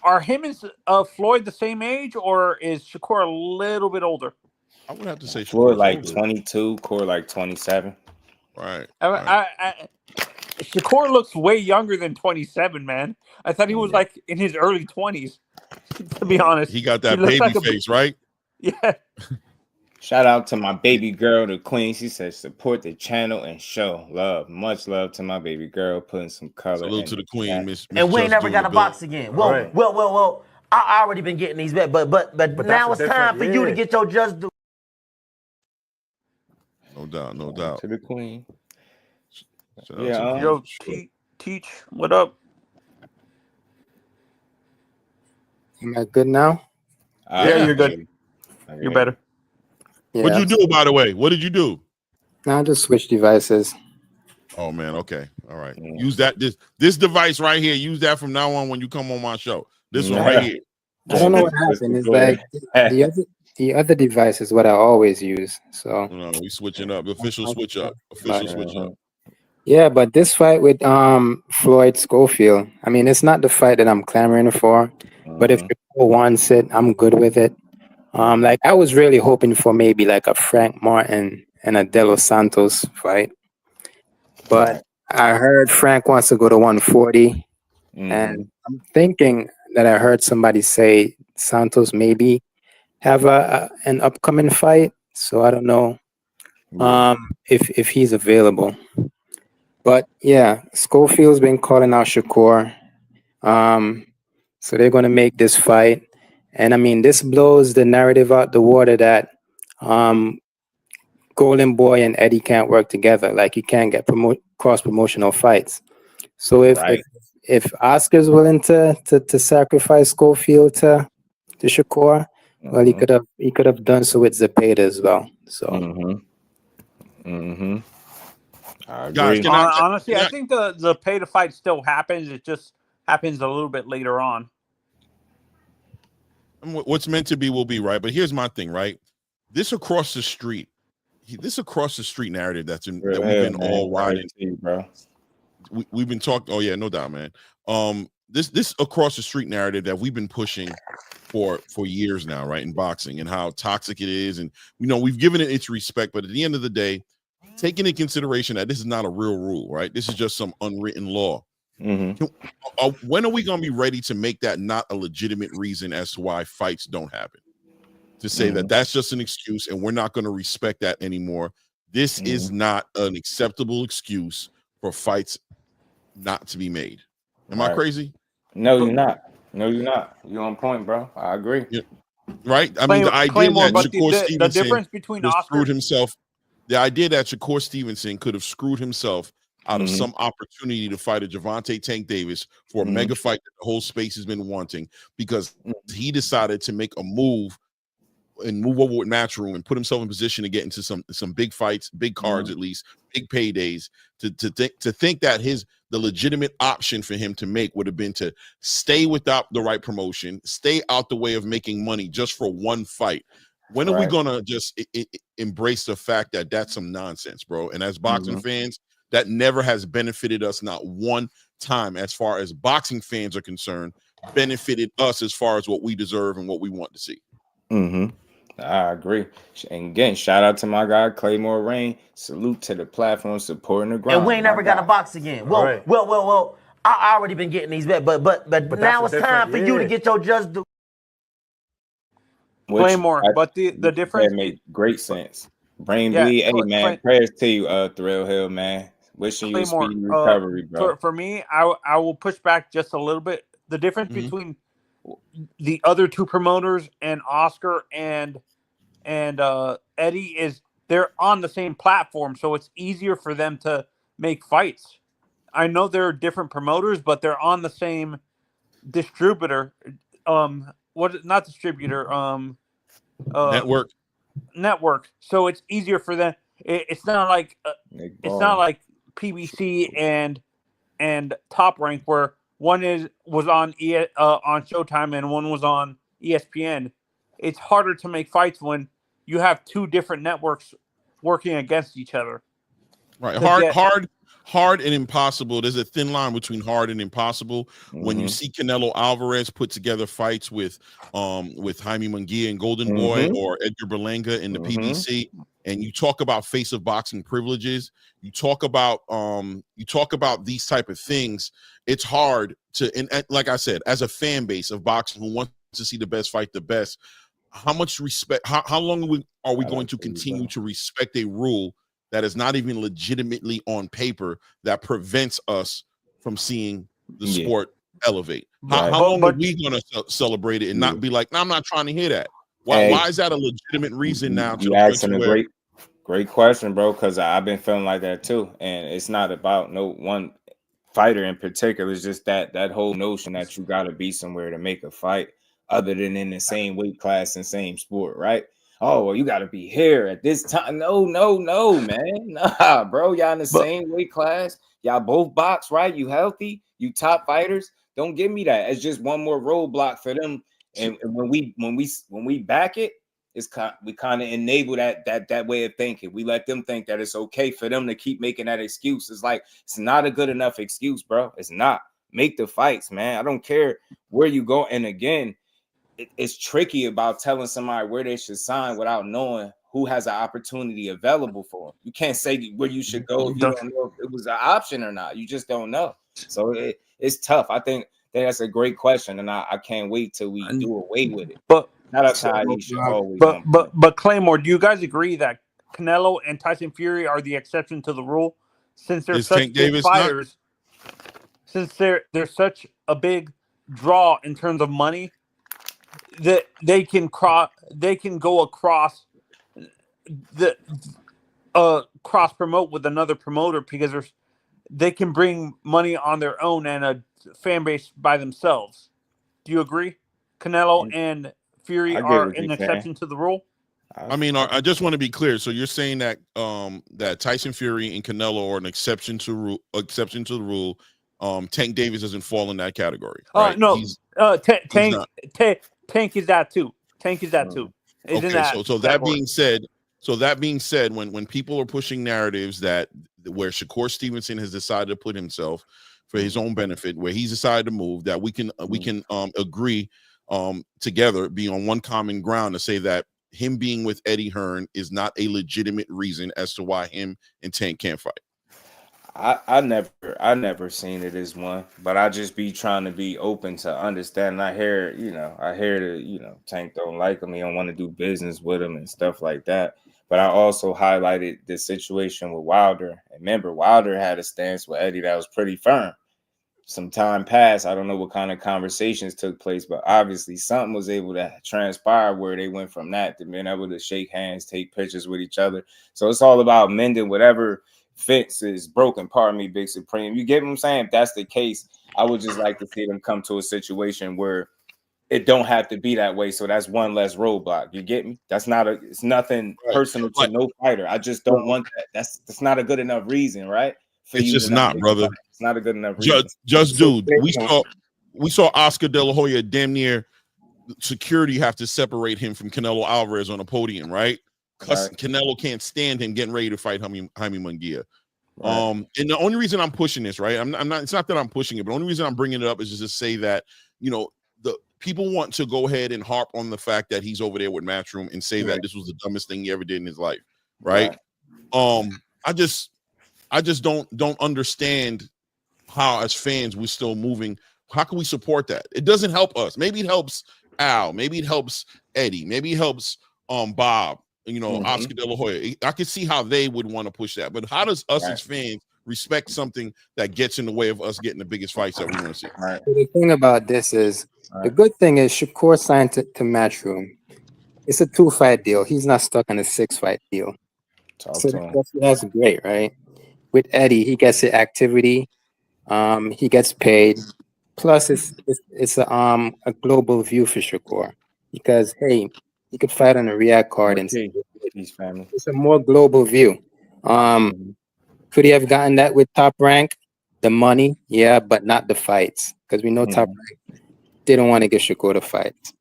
Are him and Floyd the same age, or is Shakur a little bit older? I would have to say Floyd like 22, Core like 27. Right. Shakur looks way younger than 27, man. I thought he was like in his early 20s. To be honest, he got that baby face, right? Yeah. Shout out to my baby girl, the queen. She says support the channel and show love. Much love to my baby girl, putting some color. Salute to the queen, Miss. And we ain't never got a box again. Well. I already been getting these back, but now it's time for you to get your just due. No doubt. To the queen. Yo, Teach, what up? Am I good now? Yeah, you're good. You're better. Yeah. What'd you do, by the way? What did you do? Now just switch devices. Oh man, okay, all right. Use that this device right here. Use that from now on when you come on my show. This one right here. I don't know what happened. It's like the other device is what I always use. So no, we switching up. Official switch up. Switch up. Yeah, but this fight with Floyd Schofield, I mean, it's not the fight that I'm clamoring for. But if people wants it, I'm good with it. Like I was really hoping for maybe like a Frank Martin and a De Los Santos fight. But I heard Frank wants to go to 140. And I'm thinking that I heard somebody say Santos maybe have an upcoming fight. So I don't know if he's available. But yeah, Schofield's been calling out Shakur. So they're going to make this fight. And I mean, this blows the narrative out the water that Golden Boy and Eddie can't work together. Like, you can't get cross-promotional fights. So if Oscar's willing to sacrifice Schofield to Shakur, well, he could have done so with Zepeda as well. So I agree. Guys, honestly, I think the pay to fight still happens. It just happens a little bit later on. What's meant to be will be, right? But here's my thing, right? This across the street narrative that we've been all riding, bro. We've been talking. Oh yeah, no doubt, man. This across the street narrative that we've been pushing for years now, right? In boxing, and how toxic it is, and we've given it its respect, but at the end of the day, taking into consideration that this is not a real rule, right? This is just some unwritten law. When are we going to be ready to make that not a legitimate reason as to why fights don't happen? To say that that's just an excuse and we're not going to respect that anymore. This is not an acceptable excuse for fights not to be made. Am I crazy? No, you're not. No, you're not. You're on point, bro. I agree. Yeah. Right? I mean, the idea that Shakur Stevenson screwed himself. The idea that Shakur Stevenson could have screwed himself out of some opportunity to fight a Gervonta Tank Davis for a mega fight that the whole space has been wanting, because he decided to make a move and move over with Matchroom and put himself in position to get into some big fights, big cards, at least big paydays, to think that the legitimate option for him to make would have been to stay without the right promotion, stay out the way of making money just for one fight. When are we gonna just embrace the fact that that's some nonsense, bro? And as boxing fans, that never has benefited us, not one time, as far as boxing fans are concerned, benefited us as far as what we deserve and what we want to see. I agree. And again, shout out to my guy Claymore Rain. Salute to the platform supporting the grind. And we ain't never got to box again. Well. I already been getting these bets, but now it's time for you to get your just do. Claymore, but the difference made great sense. Brain bleed, hey man. Prayers to you, Thrill Hill, man. Wishing you a speedy recovery, bro. For me, I will push back just a little bit. The difference between the other two promoters and Oscar and Eddie is they're on the same platform, so it's easier for them to make fights. I know they're different promoters, but they're on the same distributor. Not distributor. Network. So it's easier for them. It's not like PBC and Top Rank, where one was on Showtime and one was on ESPN. It's harder to make fights when you have two different networks working against each other. Right. Hard and impossible. There's a thin line between hard and impossible. When you see Canelo Alvarez put together fights with Jaime Munguia and Golden Boy, or Edgar Berlanga in the PBC, and you talk about face of boxing privileges, you talk about these type of things, it's hard to, and like I said, as a fan base of boxing who wants to see the best fight the best, how much respect, how long are we going to continue to respect a rule that is not even legitimately on paper, that prevents us from seeing the sport elevate? How long are we going to celebrate it and not be like, no, I'm not trying to hear that? Why is that a legitimate reason now? You asking a great question, bro, because I've been feeling like that too. And it's not about no one fighter in particular. It's just that whole notion that you got to be somewhere to make a fight other than in the same weight class and same sport, right? Oh, well, you got to be here at this time. No, man. Nah, bro. Y'all in the same weight class. Y'all both box, right? You healthy. You top fighters. Don't give me that. It's just one more roadblock for them. And when we back it, we kind of enable that way of thinking. We let them think that it's okay for them to keep making that excuse. It's like, it's not a good enough excuse, bro. It's not. Make the fights, man. I don't care where you go. And again, it's tricky about telling somebody where they should sign without knowing who has an opportunity available for them. You can't say where you should go if you don't know if it was an option or not. You just don't know. So it's tough. I think that's a great question, and I can't wait till we do away with it. But that's how you should always. But Claymore, do you guys agree that Canelo and Tyson Fury are the exception to the rule, since they're Is such Tank big Davis fighters. Since they're such a big draw in terms of money, that they can go across the cross promote with another promoter because they can bring money on their own and a fan base by themselves. Do you agree? Canelo and Fury I get are what an you're exception to the rule. I mean, I just want to be clear. So you're saying that that Tyson Fury and Canelo are an exception to the rule. Tank Davis doesn't fall in that category, right? No, Tank is that too. Tank is that too. Is in Okay, that so that being said, when people are pushing narratives that where Shakur Stevenson has decided to put himself for his own benefit, where he's decided to move, that we can agree together, be on one common ground to say that him being with Eddie Hearn is not a legitimate reason as to why him and Tank can't fight. I never seen it as one, but I just be trying to be open to understanding. I hear that, Tank don't like him. He don't want to do business with him and stuff like that. But I also highlighted the situation with Wilder. And remember, Wilder had a stance with Eddie that was pretty firm. Some time passed. I don't know what kind of conversations took place, but obviously something was able to transpire where they went from that to being able to shake hands, take pictures with each other. So it's all about mending whatever fence is broken. Pardon me, Big Supreme. You get what I'm saying? If that's the case, I would just like to see them come to a situation where it don't have to be that way. So that's one less roadblock. You get me? It's nothing personal to no fighter. I just don't want that. That's not a good enough reason, right? It's just not, brother. It's not a good enough reason. Dude, we saw Oscar De La Hoya damn near security have to separate him from Canelo Alvarez on a podium, right? Because Canelo can't stand him getting ready to fight Jaime Munguia. And the only reason I'm pushing this, right? I'm not. It's not that I'm pushing it, but the only reason I'm bringing it up is just to say that the people want to go ahead and harp on the fact that he's over there with Matchroom and say that this was the dumbest thing he ever did in his life, right? I just don't understand how, as fans, we're still moving. How can we support that? It doesn't help us. Maybe it helps Al. Maybe it helps Eddie. Maybe it helps Bob. Oscar De La Hoya. I can see how they would want to push that. But how does us as fans respect something that gets in the way of us getting the biggest fights that we want to see? So the thing about this is, the good thing is Shakur signed to Matchroom. It's a 2-fight deal. He's not stuck on a 6-fight deal. So that's great, right? With Eddie, he gets the activity. He gets paid. Plus, it's a global view for Shakur because he could fight on a Riyadh card and it's a more global view. Could he have gotten that with Top Rank? The money, yeah, but not the fights because we know Top Rank didn't want to give Shakur the fights.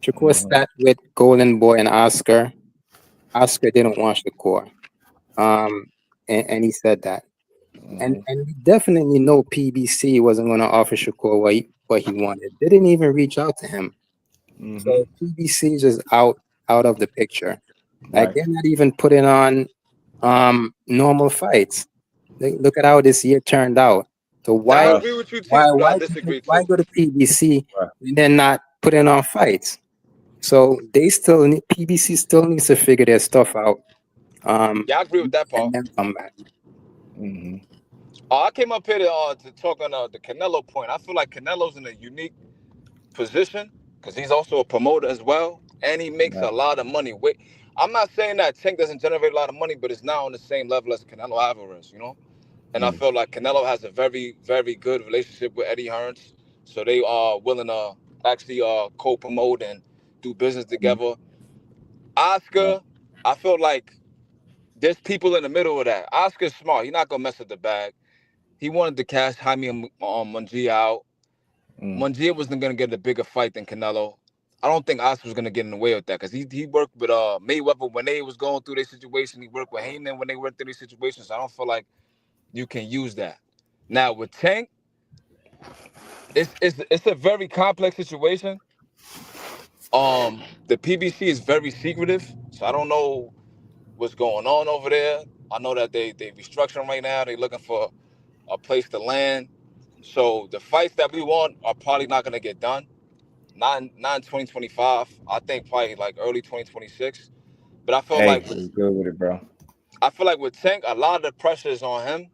Shakur sat with Golden Boy and Oscar. Oscar didn't want Shakur, and he said that. And we definitely know PBC wasn't going to offer Shakur what he wanted. They didn't even reach out to him. So PBC is just out of the picture. Like they're not even putting on normal fights. Look at how this year turned out. So why go to PBC and then not putting on fights? So PBC still needs to figure their stuff out. Yeah, I agree with that part. And then come back. I came up here to talk on the Canelo point. I feel like Canelo's in a unique position because he's also a promoter as well, and he makes a lot of money. I'm not saying that Tank doesn't generate a lot of money, but it's not on the same level as Canelo Alvarez, And I feel like Canelo has a very, very good relationship with Eddie Hearn, so they are willing to actually co-promote and do business together. Oscar, I feel like there's people in the middle of that. Oscar's smart. He's not gonna mess up the bag. He wanted to cash Jaime Munguia out. Munguia wasn't gonna get a bigger fight than Canelo. I don't think Oscar was gonna get in the way of that because he worked with Mayweather when they was going through their situation. He worked with Haney when they went through these situations. So I don't feel like you can use that. Now with Tank, it's a very complex situation. The PBC is very secretive, so I don't know what's going on over there. I know that they restructuring right now. They're looking for a place to land. So the fights that we want are probably not gonna get done. Not in 2025. I think probably like early 2026. But I feel Hey, like it's good with it, bro. I feel like with Tank, a lot of the pressure is on him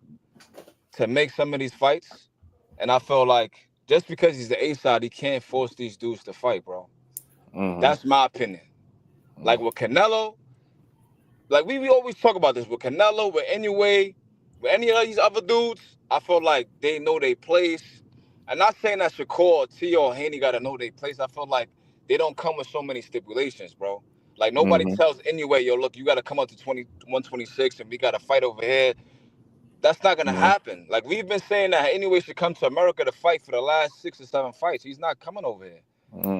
to make some of these fights, and I feel like just because he's the A side, he can't force these dudes to fight, bro. That's my opinion. Like with Canelo, like we always talk about this with Canelo, with any of these other dudes, I feel like they know their place. I'm not saying that Shakur or T or Haney gotta know their place. I feel like they don't come with so many stipulations, bro. Like nobody tells anyway, yo, look, you gotta come up to 126 and we gotta fight over here. That's not gonna happen. Like we've been saying that anyway should come to America to fight for the last 6 or 7 fights. He's not coming over here.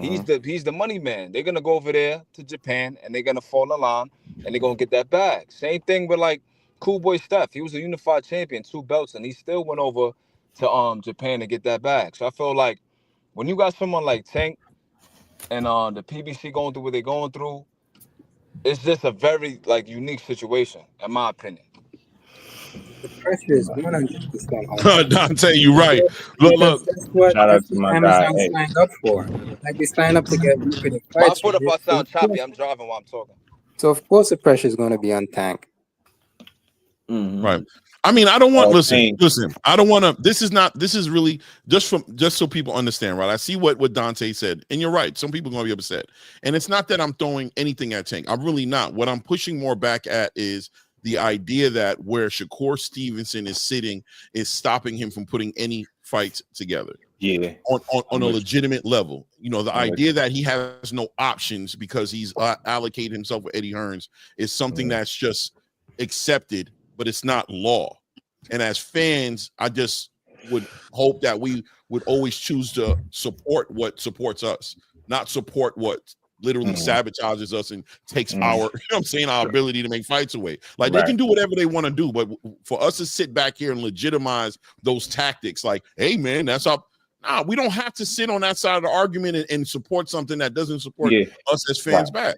He's the money man. They're gonna go over there to Japan and they're gonna fall in line and they're gonna get that bag. Same thing with like Cool Boy Steph. He was a unified champion, 2 belts, and he still went over to Japan to get that bag. So I feel like when you got someone like Tank and the PBC going through what they're going through, it's just a very like unique situation, in my opinion. The pressure is 100% on. Dante, you right. Look. That's what Shout out to my guy. Amazon signed up for. Like they signed up to get lucrative My fights. foot if I sound choppy, I'm driving while I'm talking. So of course the pressure is going to be on Tank. Right. I mean, I don't want listen. I don't want to. This is really just so people understand, right? I see what Dante said, and you're right. Some people are gonna be upset, and it's not that I'm throwing anything at Tank. I'm really not. What I'm pushing more back at is the idea that where Shakur Stevenson is sitting is stopping him from putting any fights together. Yeah, on a legitimate level. You know, the idea that he has no options because he's allocated himself with Eddie Hearns is something that's just accepted, but it's not law. And as fans, I just would hope that we would always choose to support what supports us, not support what literally sabotages us and takes our, you know what I'm saying, our ability to make fights away. Like they can do whatever they want to do, but for us to sit back here and legitimize those tactics, like, hey man, that's up. Nah, we don't have to sit on that side of the argument and support something that doesn't support us as fans back.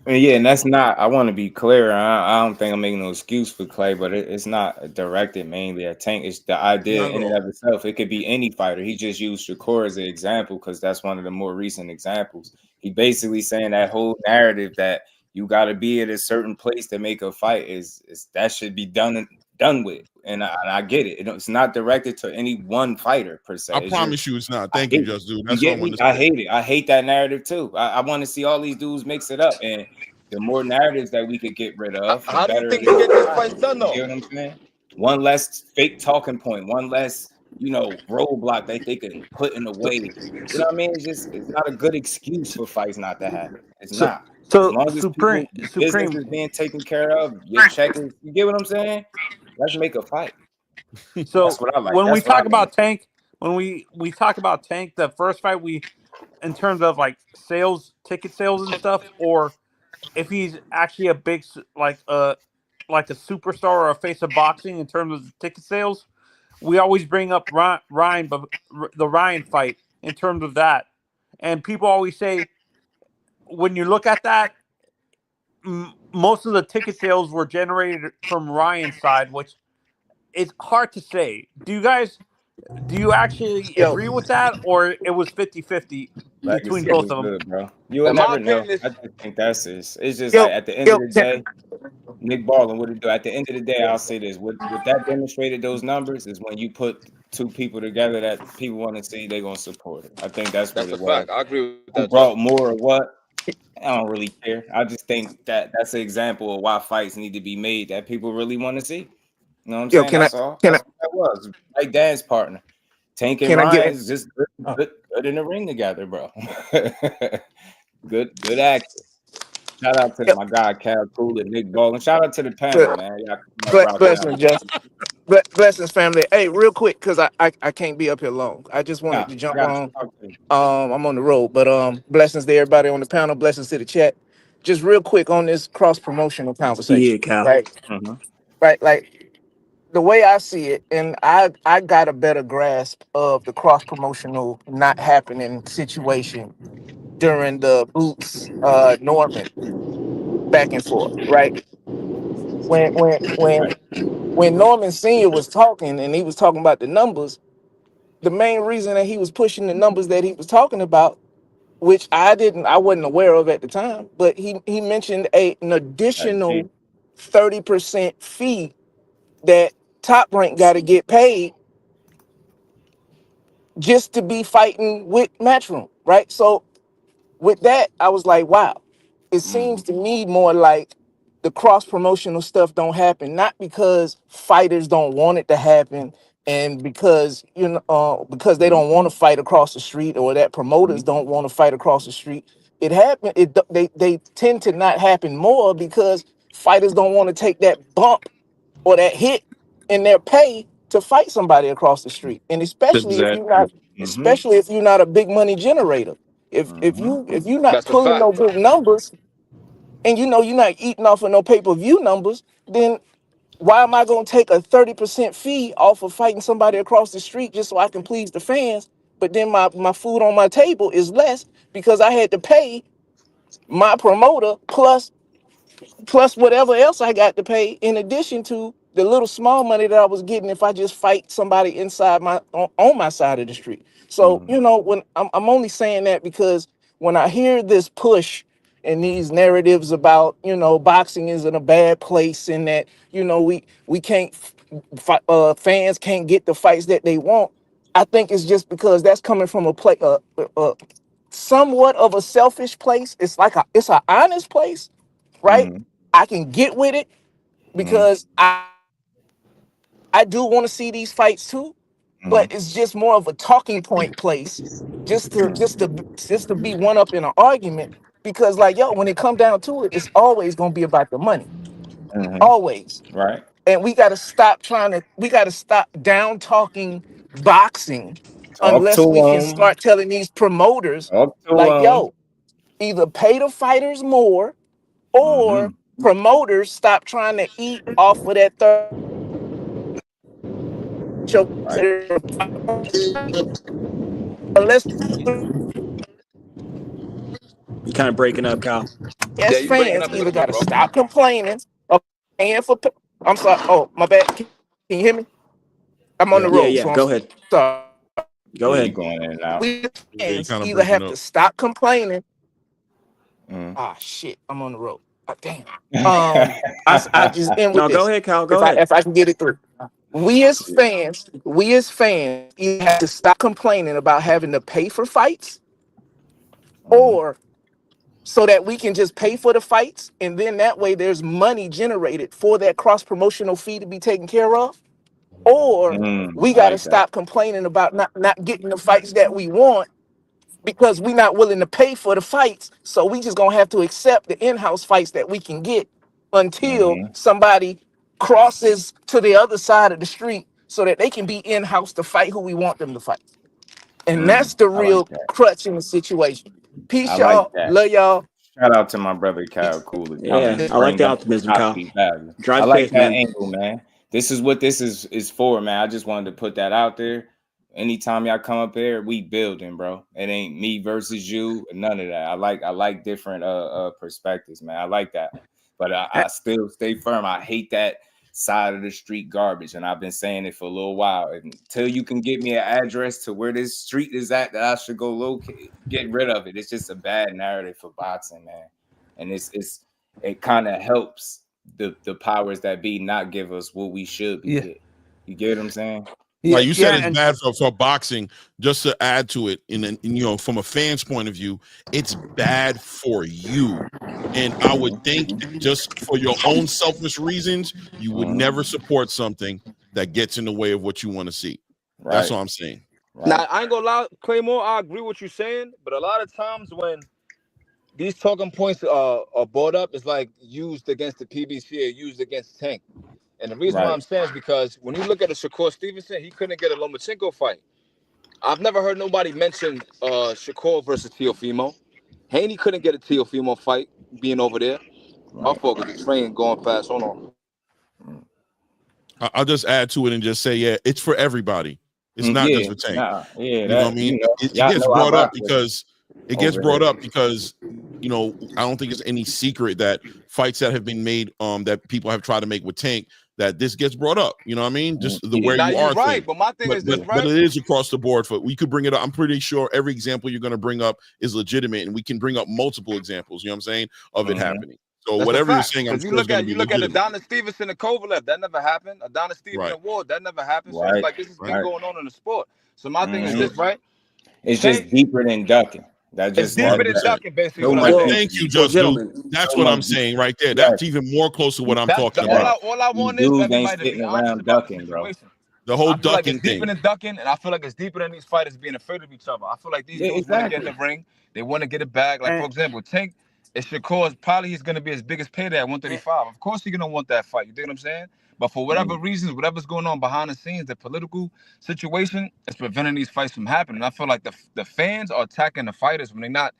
Yeah, and that's not, I want to be clear. I don't think I'm making no excuse for Clay, but it's not directed mainly at Tank. It's the idea in and of itself. It could be any fighter. He just used Shakur as an example because that's one of the more recent examples. He basically saying that whole narrative that you got to be at a certain place to make a fight is that should be done with. And I get it. It's not directed to any one fighter per se. I promise you it's not. Thank you, Just Dude. That's what I hate it. I hate that narrative too. I want to see all these dudes mix it up. And the more narratives that we could get rid of, how do you think you get this fight done though? You know what I'm saying? One less fake talking point, one less, roadblock that they could put in the way. You know what I mean? It's not a good excuse for fights not to happen. It's not. So as long as Supreme business is being taken care of, your check is, you get what I'm saying? Let's make a fight. So that's what I like. When we talk about Tank, when we talk about Tank, the first fight in terms of like sales, ticket sales and stuff, or if he's actually a big like a superstar or a face of boxing in terms of ticket sales, we always bring up Ryan, but the Ryan fight in terms of that, and people always say when you look at that, most of the ticket sales were generated from Ryan's side, which is hard to say. Do you actually agree with that, or it was 50-50 between both of them? Good, bro. You will never know. I just think that's it. It's just like at the end of the day, Nick Baldwin, what it do? At the end of the day, I'll say this. What that demonstrated those numbers is when you put 2 people together that people want to see, they're going to support it. I think that's what it was. Fact. I agree with that. Who brought more or what? I don't really care. I just think that's an example of why fights need to be made that people really want to see. You know what I'm saying? That's all. That's what that was. Like Dan's partner. Tank and Ryan is just good in the ring together, bro. good actor. Shout out to my guy, Cal Cool and Nick Baldwin. Shout out to the panel, man. Blessings, Justin. Blessings, family. Hey, real quick, because I can't be up here long. I just wanted to jump on. I'm on the road, but blessings to everybody on the panel. Blessings to the chat. Just real quick on this cross-promotional conversation. Yeah, Cal. Right? Right, like the way I see it, and I got a better grasp of the cross-promotional not happening situation during the Boots Norman back and forth, right? When Norman Sr. was talking and he was talking about the numbers, the main reason that he was pushing the numbers that he was talking about which I wasn't aware of at the time, but he mentioned an additional 30% fee that Top Rank got to get paid just to be fighting with Matchroom, right? So with that, I was like, wow, it seems to me more like the cross promotional stuff don't happen, not because fighters don't want it to happen and because because they don't want to fight across the street or that promoters don't want to fight across the street. It happen they tend to not happen more because fighters don't want to take that bump or that hit in their pay to fight somebody across the street. And especially if you're not especially if you're not a big money generator. If you're not That's a pulling fact. no big numbers and you're not eating off of no pay-per-view numbers, then why am I going to take a 30% fee off of fighting somebody across the street just so I can please the fans? But then my food on my table is less because I had to pay my promoter plus whatever else I got to pay in addition to the little small money that I was getting if I just fight somebody inside on my side of the street. So, when I'm only saying that because when I hear this push and these narratives about, boxing is in a bad place and that, we can't fans can't get the fights that they want. I think it's just because that's coming from a somewhat of a selfish place. It's an honest place, right? I can get with it because I do want to see these fights too, but it's just more of a talking point place, just to be one up in an argument. Because like when it come down to it, it's always gonna be about the money, always. Right. And we gotta stop down talking boxing Talk to unless we can them. start telling these promoters Talk to like, them. either pay the fighters more or promoters stop trying to eat off of that third show. Right. Unless You kind of breaking up, Kyle. Yeah, as you breaking fans up a either little got bit, to bro. stop complaining or paying for. I'm sorry. Oh, my bad. Can you hear me? I'm on the road, Yeah. so I'm Go ahead. sorry. Go Yeah, you ahead. going in and out. We Yeah, you fans kind of either breaking have up. to stop complaining. Ah, shit, I'm on the road. Damn. I just end with No, go this. ahead, Kyle. Go ahead. If I can get it through. We as fans either have to stop complaining about having to pay for fights, or so that we can just pay for the fights, and then that way there's money generated for that cross promotional fee to be taken care of. Or we I got to like that. stop complaining about not getting the fights that we want because we're not willing to pay for the fights. So we just gonna have to accept the in-house fights that we can get until somebody crosses to the other side of the street so that they can be in-house to fight who we want them to fight. And that's the I like real that. crutch in the situation. I Peace, like y'all. that. Love y'all. Shout out to my brother Kyle Cooley coming Yeah, to I like bring the up optimism, top Kyle. speed value. Drive I like safe, that man. angle, man. This is what this is for, man. I just wanted to put that out there. Anytime y'all come up here, we building, bro. It ain't me versus you, none of that. I like different perspectives, man. I like that. But I still stay firm. I hate that side of the street garbage, and I've been saying it for a little while. Until you can get me an address to where this street is at that I should go locate, get rid of it. It's just a bad narrative for boxing, man. And it kind of helps the powers that be not give us what we should be getting. You get what I'm saying? Like you said, it's bad for boxing. Just to add to it, from a fan's point of view, it's bad for you. And I would think just for your own selfish reasons, you would never support something that gets in the way of what you want to see. Right. That's all I'm saying. Right. Now, I ain't gonna lie, Claymore, I agree with what you're saying, but a lot of times when these talking points are brought up, it's like used against the PBC or used against Tank. And the reason why I'm saying is because when you look at a Shakur Stevenson, he couldn't get a Lomachenko fight. I've never heard nobody mention Shakur versus Teofimo. Haney couldn't get a Teofimo fight being over there. My fault with the train going fast. Hold on. I'll just add to it and just say, yeah, it's for everybody. It's not just for Tank. You know what I mean? It gets brought up because I don't think it's any secret that fights that have been made that people have tried to make with Tank that this gets brought up. You know what I mean? Just the where Now you you're are right, thing. but my thing is this, right? But it is across the board. For we could bring it up. I'm pretty sure every example you're going to bring up is legitimate, and we can bring up multiple examples. You know what I'm saying of it happening. So That's whatever a you're fact. saying, I'm 'Cause sure it's going to be you look at legitimate. Adonis Stevenson and Kovalev, that never happened. Adonis Stevenson and Ward, that never happened. So it's like this has been going on in the sport. So my thing is this, right? It's just deeper than ducking. That's It's just deeper than ducking, basically. What I'm saying. Thank you, Just Do. That's what I'm saying right there. That's even more close to what I'm talking about. All I want is everybody to be honest about the situation. The whole I feel like ducking it's deeper thing. than ducking, and I feel like it's deeper than these fighters being afraid of each other. I feel like these dudes want to get in the ring. They want to get it back. Like, for example, Tank, it's Shakur's probably he's going to be his biggest payday at 135. Of course, he's going to want that fight. You dig what I'm saying? But for whatever reasons, whatever's going on behind the scenes, the political situation is preventing these fights from happening. I feel like the fans are attacking the fighters when they're not.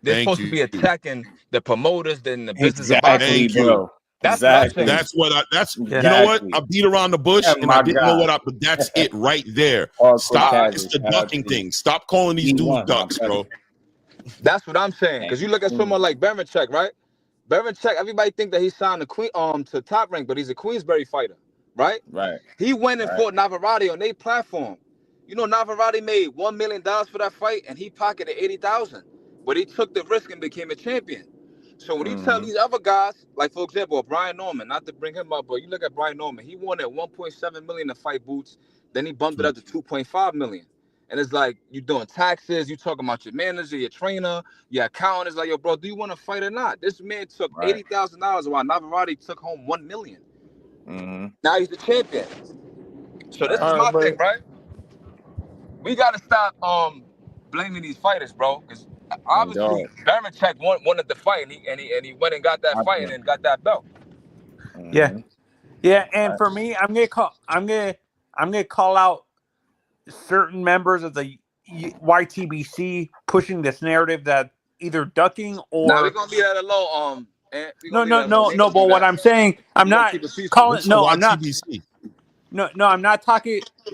They're supposed to be attacking the promoters, then the business of boxing. Thank you. That's what I'm saying. That's what you know what? I beat around the bush and I didn't know what but that's it right there. Stop. It's the ducking thing. Stop calling these dudes ducks, bro. That's what I'm saying. Because you look at someone like Berinchyk, right? Berinchyk, everybody think that he signed to Top Rank, but he's a Queensberry fighter, right? Right. He went and fought Navarrete on their platform. You know, Navarrete made $1 million for that fight, and he pocketed $80,000. But he took the risk and became a champion. So when you tell these other guys, like for example, Brian Norman, not to bring him up, but you look at Brian Norman, he won at $1.7 million to fight Boots, then he bumped it up to $2.5 million. And it's like you doing taxes, you talking about your manager, your trainer, your accountant. It's like, yo, bro, do you want to fight or not? This man took $80,000 while Navarrete took home $1 million. Now he's the champion. So this is my thing, right? We gotta stop blaming these fighters, bro, because obviously Berinchyk wanted the fight, and he went and got that fight and then got that belt. Yeah, and for me, I'm gonna call out certain members of the YTBC pushing this narrative that either ducking or Now we're gonna leave that alone. No. But what I'm saying, I'm not calling. No, I'm not. No, I'm not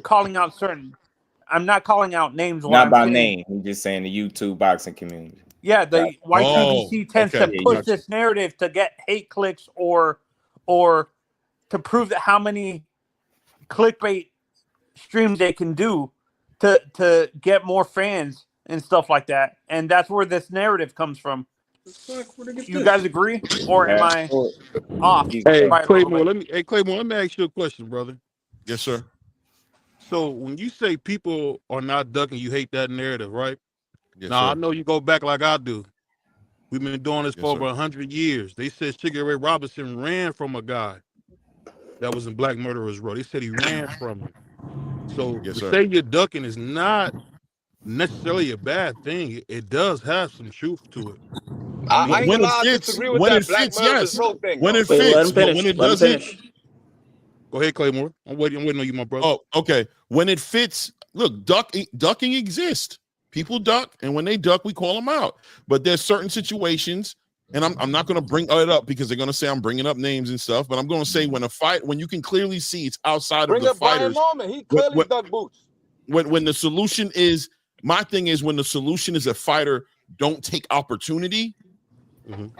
calling out certain. I'm not calling out names. Not by name. I'm just saying the YouTube boxing community. Yeah, the YTBC tends to push this narrative to get hate clicks or to prove that how many clickbait streams they can do to get more fans and stuff like that. And that's where this narrative comes from. You guys agree, or am I off? Hey, Claymore, let me ask you a question, brother. Yes, sir. So when you say people are not ducking, you hate that narrative, right? Yes, now, sir. I know you go back like I do. We've been doing this for over 100 years. They said Sugar Ray Robinson ran from a guy that was in Black Murderers Row. They said he ran from him. So to say you're ducking is not necessarily a bad thing. It does have some truth to it. I ain't when gonna lie, it I fits, disagree with when that it Black fits, Murderers yes. Row thing. When it Wait, let fits, him finish. but when it Let him doesn't. finish. Go ahead, Claymore. I'm waiting on you, my brother. Oh, okay. When it fits, look, ducking exists. People duck, and when they duck, we call them out. But there's certain situations, and I'm not going to bring it up because they're going to say I'm bringing up names and stuff. But I'm going to say when you can clearly see it's outside of the fighters. Brian Norman. He clearly ducked Boots. When the solution is, my thing is when the solution is a fighter don't take opportunity. You know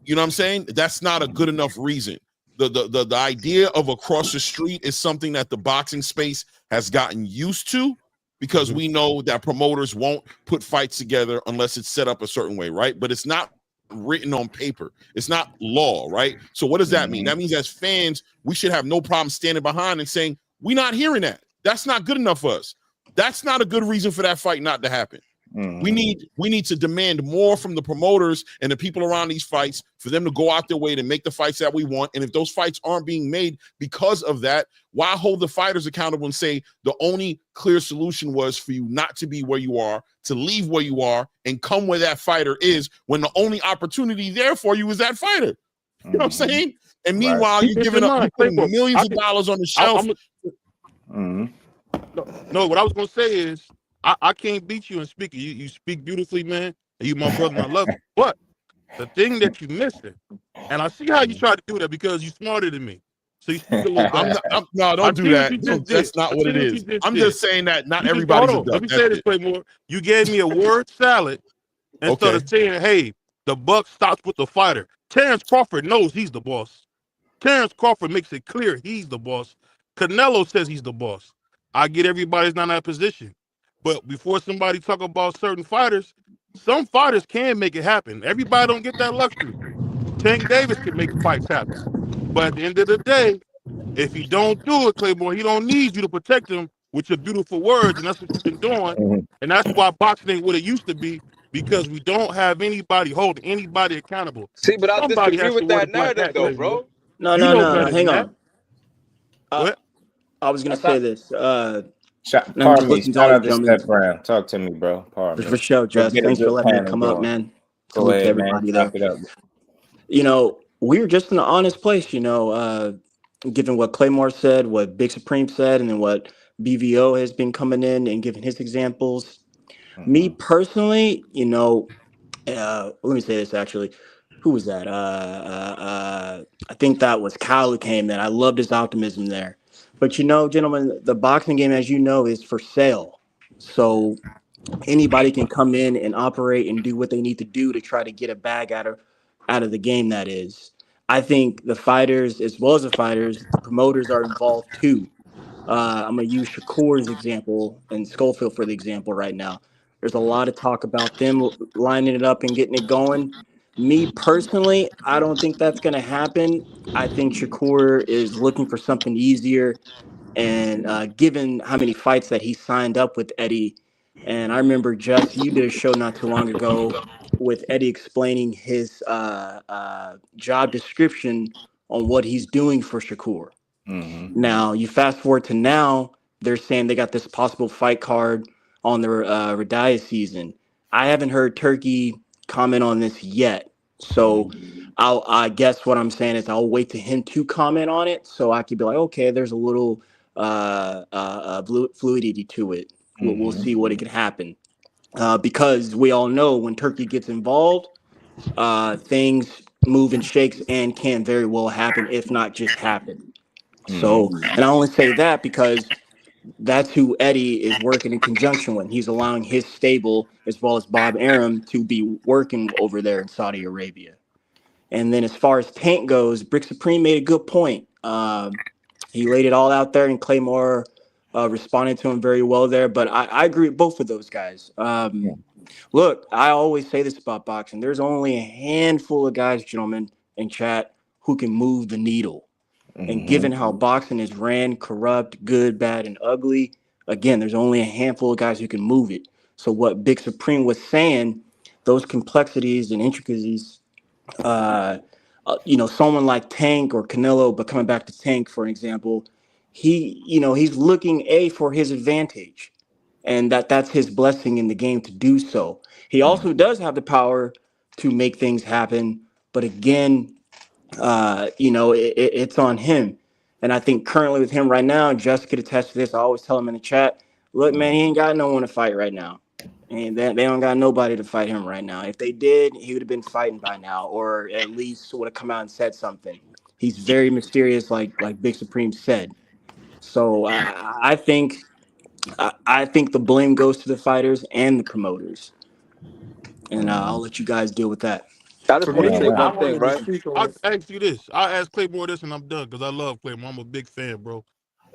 what I'm saying? That's not a good enough reason. The idea of across the street is something that the boxing space has gotten used to because we know that promoters won't put fights together unless it's set up a certain way, right? But it's not written on paper. It's not law, right? So what does that mean? That means as fans, we should have no problem standing behind and saying, we're not hearing that. That's not good enough for us. That's not a good reason for that fight not to happen. We need to demand more from the promoters and the people around these fights for them to go out their way to make the fights that we want. And if those fights aren't being made because of that, why hold the fighters accountable and say the only clear solution was for you not to be where you are, to leave where you are and come where that fighter is when the only opportunity there for you is that fighter. You know what I'm saying? And meanwhile, you're giving up, you're putting millions of dollars on the shelf. No, what I was going to say is, I can't beat you in speaking. You speak beautifully, man. And you my brother, and I love you. But the thing that you missing, and I see how you try to do that because you're smarter than me. So you speak a little bit. No, don't do that. That's not what it is. I'm just saying that not everybody's a duck. Let me say this, Claymore. You gave me a word salad instead of saying, hey, the buck stops with the fighter. Terrence Crawford knows he's the boss. Terrence Crawford makes it clear he's the boss. Canelo says he's the boss. I get everybody's not in that position. But before somebody talk about certain fighters, some fighters can make it happen. Everybody don't get that luxury. Tank Davis can make fights happen. But at the end of the day, if he don't do it, Claymore, he don't need you to protect him with your beautiful words, and that's what you've been doing. And that's why boxing ain't what it used to be, because we don't have anybody holding anybody accountable. See, but I Somebody disagree has to with wear the that black narrative, hat, though, Claymore. bro. No, You no, know no, no. better than Hang that. on. What? I was gonna That's not, say this. And I'm Pardon just me. listening to all Shout you out to gentlemen. Step Brown. Talk to me, bro. Pardon For me. sure, Let's Just. get a Thanks for good letting me panel come up, going. man. Go Salute to ahead, man. everybody Chop there. it up. We're just in an honest place, given what Claymore said, what Big Supreme said, and then what BVO has been coming in and giving his examples. Me personally, let me say this actually. Who was that? I think that was Kyle who came in. I loved his optimism there. But gentlemen, the boxing game, as you know, is for sale. So anybody can come in and operate and do what they need to do to try to get a bag out of the game. That is, I think the fighters, as well as the fighters, the promoters are involved too. I'm gonna use Shakur's example and Schofield for the example right now. There's a lot of talk about them lining it up and getting it going. Me personally, I don't think that's gonna happen. I think Shakur is looking for something easier, and given how many fights that he signed up with Eddie, and I remember you did a show not too long ago with Eddie explaining his job description on what he's doing for Shakur. Now you fast forward to now, they're saying they got this possible fight card on their Radia season. I haven't heard Turkey comment on this yet, so I guess what I'm saying is I'll wait to him to comment on it, so I could be like, okay, there's a little fluidity to it. We'll see what it can happen, because we all know when Turkey gets involved, things move and shakes and can very well happen, if not just happen. So, and I only say that because that's who Eddie is working in conjunction with. He's allowing his stable as well as Bob Arum to be working over there in Saudi Arabia. And then as far as Tank goes, Brick Supreme made a good point. He laid it all out there, and Claymore responded to him very well there. But I agree with both of those guys. Look, I always say this about boxing. There's only a handful of guys, gentlemen, in chat who can move the needle. And given how boxing is ran, corrupt, good, bad, and ugly, again, there's only a handful of guys who can move it. So what Big Supreme was saying, those complexities and intricacies, someone like Tank or Canelo, but coming back to Tank, for example, he's looking for his advantage, and that's his blessing in the game to do so. He also does have the power to make things happen, but again, it's on him. And I think currently with him right now, Jessica could attest to this. I always tell him in the chat, look, man, he ain't got no one to fight right now. And they don't got nobody to fight him right now. If they did, he would have been fighting by now, or at least would have come out and said something. He's very mysterious, like Big Supreme said. So I think the blame goes to the fighters and the promoters. And I'll let you guys deal with that. I For just want to me, say I one thing, wanted to right? speak on. I ask you this. I ask Claymore this, and I'm done because I love Claymore. I'm a big fan, bro.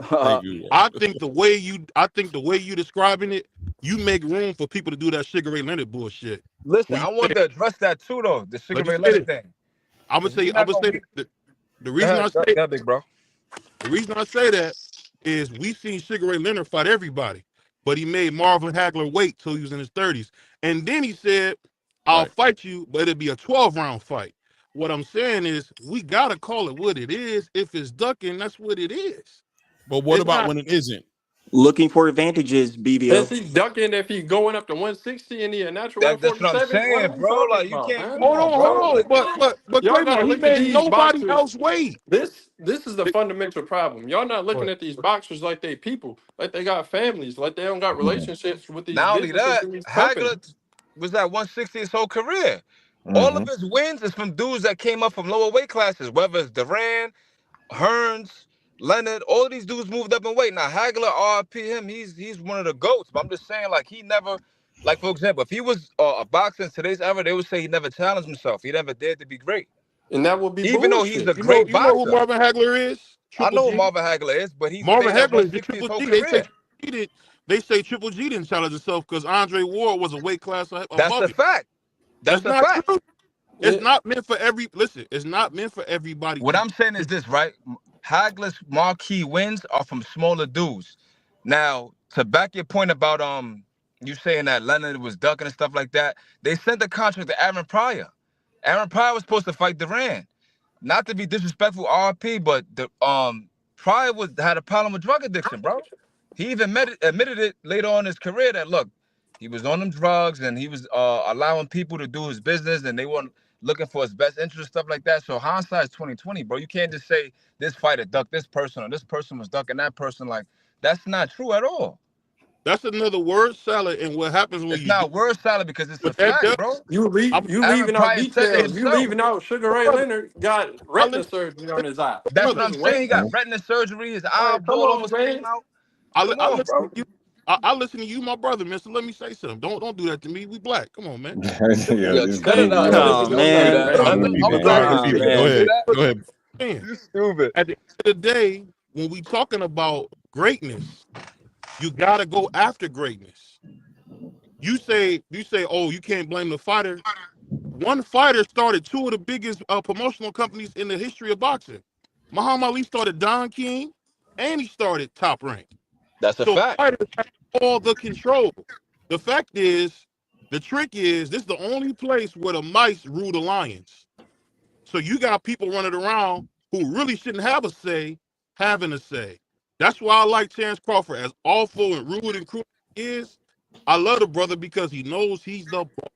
Thank you. I think the way you describing it, you make room for people to do that Sugar Ray Leonard bullshit. Listen, When you I want say, to address that too, though. The Sugar let me Ray say Leonard this. thing. I'm gonna Because we're say not going to be. the Go reason ahead, I go say ahead, big bro. the reason I say that is we seen Sugar Ray Leonard fight everybody, but he made Marvin Hagler wait till he was in his 30s, and then he said, "I'll fight you, but it'll be a 12-round fight." What I'm saying is we gotta call it what it is. If it's ducking, that's what it is. But what It's about not when it isn't? Looking for advantages, Is BVO. he ducking if he going up to 160 and he a natural That's what I'm 147? What are saying, we bro. talking Like, you about, can't. man? Come on, hold bro. on. Like, But Y'all Claymore, gotta he look at made these nobody boxers. else wait. This is the fundamental problem. Y'all not looking at these boxers like they people, like they got families, like they don't got relationships with these not only businesses that, and these Hagler companies. was at 160 his whole career. All of his wins is from dudes that came up from lower weight classes, whether it's Duran, Hearns, Leonard, all of these dudes moved up in weight. Now Hagler, RP him, he's one of the GOATs. But I'm just saying, like, he never, like, for example, if he was a boxer in today's era, they would say he never challenged himself. He never dared to be great. And that would be Even though he's a bullshit. You know great who boxer. Marvin Hagler is? I Triple know who G. Marvin Hagler is, but he Marvin stayed at Hagler is the 160 his Triple whole G. career. They say Triple G didn't challenge himself because Andre Ward was a weight class That's above a him. fact. That's a not fact. true. It's not meant for every. Listen, it's not meant for everybody. What I'm saying is this, right? Hagler's marquee wins are from smaller dudes. Now, to back your point about you saying that Leonard was ducking and stuff like that, they sent the contract to Aaron Pryor. Aaron Pryor was supposed to fight Duran. Not to be disrespectful, RP, but the Pryor had a problem with drug addiction, bro. He even admitted it later on in his career that look, he was on them drugs and he was allowing people to do his business and they weren't looking for his best interest, stuff like that. So hindsight is 2020, bro. You can't just say this fighter ducked this person or this person was ducking that person. Like that's not true at all. That's another word salad, and what happens when it's not word salad because it's a fact, bro. You Aaron leaving out Pryor said it details. You himself. leaving out Sugar Ray Leonard got retina surgery on his eye. That's what I'm saying. He got retina surgery. His eyeball almost came out. I on, listen bro. to you. I listen to you, my brother, man. So let me say something. Don't do that to me. We black. Come on, man. Cut it out. Oh, man. Go ahead. You stupid. At the end of the day, when we talking about greatness, you gotta go after greatness. You say, oh, you can't blame the fighter. One fighter started two of the biggest promotional companies in the history of boxing. Muhammad Ali started Don King, and he started Top Rank. That's a fact. Fighters have all the control. The fact is, the trick is, this is the only place where the mice rule the lions. So you got people running around who really shouldn't have a say, having a say. That's why I like Terrence Crawford, as awful and rude and cruel he is. I love the brother because he knows he's the boss.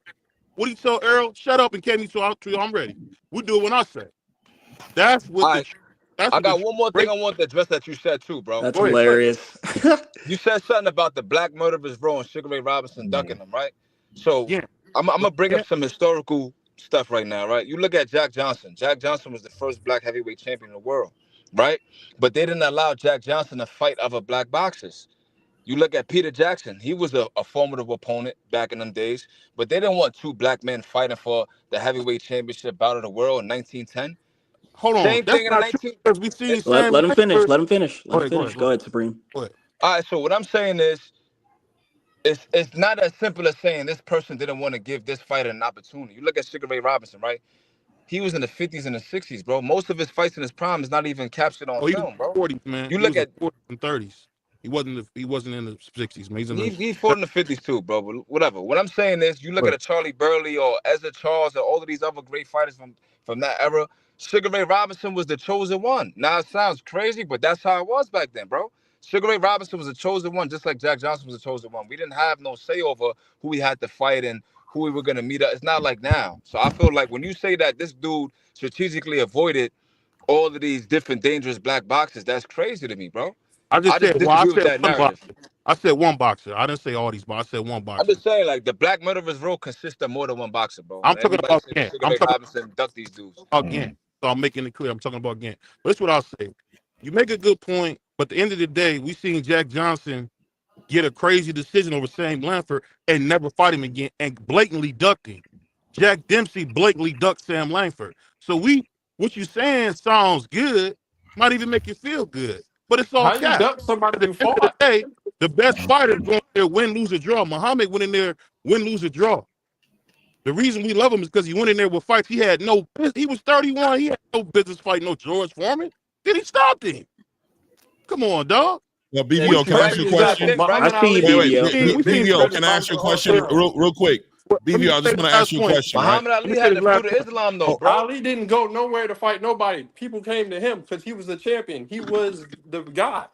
What do you tell Errol? Shut up and get me to I'm ready. We'll do it when I say. That's what I got one more thing I want to address that you said too, bro. That's hilarious. You said something about the Black Murderers Row and Sugar Ray Robinson ducking them, right? So I'm gonna bring up some historical stuff right now, right? You look at Jack Johnson. Jack Johnson was the first black heavyweight champion in the world, right? But they didn't allow Jack Johnson to fight other black boxers. You look at Peter Jackson. He was a formidable opponent back in them days, but they didn't want two black men fighting for the heavyweight championship bout of the world in 1910. Hold on. Same thing in the 19... because we see Let him finish. Let him finish. Go ahead, Supreme. All right, so what I'm saying is, it's not as simple as saying this person didn't want to give this fighter an opportunity. You look at Sugar Ray Robinson, right? He was in the 50s and the 60s, bro. Most of his fights in his prime is not even captured on film, bro. 40s, man. You look at 40s and 30s. He wasn't in the 60s, man. He fought in the 50s too, bro. But whatever. What I'm saying is, you look at a Charlie Burley or Ezra Charles or all of these other great fighters from that era. Sugar Ray Robinson was the chosen one. Now it sounds crazy, but that's how it was back then, bro. Sugar Ray Robinson was the chosen one, just like Jack Johnson was the chosen one. We didn't have no say over who we had to fight and who we were gonna meet up. It's not like now. So I feel like when you say that this dude strategically avoided all of these different dangerous black boxers, that's crazy to me, bro. I disagree with that narrative. I said one boxer. I didn't say all these, but I said one boxer. I'm just saying, like, the Black Murderers Row consists of more than one boxer, bro. I'm talking about Gant. I'm talking Robinson duck these dudes. Gant. So I'm making it clear. I'm talking about Gant. But that's what I'll say. You make a good point, but at the end of the day, we seen Jack Johnson get a crazy decision over Sam Langford and never fight him again and blatantly ducked him. Jack Dempsey blatantly ducked Sam Langford. So what you saying sounds good, might even make you feel good. But it's all How you cap. duck somebody At the who end of the fought? day, the best fighter going there win, lose, or draw. Muhammad went in there win, lose, or draw. The reason we love him is because he went in there with fights. He was 31. He had no business fighting no George Foreman. Then he stopped him. Come on, dog. Well, BBO, can I ask you a question? BBO, can I ask you a question real quick? BBO, I just want to ask you a question. Muhammad Ali had to flew to Islam, though, bro. Ali didn't go nowhere to fight nobody. People came to him because he was the champion. He was the guy.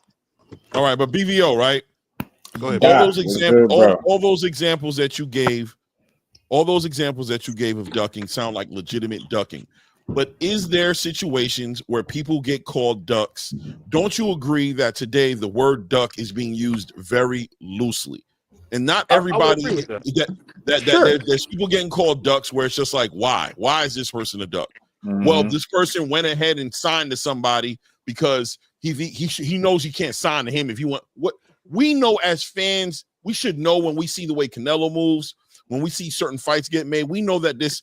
All right, but BVO, right? Go ahead. All those examples that you gave, of ducking sound like legitimate ducking. But is there situations where people get called ducks? Don't you agree that today the word duck is being used very loosely? And not everybody there's people getting called ducks where it's just like, why? Why is this person a duck? Well, this person went ahead and signed to somebody because he knows he can't sign to him if you want. What we know as fans, we should know when we see the way Canelo moves, when we see certain fights get made, we know that this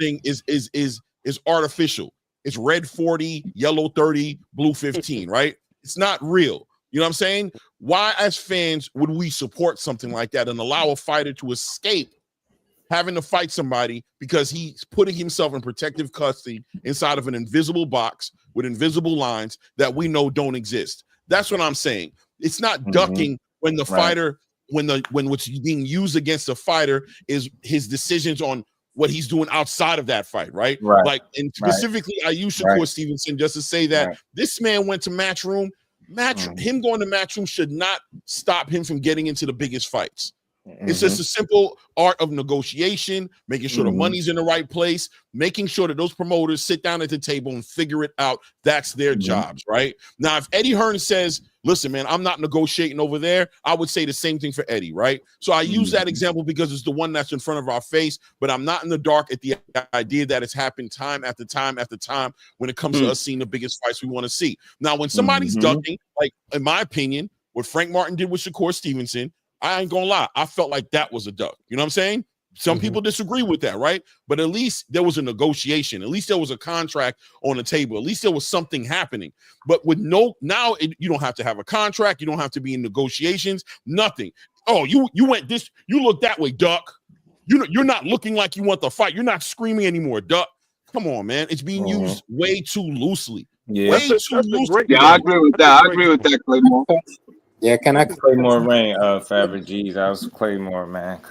thing is artificial. It's red 40, yellow 30, blue 15, right? It's not real. You know what I'm saying? Why, as fans, would we support something like that and allow a fighter to escape having to fight somebody because he's putting himself in protective custody inside of an invisible box with invisible lines that we know don't exist? That's what I'm saying. It's not ducking when the fighter, when what's being used against the fighter is his decisions on what he's doing outside of that fight, right? Like, and specifically, I use Shakur Stevenson just to say that this man went to Matchroom. Him going to Matchroom should not stop him from getting into the biggest fights. It's just a simple art of negotiation, making sure the money's in the right place, making sure that those promoters sit down at the table and figure it out. That's their jobs, right? Now, if Eddie Hearn says, listen, man, I'm not negotiating over there, I would say the same thing for Eddie, right? So I use that example because it's the one that's in front of our face, but I'm not in the dark at the idea that it's happened time after time after time when it comes to us seeing the biggest fights we want to see. Now, when somebody's ducking, like in my opinion, what Frank Martin did with Shakur Stevenson, I ain't gonna lie, I felt like that was a duck. You know what I'm saying? Some people disagree with that, right? But at least there was a negotiation. At least there was a contract on the table. At least there was something happening. But with you don't have to have a contract. You don't have to be in negotiations. Nothing. Oh, you went this. You look that way, duck. You're not looking like you want the fight. You're not screaming anymore, duck. Come on, man. It's being used way too loosely. Way too loosely. Yeah, I agree with that. I agree with that, Claymore. Yeah, can I Claymore Rain, Fabric G's? I was Claymore, man.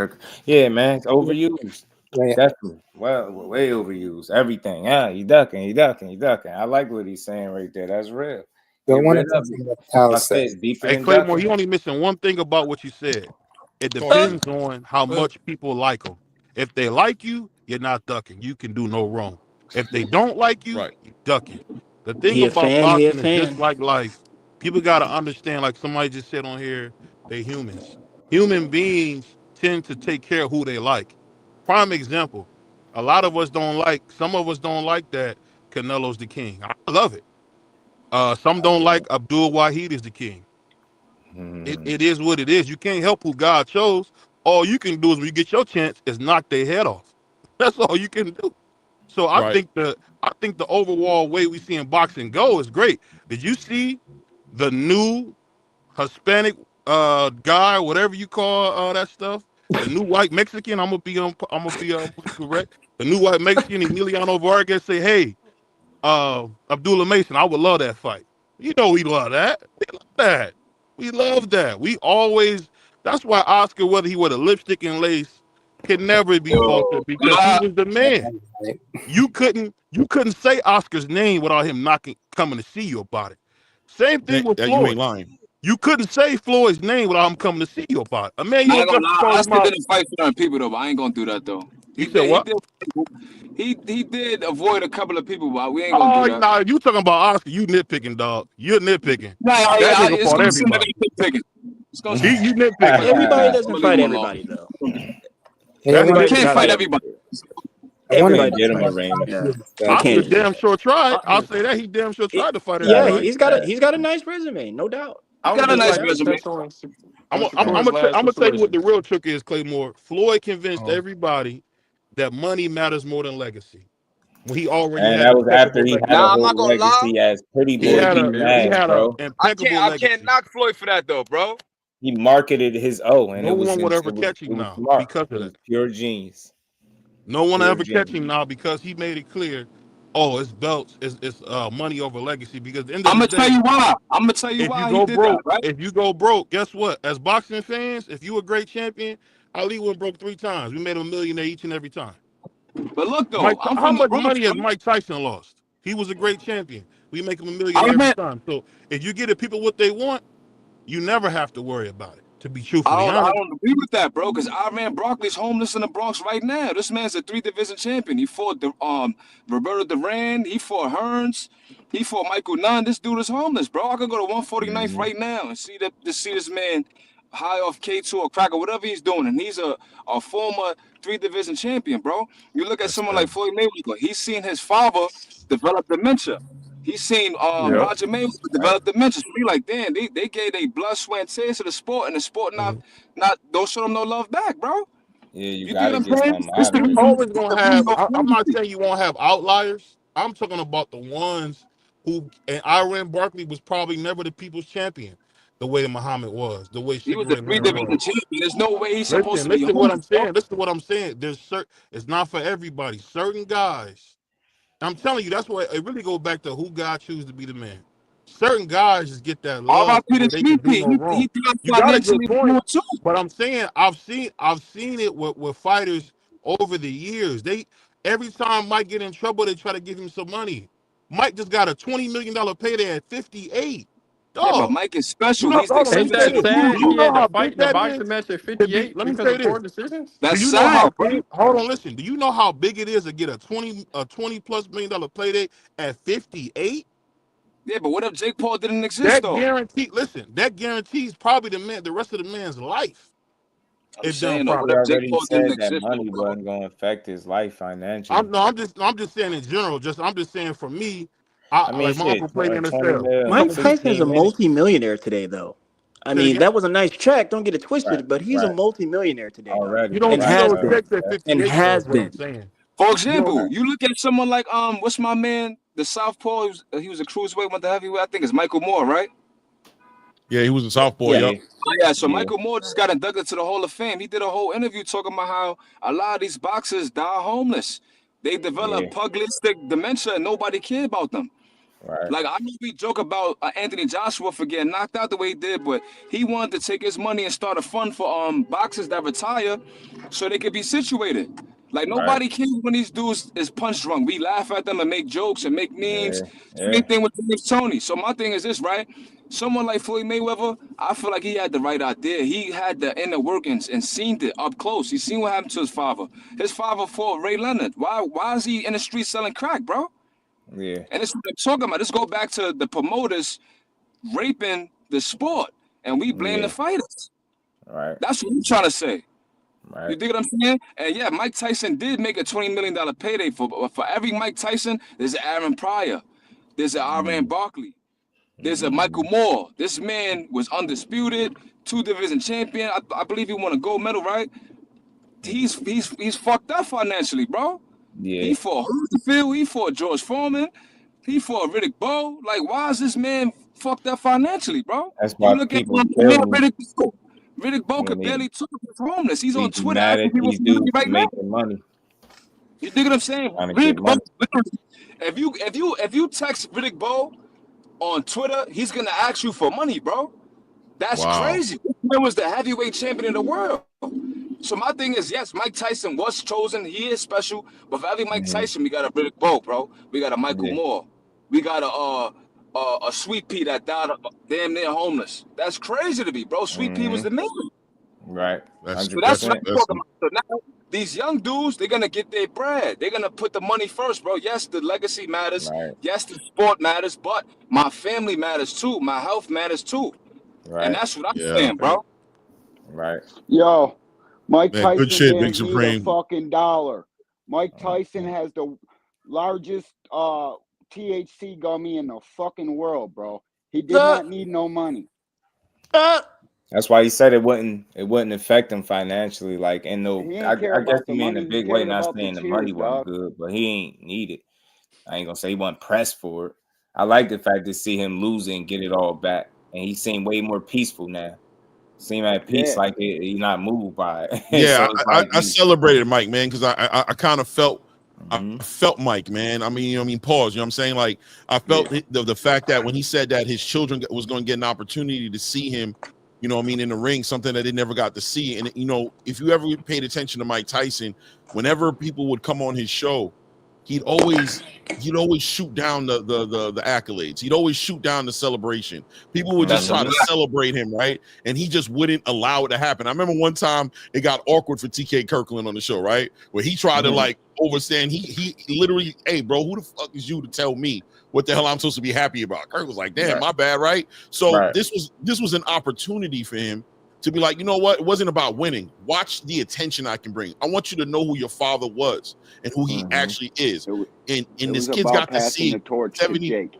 Yeah, man, it's overused. Definitely. Well, way overused. Everything. Yeah, you ducking. I like what he's saying right there. That's real. Hey, Claymore, he only missing one thing about what you said. It depends on how much people like him. If they like you, you're not ducking. You can do no wrong. If they don't like you, you're ducking. The thing about boxing is just like life. People got to understand, like somebody just said on here, they're humans. Human beings tend to take care of who they like. Prime example, some of us don't like that Canelo's the king. I love it. Some don't like Abdul Wahid is the king. It is what it is. You can't help who God chose. All you can do is when you get your chance is knock their head off. That's all you can do. So I think the overall way we see in boxing go is great. Did you see the new Hispanic guy, whatever you call that stuff, the new white Mexican? I'm gonna be correct. The new white Mexican, Emiliano Vargas, say, "Hey, Abdullah Mason, I would love that fight." You know we love that. We love that. We always. That's why Oscar, whether he wore the lipstick and lace, can never be faulted because he was the man. You couldn't say Oscar's name without him coming to see you about it. Same thing with Floyd. You ain't lying. You couldn't say Floyd's name without him coming to see you about it. I still didn't fight for them people though, but I ain't gonna do that though. He said He did avoid a couple of people, but we ain't gonna do that. Nah, you talking about Oscar? You nitpicking, dog. You're nitpicking. That nigga fought everybody. You nitpicking. Everybody doesn't fight everybody though. Everybody can't fight everybody. Everybody get him a ring. Oscar damn sure tried. I'll say that he damn sure tried to fight everybody. Yeah, he's got a nice resume, no doubt. He's got a nice resume. I'm gonna tell you what the real trick is, Claymore. Floyd convinced everybody that money matters more than legacy. When he already had that was after he had a whole legacy as Pretty Boy. I can't knock Floyd for that though, bro. He marketed his and no one would ever catch him now because of that. Pure genius. No one ever catch him now because he made it clear. Oh, it's belts, it's money over legacy. Because I'm gonna tell you why. I'm gonna tell you why. If you go broke, if you go broke, guess what? As boxing fans, if you a great champion, Ali went broke 3 times. We made him a millionaire each and every time. But look though, how much money has Mike Tyson lost? He was a great champion. We make him a millionaire every time. So if you get the people what they want, you never have to worry about it. To be truthfully honest, I don't agree with that, bro. Because Iran Broccoli's homeless in the Bronx right now. This man's a 3-division champion. He fought Roberto Duran. He fought Hearns. He fought Michael Nunn. This dude is homeless, bro. I could go to 149th right now and see this man high off K2 or crack or whatever he's doing, and he's a former 3-division champion, bro. You look at someone like Floyd Mayweather. He's seen his father develop dementia. He's seen Roger Mayweather develop dementia. So be like, damn, they gave their blood, sweat, and tears to the sport, and the sport not don't show them no love back, bro. Yeah, you You think gotta I'm get saying? something This out the of You it. reason. always This gonna the have. reason. I'm not saying you won't have outliers. I'm talking about the ones who. And Iran Barkley was probably never the people's champion, the way Muhammad was, the way He was Sugar the Ray three Leonard division was. champion. There's no way he's supposed Listen, to be listen what I'm homeless, bro. saying. Listen to what I'm saying. There's certain. It's not for everybody. Certain guys. I'm telling you, that's why it really goes back to who God chooses to be the man. Certain guys just get that love R.I.P. where to they can do Sweet no Pea. wrong. He got You got a good financially point, poor too. but I'm saying I've seen it with fighters over the years. They every time Mike get in trouble, they try to give him some money. Mike just got a $20 million payday at 58. Yeah, but Dog, Mike is you special. know, He's hold on, let me Ain't say that exceptional. this. sad? Do you He know had to how fight big in the that boxing is? match at To be, 58 let me because say of poor this. decisions. Do That's you know how sad, bro. big? Hold on, listen. Do you know how big it is to get a 20+ million payday at 58? Yeah, but what if Jake Paul didn't exist That though? guarantee. Listen, that guarantees probably the rest of the man's life I'm if done saying though, what He properly. if Jake already Paul didn't said that exist though, money bro? wasn't gonna affect his life financially. I'm just saying in general. I'm just saying for me, I mean, like my shit, uncle played 20 NFL. mil in Mike Couple of Tyson is a 15 minutes. multi-millionaire today, though. I said mean, again. that was a nice check. Don't get it Right, twisted, but he's a right. multi-millionaire today, dog, You Already, don't and see right, has those been, right. checks at Yeah. and 58 though. Is has what I'm been. saying. For You don't. example, you look at someone like what's my man, the Southpaw? He was a cruiserweight, went to heavyweight. I think it's Michael Moore, right? Yeah, he was a southpaw. Yeah, Yup. Oh, yeah, so yeah, Michael Moore just got inducted to the Hall of Fame. He did a whole interview talking about how a lot of these boxers die homeless. They yeah. develop pugilistic dementia and nobody cared about them. Right, Like, I know we joke about Anthony Joshua for getting knocked out the way he did, but he wanted to take his money and start a fund for boxers that retire so they could be situated. Like, right. nobody cares when these dudes is punch drunk. We laugh at them and make jokes and make memes. Yeah, Same yeah. thing with James Tony. So my thing is this, right? Someone like Floyd Mayweather, I feel like he had the right idea. He had the inner workings and seen it up close. He seen what happened to his father. His father fought Ray Leonard. Why is he in the street selling crack, bro? Yeah, And it's what I'm talking about. Let's go back to the promoters raping the sport, and we blame the yeah. fighters. Right, That's what I'm trying to say. You right. dig what I'm saying? And yeah, Mike Tyson did make a $20 million payday for every Mike Tyson. There's an Aaron Pryor, there's an Iran Barkley, there's a Michael Moore. This man was undisputed, 2 division champion. I believe he won a gold medal, right? He's fucked up financially, bro. Yeah. He fought Holyfield, he fought George Foreman, he fought Riddick Bowe. Like, why is this man fucked up financially, bro? That's You why look at people kill him Riddick Bowe. Riddick Bowe when could they barely talk. He's homeless. He's on be Twitter mad asking at people these for money dudes for right now. making money, You dig what I'm saying? trying to get Riddick Bowe, money. if you text Riddick Bowe on Twitter, he's gonna ask you for money, bro. That's Wow. crazy. This man was the heavyweight champion in the world. So my thing is, yes, Mike Tyson was chosen. He is special. But for every Mike Tyson, we got a Riddick Bowe, bro. We got a Michael Yeah. Moore. We got a Sweet Pea that died damn near homeless. That's crazy to me, bro. Sweet Pea was the man. Right. That's So that's what 100%. I'm talking about. So now these young dudes, they're gonna get their bread. They're gonna put the money first, bro. Yes, the legacy matters. Right. Yes, the sport matters, but my family matters too. My health matters too. And Right. that's what I'm Yeah. saying, bro. Right. Yo, Mike Man, good Tyson shit, Big didn't need a Supreme. fucking dollar. Mike Tyson has the largest THC gummy in the fucking world, bro. He did not need no money. That's why he said it wouldn't affect him financially. Like, and no, He I ain't care guess about the he mean in a money. He big way, cared not about the saying the money cheers, wasn't dog. good, but he ain't need it. I ain't gonna say he wasn't pressed for it. I like the fact to see him lose and get it all back, and he seemed way more peaceful now. Seem at peace, Yeah. like he's not moved by it. Yeah, So it's like I celebrated Mike, man, because I kind of felt I felt Mike, man. I mean, pause. You know what I'm saying? Like, I felt the fact that when he said that his children was going to get an opportunity to see him, you know what I mean, in the ring, something that they never got to see. And, you know, if you ever paid attention to Mike Tyson, whenever people would come on his show, he'd always shoot down the accolades. He'd always shoot down the celebration. People would just try to celebrate him, right? And he just wouldn't allow it to happen. I remember one time it got awkward for TK Kirkland on the show, right? Where he tried to like overstand. He literally, hey, bro, who the fuck is you to tell me what the hell I'm supposed to be happy about? Kirk was like, damn, my bad, right? So this was an opportunity for him to be like, you know what? It wasn't about winning. Watch the attention I can bring. I want you to know who your father was and who he actually is. And this kid's got to see 70.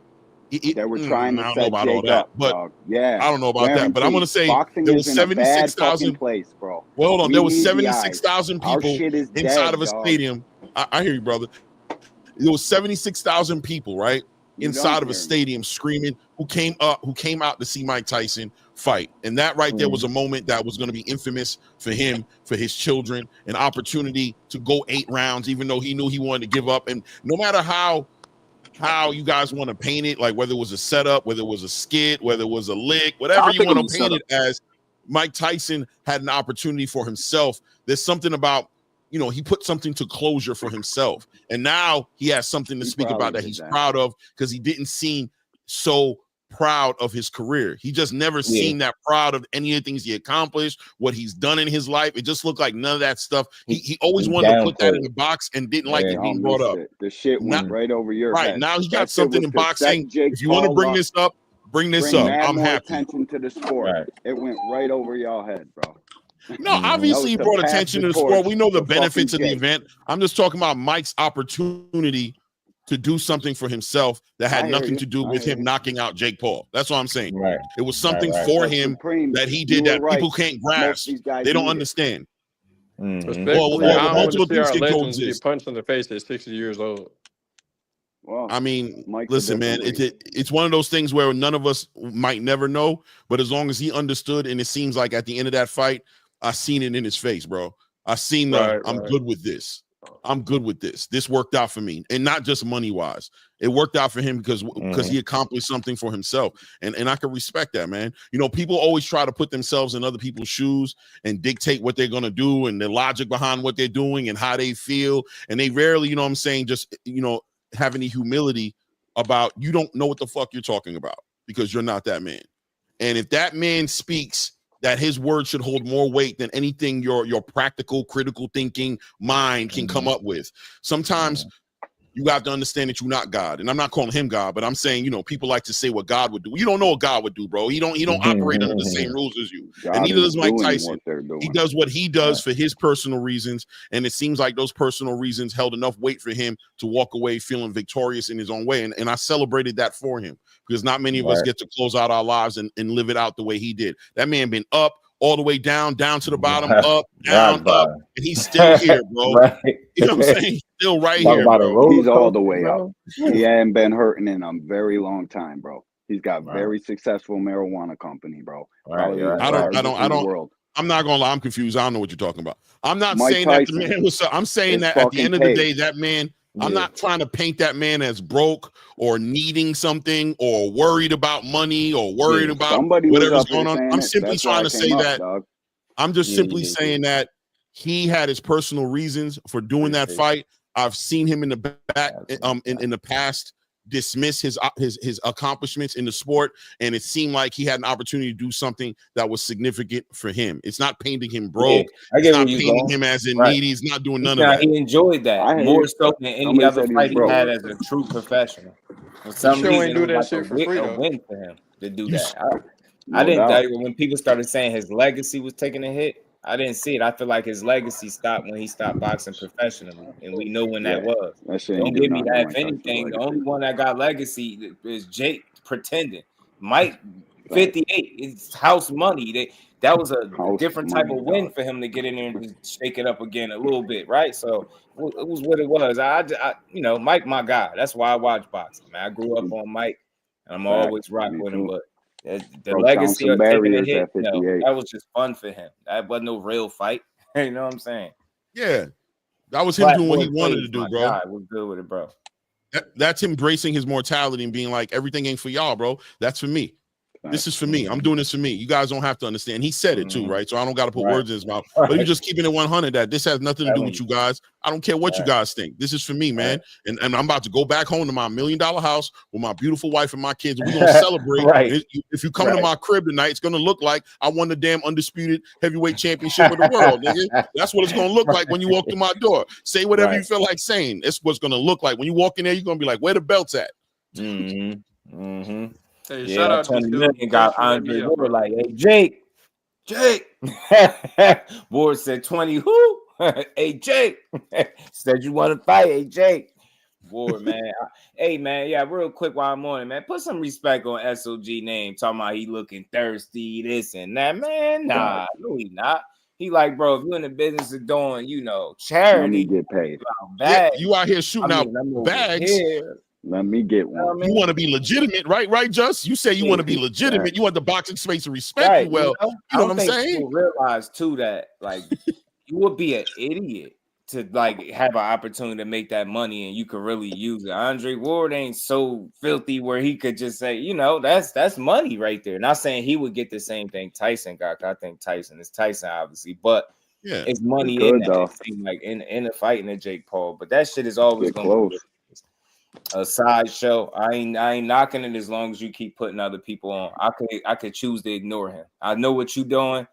They were trying to I don't know set about all Jake that, up, but dog. Yeah, I don't know about that. But I'm guaranteed. gonna say Boxing there is was in a bad fucking 76,000. place, bro. Well, hold on. We There was need the eyes. 76,000 Our people shit is inside dead, of a dog. stadium. I hear you, brother. There was 76,000 people, right, inside of a stadium screaming who came out to see Mike Tyson fight. And that right there was a moment that was going to be infamous for him, for his children, an opportunity to go 8 rounds, even though he knew he wanted to give up. And no matter how you guys want to paint it, like whether it was a setup, whether it was a skit, whether it was a lick, whatever you want to paint it as, Mike Tyson had an opportunity for himself. There's something about, he put something to closure for himself. And now he has something to speak about that he's proud of, because he didn't seem so proud of his career. He just never seemed that proud of any of the things he accomplished, what he's done in his life. It just looked like none of that stuff. He always wanted to put that in the box and didn't like it being brought up. The shit went right over your head. Right, now he got something in boxing. If you want to bring this up, bring this up. I'm happy. Attention to the sport. Right. It went right over y'all head, bro. No, obviously he brought attention to the sport. We know the benefits of the event. I'm just talking about Mike's opportunity to do something for himself that had nothing to do with him knocking out Jake Paul. That's what I'm saying. Right. It was something for him that he did that people can't grasp. They don't understand. Respectfully, I don't want to see our legends get punched in the face at 60 years old. Well, I mean, listen, man, it's one of those things where none of us might never know, but as long as he understood, and it seems like at the end of that fight, I seen it in his face, bro. I seen I'm good with this. I'm good with this. This worked out for me, and not just money wise. It worked out for him because he accomplished something for himself, and I can respect that, man. People always try to put themselves in other people's shoes and dictate what they're gonna do and the logic behind what they're doing and how they feel, and they rarely, just have any humility about you don't know what the fuck you're talking about because you're not that man. And if that man speaks, that his word should hold more weight than anything your practical, critical thinking mind can come up with. Sometimes you have to understand that you're not God. And I'm not calling him God, but I'm saying, people like to say what God would do. You don't know what God would do, bro. He don't operate under the same rules as you. God and neither does Mike Tyson. He does what he does for his personal reasons. And it seems like those personal reasons held enough weight for him to walk away feeling victorious in his own way. And I celebrated that for him, because not many of us get to close out our lives and live it out the way he did. That man been up all the way down to the bottom, up, down, up, and he's still here, bro. You know what I'm saying? He's still right here, bro. He's all the way up. He hadn't been hurting in a very long time, bro. He's got very successful marijuana company, bro. I'm not gonna lie, I'm confused. I don't know what you're talking about. I'm not saying that the man was. I'm saying that at the end of the day, that man. I'm not trying to paint that man as broke or needing something or worried about money or worried about whatever's going on. I'm simply trying to say that. I'm just simply saying that he had his personal reasons for doing that fight. I've seen him in the back, in the past, dismiss his accomplishments in the sport, and it seemed like he had an opportunity to do something that was significant for him. It's not painting him broke. It's not painting him as in needy. He's not doing none of that. He enjoyed that more so than any other fight he had as a true professional. For some reason, do it that was shit like for free, a win for him to do that. I didn't. When people started saying his legacy was taking a hit, I didn't see it. I feel like his legacy stopped when he stopped boxing professionally, and we know when that was. Don't give me that. If anything, the only one that got legacy is Jake pretending. Mike, 58, it's house money. That was a different type of win for him to get in there and just shake it up again a little bit, right? So it was what it was. I Mike, my guy. That's why I watch boxing, man. I grew up on Mike, and I'm always rock with him, but. The legacy of taking a hit, that was just fun for him. That wasn't no real fight. You know what I'm saying? Yeah. That was him doing what he wanted to do, bro. I was good with it, bro. That's him embracing his mortality and being like, everything ain't for y'all, bro. That's for me. This is for me. I'm doing this for me. You guys don't have to understand. He said it too, right? So I don't got to put words in his mouth. But you're just keeping it 100 that this has nothing to do with you guys. I don't care what you guys think. This is for me, man. And I'm about to go back home to my $1 million house with my beautiful wife and my kids. And we're going to celebrate. If you come to my crib tonight, it's going to look like I won the damn undisputed heavyweight championship of the world, nigga. That's what it's going to look like when you walk through my door. Say whatever you feel like saying. It's what's going to look like. When you walk in there, you're going to be like, where the belt's at? Hey, shout out 20 million got Andre Ward like, hey, Jake. Ward said 20 who? Hey, Jake. Said you want to fight, hey, Jake. Ward, man. Hey, man, yeah, real quick while I'm on it, man. Put some respect on SOG name. Talking about he looking thirsty, this and that, man. Nah, no, he not. He like, bro, if you in the business of doing, charity, Let me get paid. Yeah, you out here shooting out bags. Let me get one. You want to be legitimate, right, Just? You say you want to be legitimate. Right. You want the boxing space to respect you well. You know what I'm saying? People realize too that like you would be an idiot to like have an opportunity to make that money and you could really use it. Andre Ward ain't so filthy where he could just say, that's money right there. Not saying he would get the same thing Tyson got. I think Tyson is Tyson, obviously, but yeah, it's money good, in that. though. It seems like in a fight in a Jake Paul, but that shit is always going to be a sideshow. I ain't knocking it as long as you keep putting other people on. I could choose to ignore him. I know what you're doing.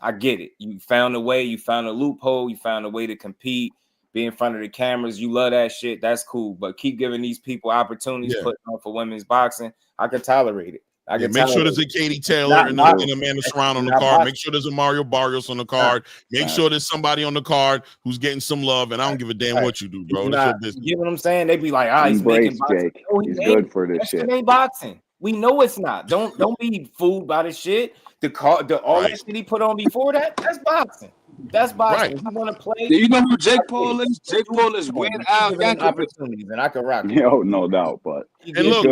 I get it. You found a way. You found a loophole. You found a way to compete. Be in front of the cameras. You love that shit. That's cool. But keep giving these people opportunities. Putting on for women's boxing. I can tolerate it. I can make sure there's a Katie Taylor and Amanda Serrano on the card. Make sure there's a Mario Barrios on the card. Make sure there's somebody on the card who's getting some love. And I don't give a damn what you do, bro. That's your business. You know what I'm saying? They be like, he's making boxing. Jake. He's good for this shit. It ain't boxing. We know it's not. Don't be fooled by this shit. That shit he put on before that's boxing. That's boxing. If you want to play, do you know who Jake Paul is? Jake Paul is Weird Al Yankovic. Opportunities, and I can rock. Yo, no doubt. But and look,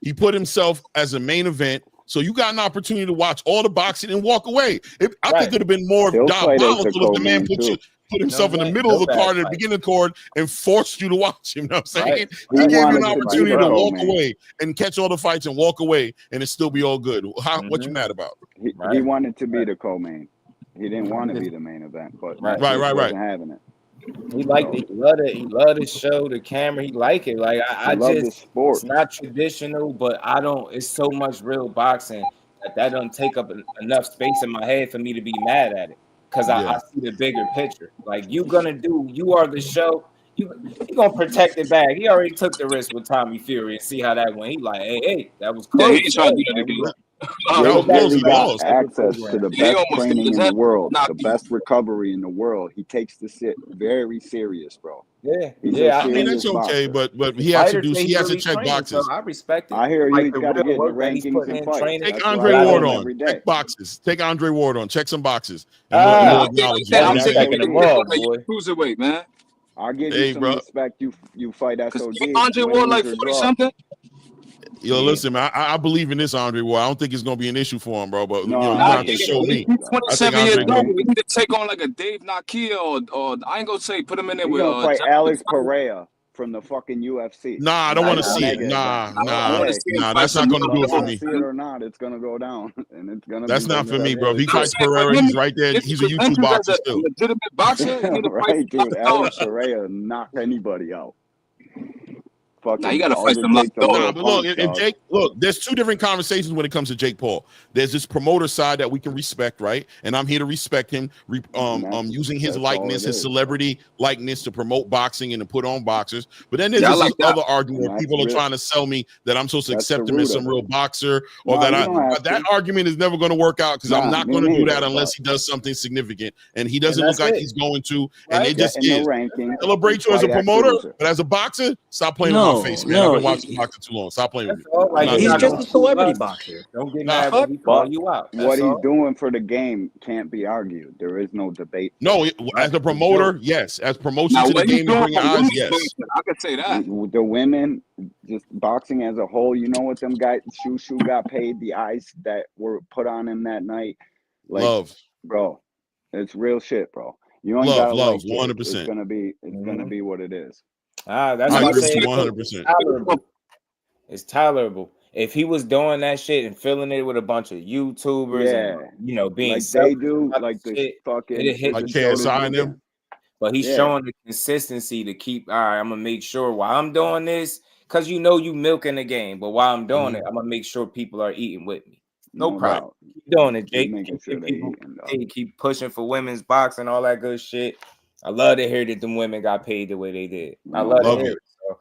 he put himself as a main event. So you got an opportunity to watch all the boxing and walk away. I think it would have been more diabolical if the man put himself in the middle of the card at the beginning of the card and forced you to watch him. You know what I'm saying? He gave you an opportunity to walk away and catch all the fights and walk away and it still be all good. What you mad about? He wanted to be the co-main. He didn't want to be the main event, but right. wasn't having it. He liked it. He loved it. He loved the show, the camera. He liked it. Like I love just, the sport. It's not traditional, but I don't. It's so much real boxing that doesn't take up enough space in my head for me to be mad at it. Because I see the bigger picture. Like you are the show. You gonna protect the bag. He already took the risk with Tommy Fury and see how that went. He like, hey, that was close. Yeah, he trying to do that again. He got access to the best training in the world, the best recovery in the world. He takes the shit very serious, bro. Yeah. I mean, that's okay, but he has to do. He has to check boxes. So I respect it. I hear you got to get in the rankings and fight. Take Andre Ward on. Check boxes. Take Andre Ward on. Check some boxes. I'm taking him all, boy. Cruiserweight, man. I'll give you some respect. You fight SOG. Andre Ward like 40 something. Yo, listen, man. I believe in this Andre Ward. I don't think it's gonna be an issue for him, bro. But you have to show me. He's 27 years old. We need to take on like a Dave Nakia or I ain't gonna say put him in there with fight Alex Pereira from the fucking UFC. Nah, I don't want to see it. Nah. That's not gonna do it for me. See it or not, it's gonna go down, and it's gonna. That's not for me, bro. If he fights Pereira, he's right there. He's a YouTube boxer still. Legitimate boxer, right, dude. Alex Pereira knock anybody out. Now you gotta fight them like look, there's two different conversations when it comes to Jake Paul. There's this promoter side that we can respect, right? And I'm here to respect him, using his likeness, his celebrity likeness to promote boxing and to put on boxers. But then there's this other argument where people are trying to sell me that I'm supposed to accept him as some real boxer, or that argument is never going to work out because I'm not going to do that unless he does something significant, and he doesn't look like he's going to, and they just celebrate you as a promoter, but as a boxer, stop playing on my face, man. I've been watching boxing too long. Stop playing with me. He's just a celebrity boxer. Don't get mad when we call you out. What he's doing for the game can't be argued. There is no debate. No, as a promoter, yes. As promotion to the game and bringing eyes, yes. I could say that. The women, just boxing as a whole, you know what them guys, Shoo got paid, the eyes that were put on him that night. Like, love. Bro, it's real shit, bro. You ain't love, like 100%. It's gonna be what it is. That's I what agree I'm saying. 100%. It's tolerable. If he was doing that shit and filling it with a bunch of YouTubers and being like they do, like the shit, fucking like KSI and them. But he's showing the consistency to keep. All right, I'm gonna make sure while I'm doing this, because you milking the game. But while I'm doing it, I'm gonna make sure people are eating with me. No problem. Keep doing it, Jake. Keep pushing for women's boxing, all that good shit. I love to hear that them women got paid the way they did. I love to hear it. So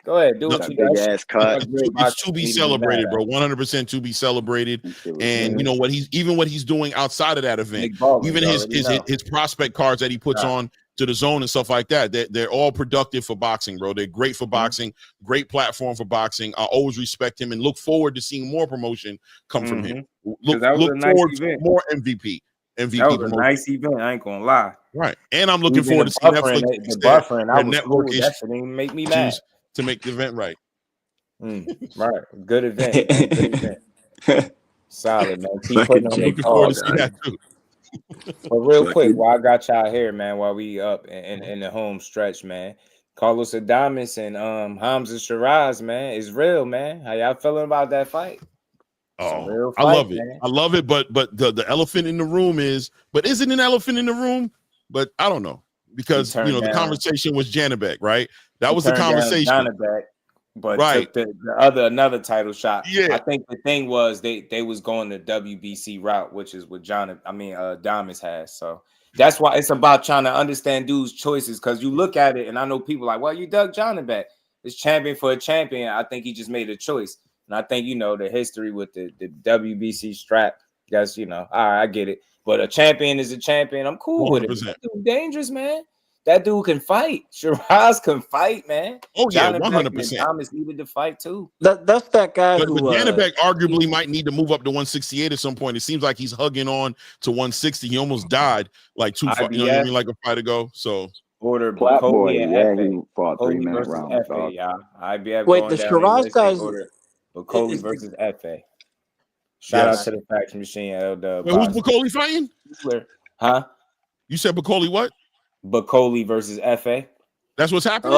go ahead, do what you got. It's to be celebrated, bro. 100% to be celebrated. And you know what he's doing outside of that event, even his prospect cards that he puts on to the zone and stuff like that. They're all productive for boxing, bro. They're great for boxing, great platform for boxing. I always respect him and look forward to seeing more promotion come from him. Look that was a nice forward event. to more MVP That was a promotion. nice event. I ain't gonna lie. Right, and I'm looking Even forward to the seeing buffering, Netflix. the buffering, I was network cool. That shit didn't make me mad. to make the event right. Right, good event, man. Good event. Solid, man. Keep putting on the Looking forward to call, see that too. But real quick, while I got y'all here, man, while we up in the home stretch, man, Carlos Adames and Hamzah Sheeraz, man, is real, man. How y'all feeling about that fight? Oh, I love it. Man. I love it. But the elephant in the room is, but is it an elephant in the room? But I don't know, because the conversation was Janabek, right? That was the conversation. Janabek, but right. took another title shot. Yeah, I think the thing was they was going the WBC route, which is what Adames has. So that's why it's about trying to understand dudes' choices, because you look at it, and I know people like, well, you dug Janabek. It's champion for a champion. I think he just made a choice. And I think, the history with the WBC strap, that's, all right, I get it. But a champion is a champion. I'm cool 100%. With it. That dude dangerous, man. That dude can fight. Sheeraz can fight, man. Oh, yeah, 100%. Thomas needed to fight, too. That's that guy but Janabek arguably might need to move up to 168 at some point. It seems like he's hugging on to 160. He almost died like like a fight ago. So order Boy, and he fought 3-minute rounds. IBF wait, the Sheeraz guys. Bacoli versus FA. Shout out to the faction machine. Who's Bacoli fighting? Huh? You said Bacoli what? Bacoli versus FA. That's what's happening?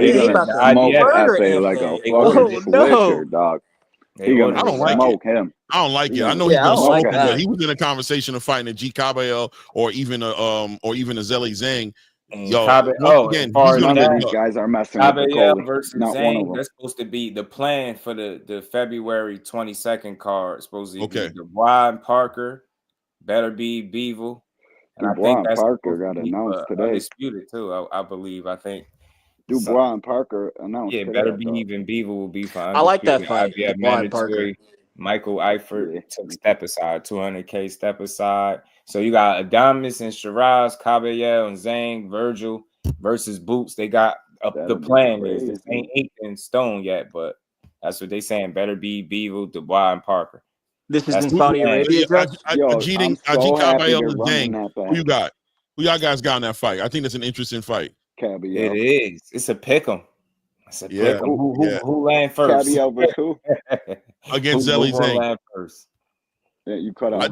He's gonna smoke FA like a fucking switcher, dog. I don't like him. I don't like it. I know he's gonna smoke him, but he was in a conversation of fighting a G Caballel or even a Zeli Zhang. Yo, again, these guys are messing up. Versus Zhang, that's supposed to be the plan for the February 22nd card. Supposed to be Dubois and Parker, better be Beevil. And Dubois and Parker got announced today. Disputed too, I believe. I think Dubois and Parker announced. Yeah, today, better be even Beevil will be fine. I like that fight. Mandatory. Michael Eifert took step aside, 200K step aside. So you got Adames and Sheeraz, Caballel and Zhang, Vergil versus Boots. They got the plan is this ain't inked in stone yet, but that's what they saying. Better be Beevil, Dubois, and Parker. This is in Saudi Arabia. Ajit Caballel and Zhang. Who you got? Who y'all guys got in that fight? I think that's an interesting fight. Caballel. It is. It's a pick'em. It's a pick'em. Who land first? Caballel versus who? Against Zeli Zhang. First. Yeah, you cut out.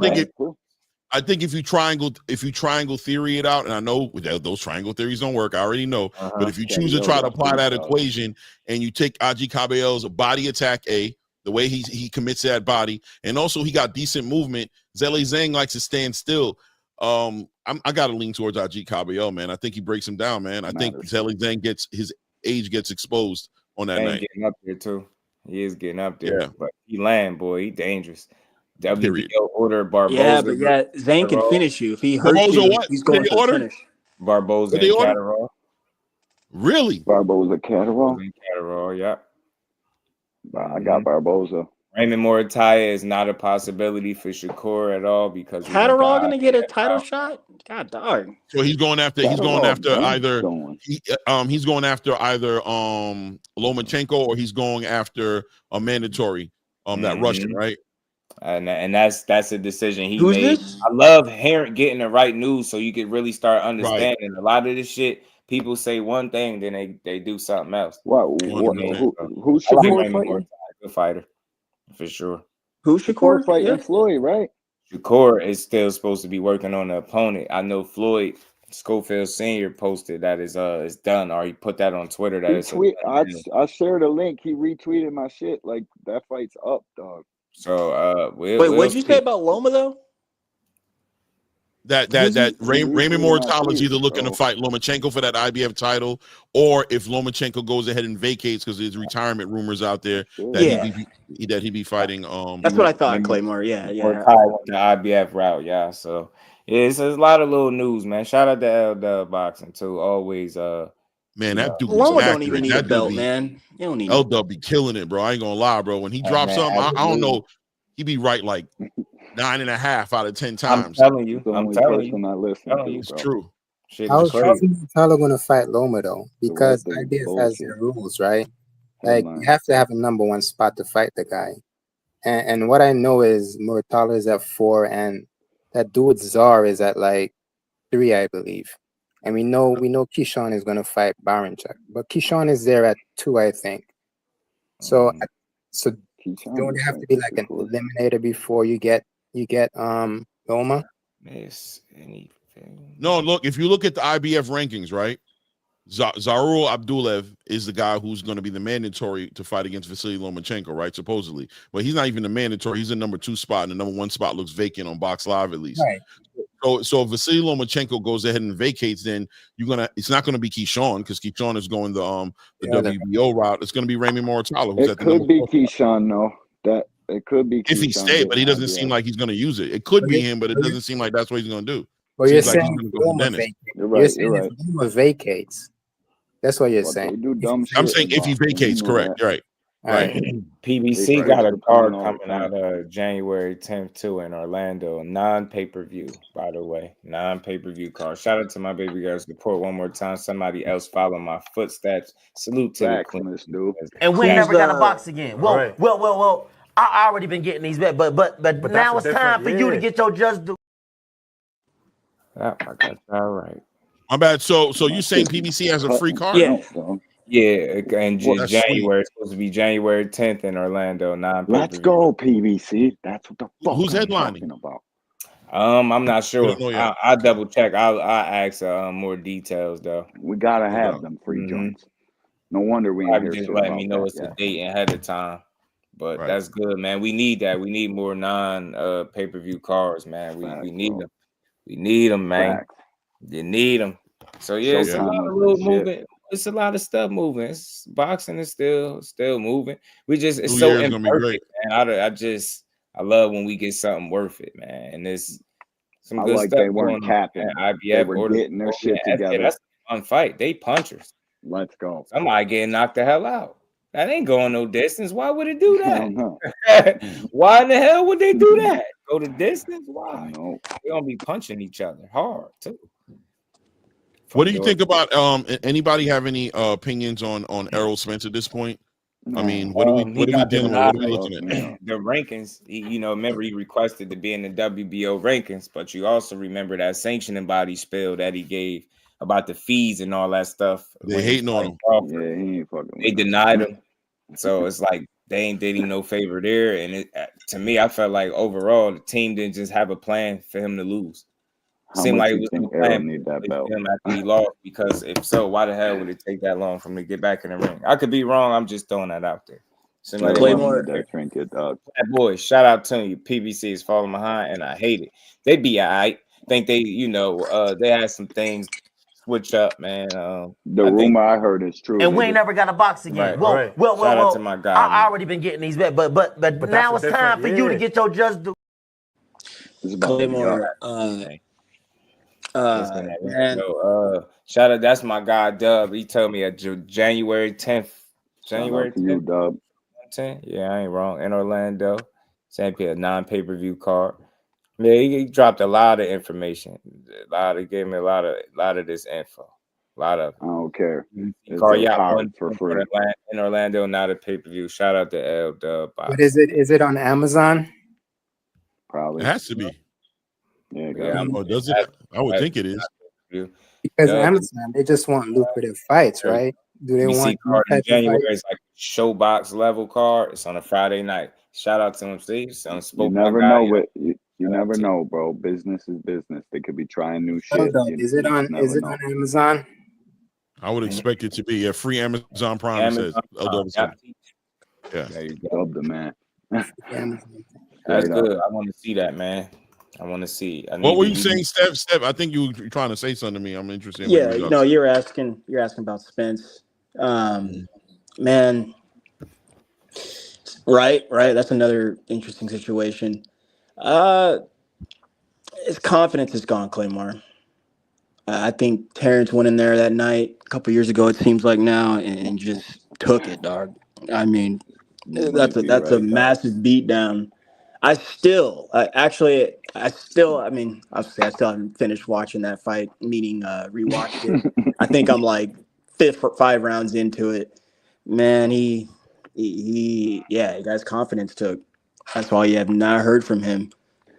I think if you triangle theory it out, and I know those triangle theories don't work, I already know. But if you choose to try to apply that equation and you take Ajit Caballel's body attack the way he commits that body, and also he got decent movement. Zeli Zhang likes to stand still. I gotta lean towards Ajit Caballel, man. I think he breaks him down, man. I think Zeli Zhang his age gets exposed on that night. Getting up there too. He is getting up there, but he boy, he dangerous. WBO order Barboza. Yeah, but Zhang can finish you if he hurts you. He's going to finish. Barboza and Catterall. Really? Barboza, Catterall, yeah. I got Barboza. Raymond Morataya is not a possibility for Shakur at all because Catterall going to get a title shot. God darn. So he's going after either Lomachenko or he's going after a mandatory that Russian, right? And that's a decision he Who's made. This? I love hearing getting the right news so you can really start understanding a lot of this shit. People say one thing, then they do something else. Who's Shakur fighting? Good fighter, for sure. Who's Shakur fighting? Floyd, right? Shakur is still supposed to be working on the opponent. I know Floyd Schofield Sr. posted that is done, or he put that on Twitter. I shared a link. He retweeted my shit. Like that fight's up, dog. So wait, what'd you say about Loma though? That Raymond Moratala is either looking to fight Lomachenko for that IBF title, or if Lomachenko goes ahead and vacates because there's retirement rumors out there that he'd be fighting. That's what I thought, Claymore. Yeah. The IBF route, yeah. So it's a lot of little news, man. Shout out to Jusdueboxing too. Always, man, that dude. Loma don't even need a belt, man. You don't need. L be killing it, bro. I ain't gonna lie, bro. When he drops something, I don't know. He be right like 9.5 out of 10 times. I'm telling you. Not listening. It's true. Shit is How's crazy. Tyler going to fight Loma though? The Because rest of it's IBF has bullshit. their rules, right? Like you Headline. have to have a number one spot to fight the guy. And what I know is Murtala is at 4, and that dude Czar is at like 3, I believe. And we know Keyshawn is going to fight Baranchuk, but Keyshawn is there at 2, I think. So so don't it have to be like an eliminator before you get Loma? Miss anything? No, look, if you look at the IBF rankings, right? Zarul Abdulev is the guy who's going to be the mandatory to fight against Vasily Lomachenko, right? Supposedly, but he's not even the mandatory. He's the number 2 spot, and the number 1 spot looks vacant on Box Live at least. Right. So if Vasily Lomachenko goes ahead and vacates, then it's not going to be Keyshawn, because Keyshawn is going the WBO route. It's going to be Raymond Moritalo, who's It at the could be 4. Keyshawn, though. That it could be If he Keyshawn stayed, but he getting doesn't seem IBF. like he's going to use it. It could be him, but it doesn't seem like that's what he's going to do. But you're Seems like saying he's going to go Loma to Dennis. vacates. You're You're right. saying You're if right. Loma vacates. That's what you're But saying. they do dumb shit. I'm saying if he involved. vacates, You know correct. that. Right. Right. PBC They got a push the card plan all the coming out January 10th too in Orlando. Non-pay-per-view, by the way. Non-pay-per-view card. Shout out to my baby girls. Support one more time. Somebody else follow my footsteps. Salute to the queen. And we never got a box again. Well. I already been getting these, but now it's time for you to get your just do. I got that right. My bad. So you saying PBC has a free card? Yeah, and Well, that's January. It's supposed to be January 10th in Orlando. Let's go, PBC. That's what the fuck Who's I'm headlining? talking about. I'm not sure. don't know yet. I'll double check. I'll ask more details though. We gotta have them free joints. No wonder we ain't Probably hear just shit letting about me know that it's a yet. date ahead of time. But that's good, man. We need that. We need more pay-per-view cards, man. We need them. We need them, man. Facts. You need them. So yeah, it's a lot of little moving. It's a lot of stuff moving. Boxing is still moving. It's 2 so years gonna be great. imperfect, man. I love when we get something worth it, man. And it's some I good like stuff they weren't going on. capping. IBF They were getting their shit together. That's a fun fight. They punchers. Let's go. Somebody getting knocked the hell out. That ain't going no distance. Why would it do I don't know. that? Why in the hell would they do that? Go the distance? Why? No. They're gonna be punching each other hard too. What do you think about anybody have any opinions on Errol Spence at this point? I mean, what are we dealing with? What are we looking at? The rankings, remember he requested to be in the WBO rankings, but you also remember that sanctioning body spill that he gave about the fees and all that stuff. They hating on him. Yeah, he ain't fucking. They denied him. So it's like they ain't did him no favor there. And to me, I felt like overall the team didn't just have a plan for him to lose. How Seemed much like you it was think no Errol plan need that for belt? him after he lost, because if so, why the hell would it take that long for him to get back in the ring? I could be wrong. I'm just throwing that out there. Seemed like Claymore. that boy, shout out to you. PBC is falling behind, and I hate it. They be all right. Think they, they had some things switch up, man. The rumor I heard is true. And we ain't never got a box again. Well, Shout out to my guy. I already been getting these, but now it's time for you to get your just do. Claymore, man. Shout out, that's my guy Dub. He told me January 10th. January 10th. You, Dub. 10? Yeah, I ain't wrong. In Orlando. St. Pierre, non-pay-per-view card. Yeah, he dropped a lot of information. Gave me a lot of this info. A lot of. I don't care. Card out for free in Orlando, not a pay-per-view. Shout out to L Dub. What is it? Is it on Amazon? Probably. It has to be. Yeah, does it? I would think it is. Because Amazon, they just want lucrative fights, right? Do they want card in January? It's like a showbox level card. It's on a Friday night. Shout out to him, Steve. You never know what you never know, bro. Business is business. They could be trying new shit. Is it on Amazon? I would expect it to be a free Amazon Prime. Says yeah. There you go, the man. That's good. I want to see that, man. I want to see. What were you saying, Steph? I think you were trying to say something to me. I'm interested in. Yeah, no, you're asking about Spence. Man, right. That's another interesting situation. His confidence is gone, Claymore. I think Terrence went in there that night a couple years ago, it seems like now, and just took it, dog. I mean, that's a massive beatdown. I mean, obviously, I still haven't finished watching that fight, meaning rewatched it. I think I'm like 5 rounds into it. Man, he got his confidence took. That's why you have not heard from him.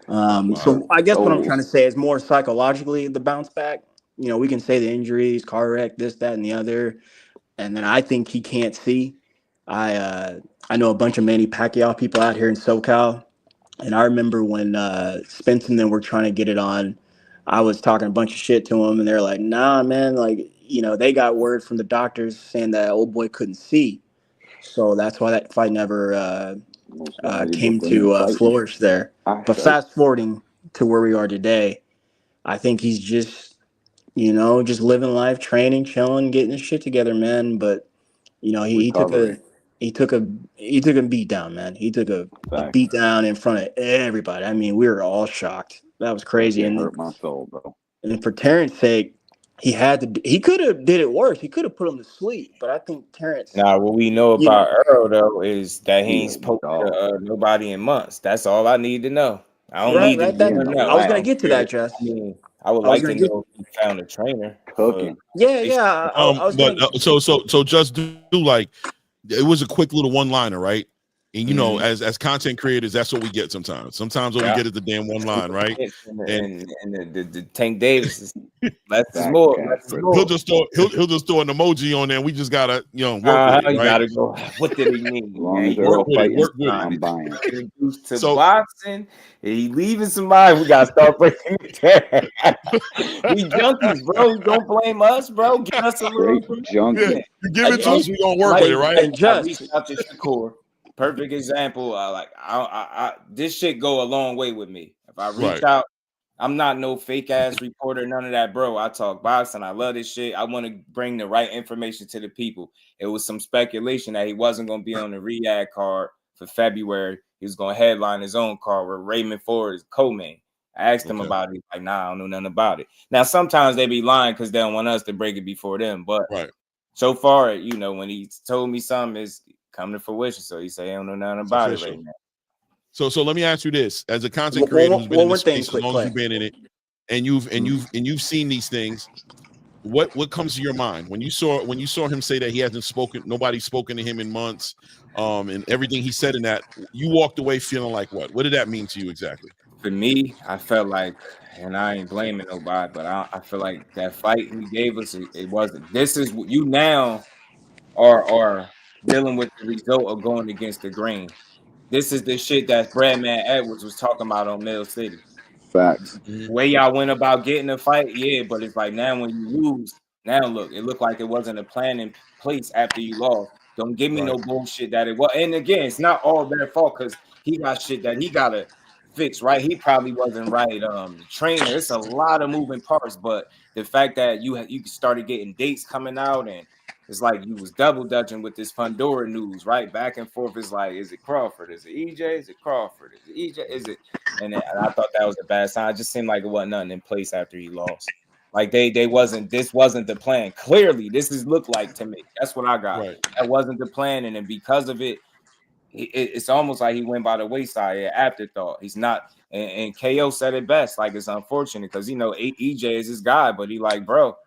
So I guess what I'm trying to say is more psychologically the bounce back. You know, we can say the injuries, car wreck, this, that, and the other, and then I think he can't see. I know a bunch of Manny Pacquiao people out here in SoCal, and I remember when Spence and them were trying to get it on. I was talking a bunch of shit to them, and they're like, "Nah, man, like they got word from the doctors saying that old boy couldn't see, so that's why that fight never came to flourish there." But fast forwarding to where we are today, I think he's just just living life, training, chilling, getting his shit together, man. But he took a beat down, man. He took a beat down in front of everybody. I mean, we were all shocked. That was crazy. And hurt my soul, bro. And for Terrence's sake, he could have did it worse. He could have put him to sleep. But I think Terrence. Nah, what we know about Earl though is that he ain't spoke to nobody in months. That's all I need to know. I don't need to know. I was gonna get to that, Jess. I mean, I would like to know if he found a trainer. Cooking. Yeah. So just do like it was a quick little one-liner, right? And as content creators, that's what we get sometimes. Sometimes what we get is the damn one line, right? And the Tank Davis is less is more. He'll just throw an emoji on there. And we just gotta work with it, right? Gotta go. What did he mean? Work with it. I'm buying. Introduced to boxing. He leaving somebody. We gotta start breaking it down. We junkies, bro. Don't blame us, bro. Give us a little junkie. Yeah, you give it to us, we gonna work with it, right? And just reached out to Shakur. Perfect example. I this shit go a long way with me. If I reach out, I'm not no fake ass reporter, none of that, bro. I talk boxing. I love this shit. I want to bring the right information to the people. It was some speculation that he wasn't going to be on the Riyadh card for February. He was going to headline his own card with Raymond Ford as co-main. I asked him about it. He's like, nah, I don't know nothing about it. Now, sometimes they be lying because they don't want us to break it before them. But so far, when he told me something, is come to fruition. So he say, I don't know nothing about it right now. So let me ask you this: as a content creator who's been in this space as long as you've been in it, and you've seen these things, what comes to your mind when you saw him say that he hasn't spoken, nobody's spoken to him in months, and everything he said in that, you walked away feeling like what? What did that mean to you exactly? For me, I felt like, and I ain't blaming nobody, but I feel like that fight he gave us, it wasn't. This is what you now are dealing with the result of going against the grain. This is the shit that Bradman Edwards was talking about on Mill City. Facts. The way y'all went about getting a fight, but it's like now when you lose, now look, it looked like it wasn't a plan in place after you lost. Don't give me no bullshit that it was. And again, it's not all their fault because he got shit that he gotta fix, right? He probably wasn't right. Trainer, it's a lot of moving parts, but the fact that you started getting dates coming out and it's like you was double dutching with this Fundora news, right? Back and forth. It's like, is it Crawford? Is it EJ? Is it Crawford? Is it EJ? Is it? And I thought that was a bad sign. It just seemed like it wasn't nothing in place after he lost. Like they wasn't. This wasn't the plan. Clearly, this is looked like to me. That's what I got. That wasn't the plan, and then because of it, it's almost like he went by the wayside. Afterthought. He's not. And KO said it best. Like it's unfortunate because EJ is his guy, but he like, bro.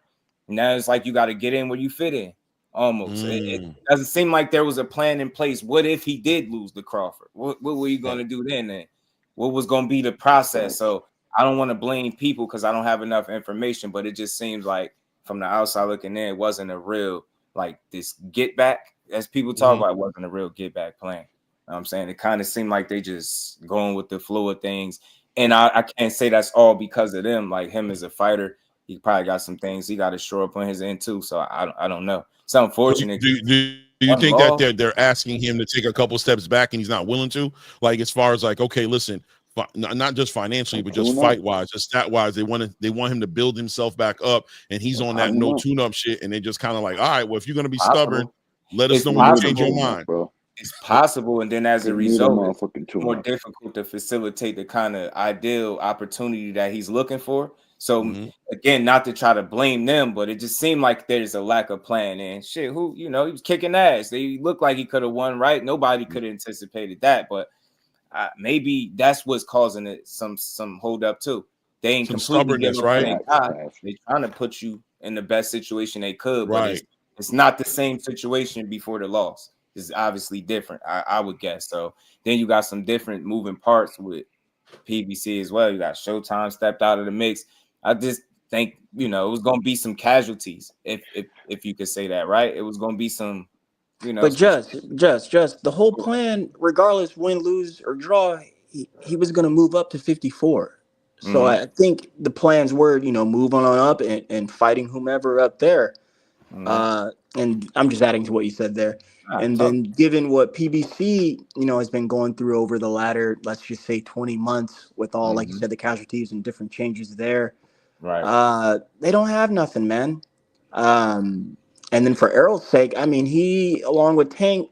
Now it's like you got to get in where you fit in. Almost. It doesn't seem like there was a plan in place. What if he did lose to Crawford? What were you going to do then? What was going to be the process? So I don't want to blame people because I don't have enough information, but it just seems like from the outside looking in, it wasn't a real, like this get back, as people talk about, it wasn't a real get back plan. You know what I'm saying? It kind of seemed like they just going with the flow of things. And I can't say that's all because of them. Like him as a fighter, he probably got some things he got to shore up on his end too. So I don't know. It's unfortunate. Do you think that they're asking him to take a couple steps back and he's not willing to? Like as far as like, okay, listen, not just financially, but just fight wise, just stat wise, they want him to build himself back up, and he's on that no tune up shit, and they just kind of like, all right, well, if you're gonna be stubborn, let us know when you change your mind, bro. It's possible, and then as a result, it's more difficult to facilitate the kind of ideal opportunity that he's looking for. So again, not to try to blame them, but it just seemed like there's a lack of plan. And shit, he was kicking ass. They looked like he could have won, right? Nobody could have anticipated that, but maybe that's what's causing it some hold up too. They ain't Some completely stubbornness, giving up on right? their guy. They trying to put you in the best situation they could, but Right. it's not the same situation before the loss. It's obviously different, I would guess. So then you got some different moving parts with PBC as well. You got Showtime stepped out of the mix. I just think, you know, it was gonna be some casualties, if you could say that, right? It was gonna be some, you know, But just the whole plan, regardless win, lose or draw, he was going to move up to 54. So I think the plans were, you know, moving on up and fighting whomever up there. And I'm just adding to what you said there. And then given what PBC, you know, has been going through over the latter, let's just say 20 months with all, like you said, the casualties and different changes there. Right. They don't have nothing, man. And then for Errol's sake, I mean, he, along with Tank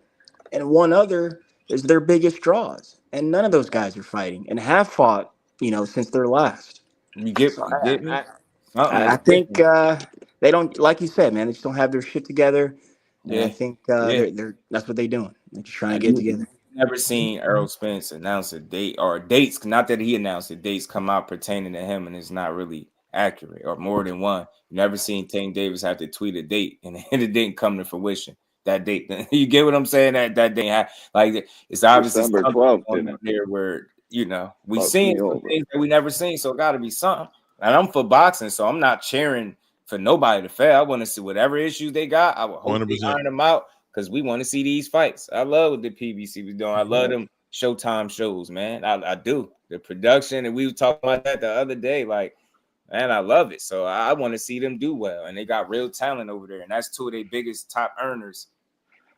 and one other, is their biggest draws. And none of those guys are fighting and have fought, you know, since their last. You get me? I think they don't, like you said, man, they just don't have their shit together. And I think they're that's what they're doing. They're just trying to get together. Never seen Errol Spence announce a date or dates. Not that he announced it, dates come out pertaining to him, and it's not really accurate or more than one. You never seen Tank Davis have to tweet a date and it didn't come to fruition. That date, you get what I'm saying? That didn't happen. Like it's obviously December something 12th, on didn't it? there where you know we Fucked seen me some over. things that we never seen, so it got to be something. And I'm for boxing, so I'm not cheering for nobody to fail. I want to see whatever issues they got. I would hope they 100%. iron them out because we want to see these fights. I love what the PBC was doing. I love them Showtime shows, man. I do. The production, and we were talking about that the other day. Like, man, I love it. So I want to see them do well. And they got real talent over there. And that's two of their biggest top earners.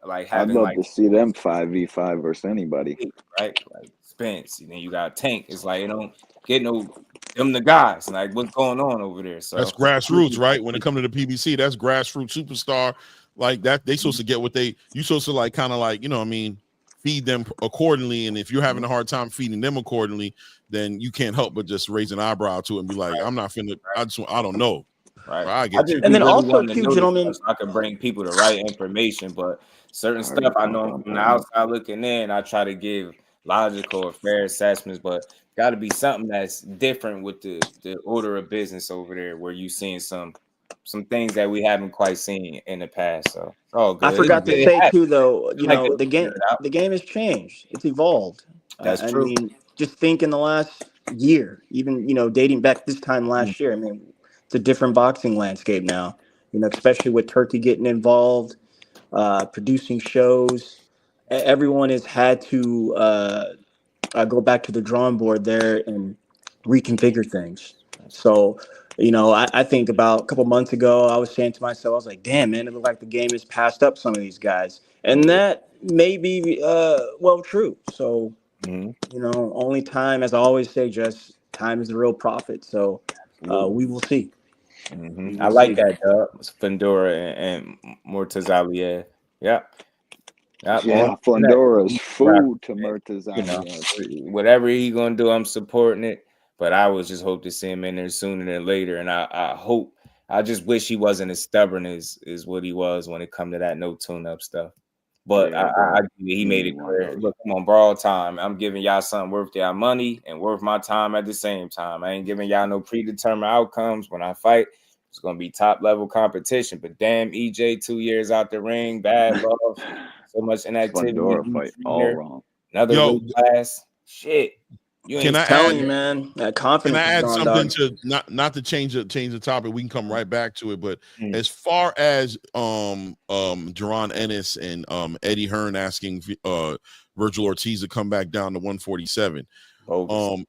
Like I'd having love like to see them 5v5 versus anybody. right, like Spence, and then you got Tank. It's like you don't get them the guys. Like what's going on over there? So That's grassroots, right? When it comes to the PBC, that's grassroots superstar. Like that, they supposed to get what you supposed to like, kind of like, you know what I mean, feed them accordingly. And if you're having a hard time feeding them accordingly, then you can't help but just raise an eyebrow to it and be like, I'm not finna, I don't know. Right. I get you. And then really also, wanted to too, know this gentlemen, stuff so I can bring people the right information, but certain stuff I know from the outside looking in, I try to give logical or fair assessments, but got to be something that's different with the order of business over there, where you seeing some things that we haven't quite seen in the past. So oh, good. I forgot to say too, though, you Like know, they'll figure it out. the game has changed. It's evolved. That's I true. mean, just think in the last year, even, you know, dating back this time last year. I mean, it's a different boxing landscape now. You know, especially with Turkey getting involved, producing shows. Everyone has had to go back to the drawing board there and reconfigure things. So, you know, I think about a couple months ago, I was saying to myself, I was like, damn, man, it looked like the game has passed up some of these guys. And that may be, well, true. So, you know, only time, as I always say, just time is the real prophet. So we will see. I like that, Fandora and Mortazaliev. Yeah. Yeah, Fondora's food to Murtaza. You know, whatever he gonna do, I'm supporting it. But I would just hope to see him in there sooner than later. And I just wish he wasn't as stubborn as what he was when it come to that no tune-up stuff. But he made it clear. Look, come on, borrow time. I'm giving y'all something worth y'all money and worth my time at the same time. I ain't giving y'all no predetermined outcomes when I fight. It's gonna be top level competition. But damn, EJ, 2 years out the ring, bad love, so much inactivity. Fight all wrong. Another weight class. Shit. Can I telling add, you, man, that can confidence I add is gone, something dog. to not to change the topic? We can come right back to it. But as far as Jaron Ennis and Eddie Hearn asking Vergil Ortiz to come back down to 147, and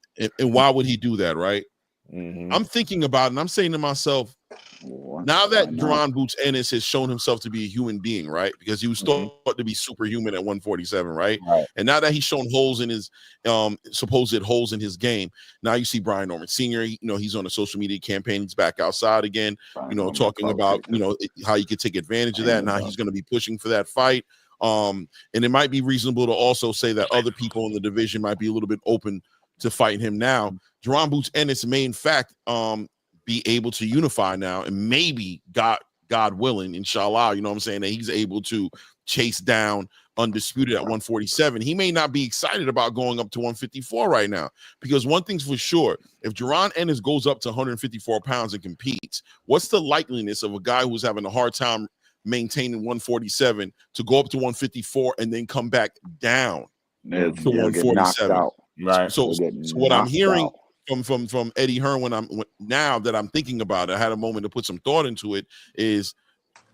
why would he do that, right? I'm thinking about it, and I'm saying to myself, now that Jaron Boots Ennis has shown himself to be a human being, right? Because he was thought to be superhuman at 147, right? And now that he's shown holes in his supposed holes in his game, now you see Brian Norman Sr., you know, he's on a social media campaign, he's back outside again, you know, talking about, you know, how you could take advantage of that. Now he's going to be pushing for that fight. And it might be reasonable to also say that other people in the division might be a little bit open to fighting him now. Jaron Boots Ennis may, in fact, be able to unify now, and maybe God willing, inshallah, you know what I'm saying, that he's able to chase down undisputed at 147. He may not be excited about going up to 154 right now, because one thing's for sure, if Jaron Ennis goes up to 154 pounds and competes, what's the likeliness of a guy who's having a hard time maintaining 147 to go up to 154 and then come back down to 147? Right. So what I'm hearing from Eddie Hearn now that I'm thinking about it, I had a moment to put some thought into it, is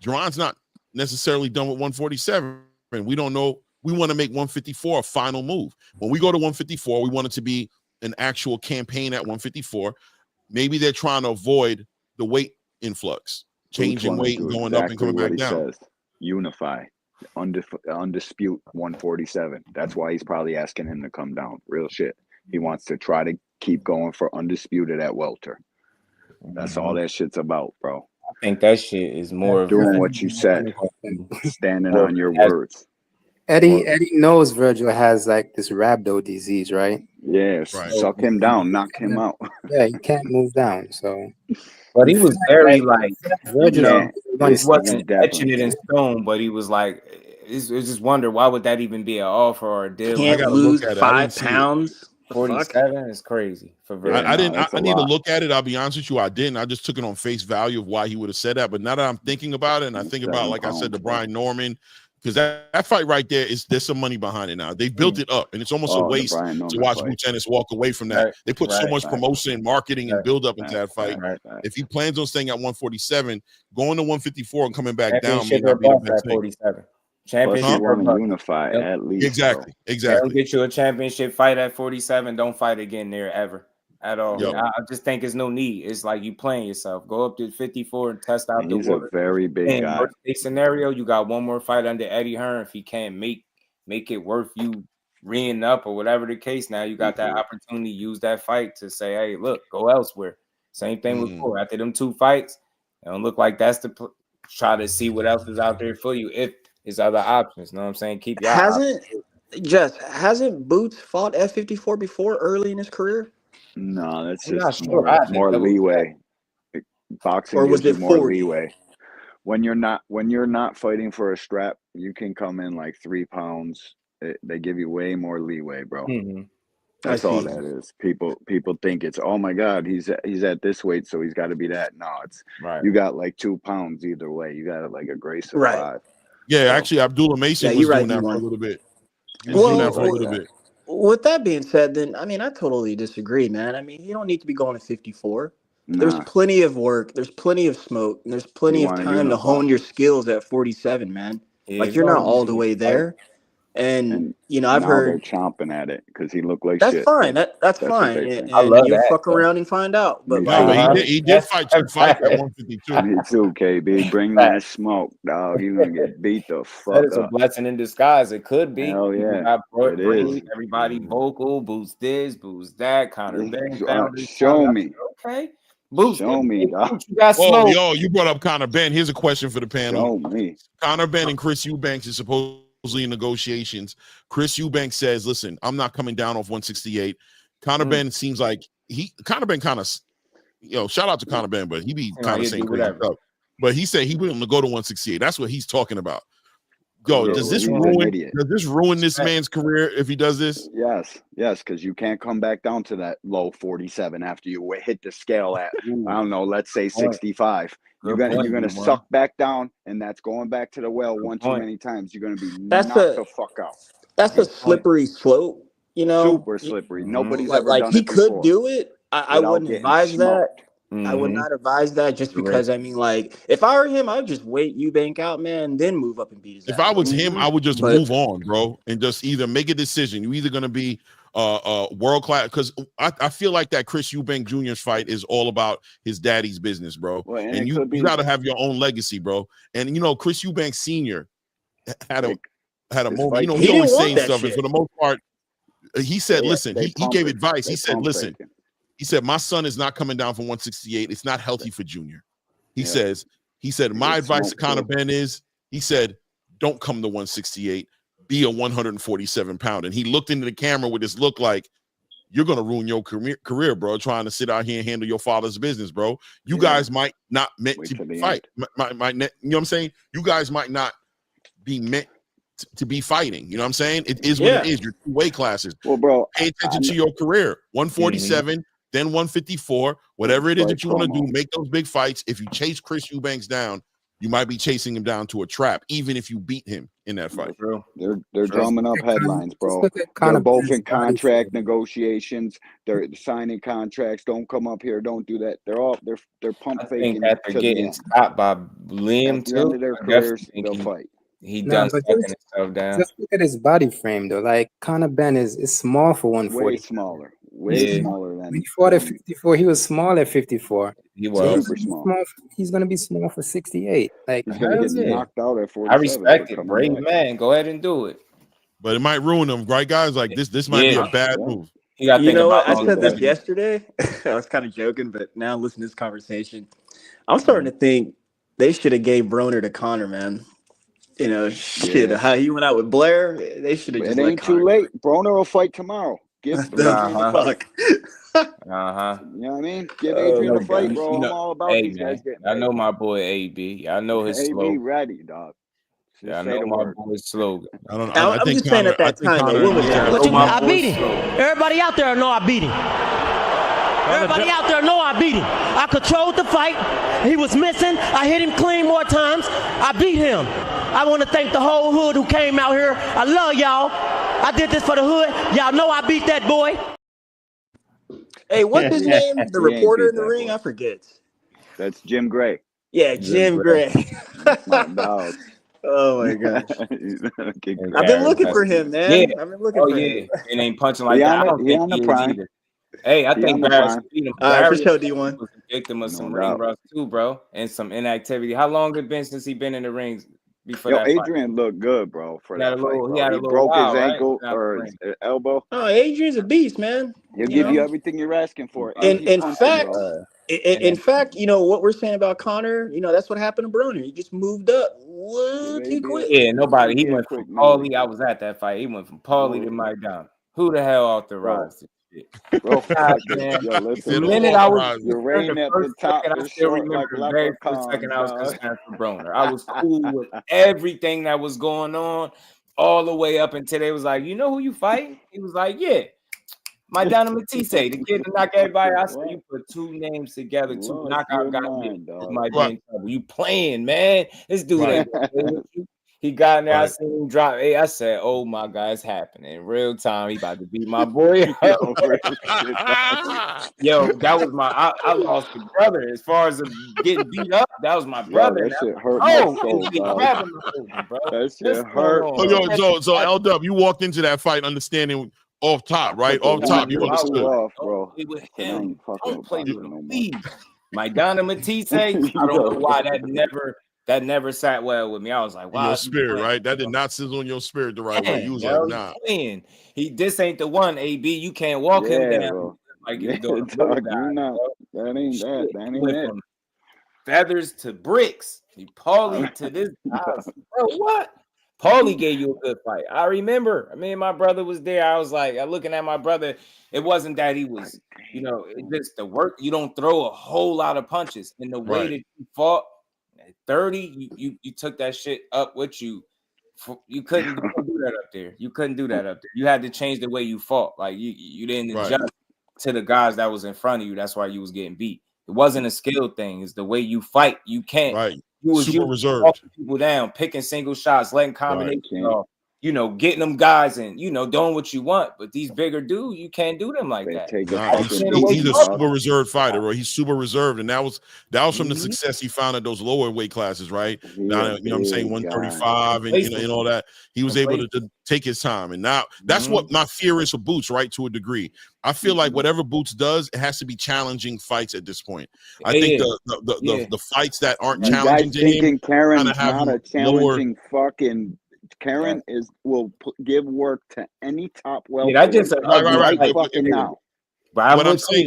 Jaron's not necessarily done with 147. We don't know. We want to make 154 a final move. When we go to 154, we want it to be an actual campaign at 154. Maybe they're trying to avoid the weight influx, changing weight and going up and coming back down. Says. Unify, undispute 147. That's why he's probably asking him to come down. Real shit. He wants to try to keep going for undisputed at welter. That's all that shit's about, bro. I think that shit is more doing what you said, standing on your words. Eddie knows Vergil has like this rhabdo disease, right? Yeah, suck him down, knock him out. Yeah, he can't move down. So, but he was very like Vergil. He wasn't etching it in stone, but he was like, it's just wonder why would that even be an offer or a deal? Can't lose 5 pounds. 47 is crazy for Vergil. I need to look at it. I'll be honest with you, I didn't. I just took it on face value of why he would have said that. But now that I'm thinking about it, and I think about, like I said, the Brian Norman, because that fight right there there's some money behind it now. They built it up, and it's almost a waste to watch Boots Ennis walk away from that. They put so much promotion and marketing and build up into that fight. If he plans on staying at 147, going to 154 and coming back down may not be the best thing. 47. Championship want to unify at least. Exactly. Don't get you a championship fight at 47. Don't fight again there ever at all. Yep. I just think there's no need. It's like you playing yourself. Go up to 54 and test out the He's a very big guy. Worst case scenario, you got one more fight under Eddie Hearn. If he can't make it worth you reeing up or whatever the case, now you got that opportunity to use that fight to say, hey, look, go elsewhere. Same thing with Core. After them 2 fights, it don't look like that's try to see what else is out there for you. If there's other options, you know what I'm saying? Keep your Hasn't Boots fought at 54 before early in his career? No, that's just more leeway. Boxing or was gives it you more 40? leeway. When you're not fighting for a strap, you can come in like 3 pounds. They give you way more leeway, bro. That's all that is. People think it's, oh my God, he's at this weight, so he's got to be that. No, it's you got like 2 pounds either way. You got like a grace of 5. Yeah, actually, Abdullah Mason was doing that for a little bit. He was doing that for a little bit. With that being said, then I mean, I totally disagree, man. I mean, you don't need to be going to 54. There's plenty of work. There's plenty of smoke. And there's plenty of time to hone your skills at 47, man. Like you're not all the way there. And you know, I've heard they're chomping at it because he looked like that's shit. fine. That's fine. And I love you'll that. fuck around and find out. But he did fight 2 fights at 152. Me too, KB. Bring that smoke, dog. You're gonna get beat the fuck That is a up. blessing in disguise. It could be. Hell yeah. Got It is. everybody vocal, Boots this, Boots that, Conor Ben. Show me. Okay. Boots. Show me, dog. You got smoke. You brought up Conor Ben. Here's a question for the panel. Show me. Conor Ben and Chris Eubanks is supposedly in negotiations. Chris Eubanks says, listen, I'm not coming down off 168. Conor Ben seems like Conor Ben kind of, shout out to Conor Ben, but he be kind of saying crazy stuff. But he said he willing to go to 168. That's what he's talking about. Does this ruin this man's career if he does this? Yes, because you can't come back down to that low 47 after you hit the scale at, I don't know, let's say 65. You're gonna suck back down, and that's going back to the well one too many times. You're gonna be knocked the fuck out. That's a slippery slope, Super slippery. Nobody's ever done it he could before. do it. I wouldn't advise that. I would not advise that just because, I mean, like, if I were him, I'd just wait Eubank out, man, then move up and beat his ass. If I was him, I would just move on, bro, and just either make a decision. You're either going to be world class, because I feel like that Chris Eubank Jr.'s fight is all about his daddy's business, bro. Well, and you got to have your own legacy, bro. And, Chris Eubank Sr. had a moment. He always saying stuff, and for the most part, he said, listen, he gave advice. He said, listen. He said, my son is not coming down from 168. It's not healthy for Junior. He said, my advice to Conor Ben is, he said, don't come to 168. Be a 147 pound. And he looked into the camera with this look like, you're going to ruin your career, bro, trying to sit out here and handle your father's business, bro. You guys might not meant to fight. You know what I'm saying? You guys might not be meant to be fighting. You know what I'm saying? It is what it is. Your two weight classes. Well, bro, pay attention to your career. 147, then 154, whatever it is that you want to do, make those big fights. If you chase Chris Eubanks down, you might be chasing him down to a trap, even if you beat him in that fight. They're drumming up headlines, bro. They're both in contract negotiations. They're signing contracts. Don't come up here. Don't do that. They're pump faking. They're getting stopped by Liam at the end of their careers. They'll fight. He done sucking himself down. Just look at his body frame, though. Like Conor Benn is small for 140. Way smaller. Way smaller than he fought at 54. He was small at 54. He was super small. He's gonna be small for 68. Like he's gonna get knocked out at 47. I respect it, brave man. Go ahead and do it. But it might ruin him, right, guys? Like this might be a bad move. You know what? I said this yesterday. I was kind of joking, but now listening to this conversation, I'm starting to think they should have gave Broner to Conor, man. You know, shit, how he went out with Blair, they should have just It ain't too late. Broner will fight tomorrow. Give Adrian a fight. You know what I mean? Give Adrian a fight, bro. I'm all about these guys getting I know my boy AB. I know his slogan. AB ready, dog. I know my boy's slogan. I'm just saying at that time, what was that? I beat him. Everybody out there know I beat him. Everybody out there know I beat him. I controlled the fight. He was missing. I hit him clean more times. I beat him. I want to thank the whole hood who came out here. I love y'all. I did this for the hood. Y'all know I beat that boy. Hey, what's his name? The reporter in the ring? I forget. That's Jim Gray. Yeah, Jim Gray. My dog. Oh my gosh. I've been looking for him, man. Yeah. I've been looking for him. It ain't punching like that. I don't think he is either. Hey, I think Barris beat him. For sure, D1 was a victim of some ring rust too, bro, and some inactivity. How long it been since he been in the rings before that Adrian looked good, bro. For that fight, he broke his ankle or his elbow. Oh, Adrian's a beast, man. He'll give you everything you're asking for. In fact, you know what we're saying about Conor. You know that's what happened to Broner. He just moved up way too quick. Yeah, nobody. He went from Paulie. I was at that fight. He went from Paulie to Mike Down. Who the hell authorized it? Bro, man. The minute I was rain at the top, I still remember the very first second I was concerned for Broner. I was cool with everything that was going on, all the way up until they was like, "You know who you fighting?" He was like, "Yeah, my Donna Matisse, the kid to knock everybody." I said, "You put two names together, two knockout guys. Might be in trouble. You playing, man? This dude ain't with you." He got in there. I seen him drop. Hey, I said, "Oh my God, it's happening in real time. He about to beat my boy." Yo, that was my. I lost a brother. As far as getting beat up, that was my brother. That shit hurt my soul, That shit hurt. So L-Dub, you walked into that fight understanding off top, right? Off top, you understood. Bro. It was him. Don't play with him, please. My Donna Matisse. I don't know why that never sat well with me. I was like, wow. Your spirit, right? That did not sizzle in your spirit the right way. You was like, nah. This ain't the one, AB. You can't walk him down. Bro. Like That ain't it. Feathers to bricks. Paulie to this. Bro, what? Paulie gave you a good fight. I remember. Me and my brother was there. I was like, looking at my brother. It wasn't that he was, it's just the work. You don't throw a whole lot of punches. And the way that you fought, 30, you took that shit up with you. You couldn't do that up there. You couldn't do that up there. You had to change the way you fought. Like you didn't adjust to the guys that was in front of you. That's why you was getting beat. It wasn't a skill thing. It's the way you fight. You can't. Right. You was super reserved. People down, picking single shots, letting combinations off. Getting them guys and doing what you want. But these bigger dudes, you can't do them like that. He's a super reserved fighter, bro. He's super reserved, and that was from the success he found at those lower weight classes, right? Now, you know what I'm saying, 135 and all that. He was able to take his time, and now that's what my fear is for Boots, right? To a degree, I feel like whatever Boots does, it has to be challenging fights at this point. I think the fights that aren't challenging to him, Karen's not a challenging fucking. Karen will give work to any top welterweight. I just right fucking now. What I'm saying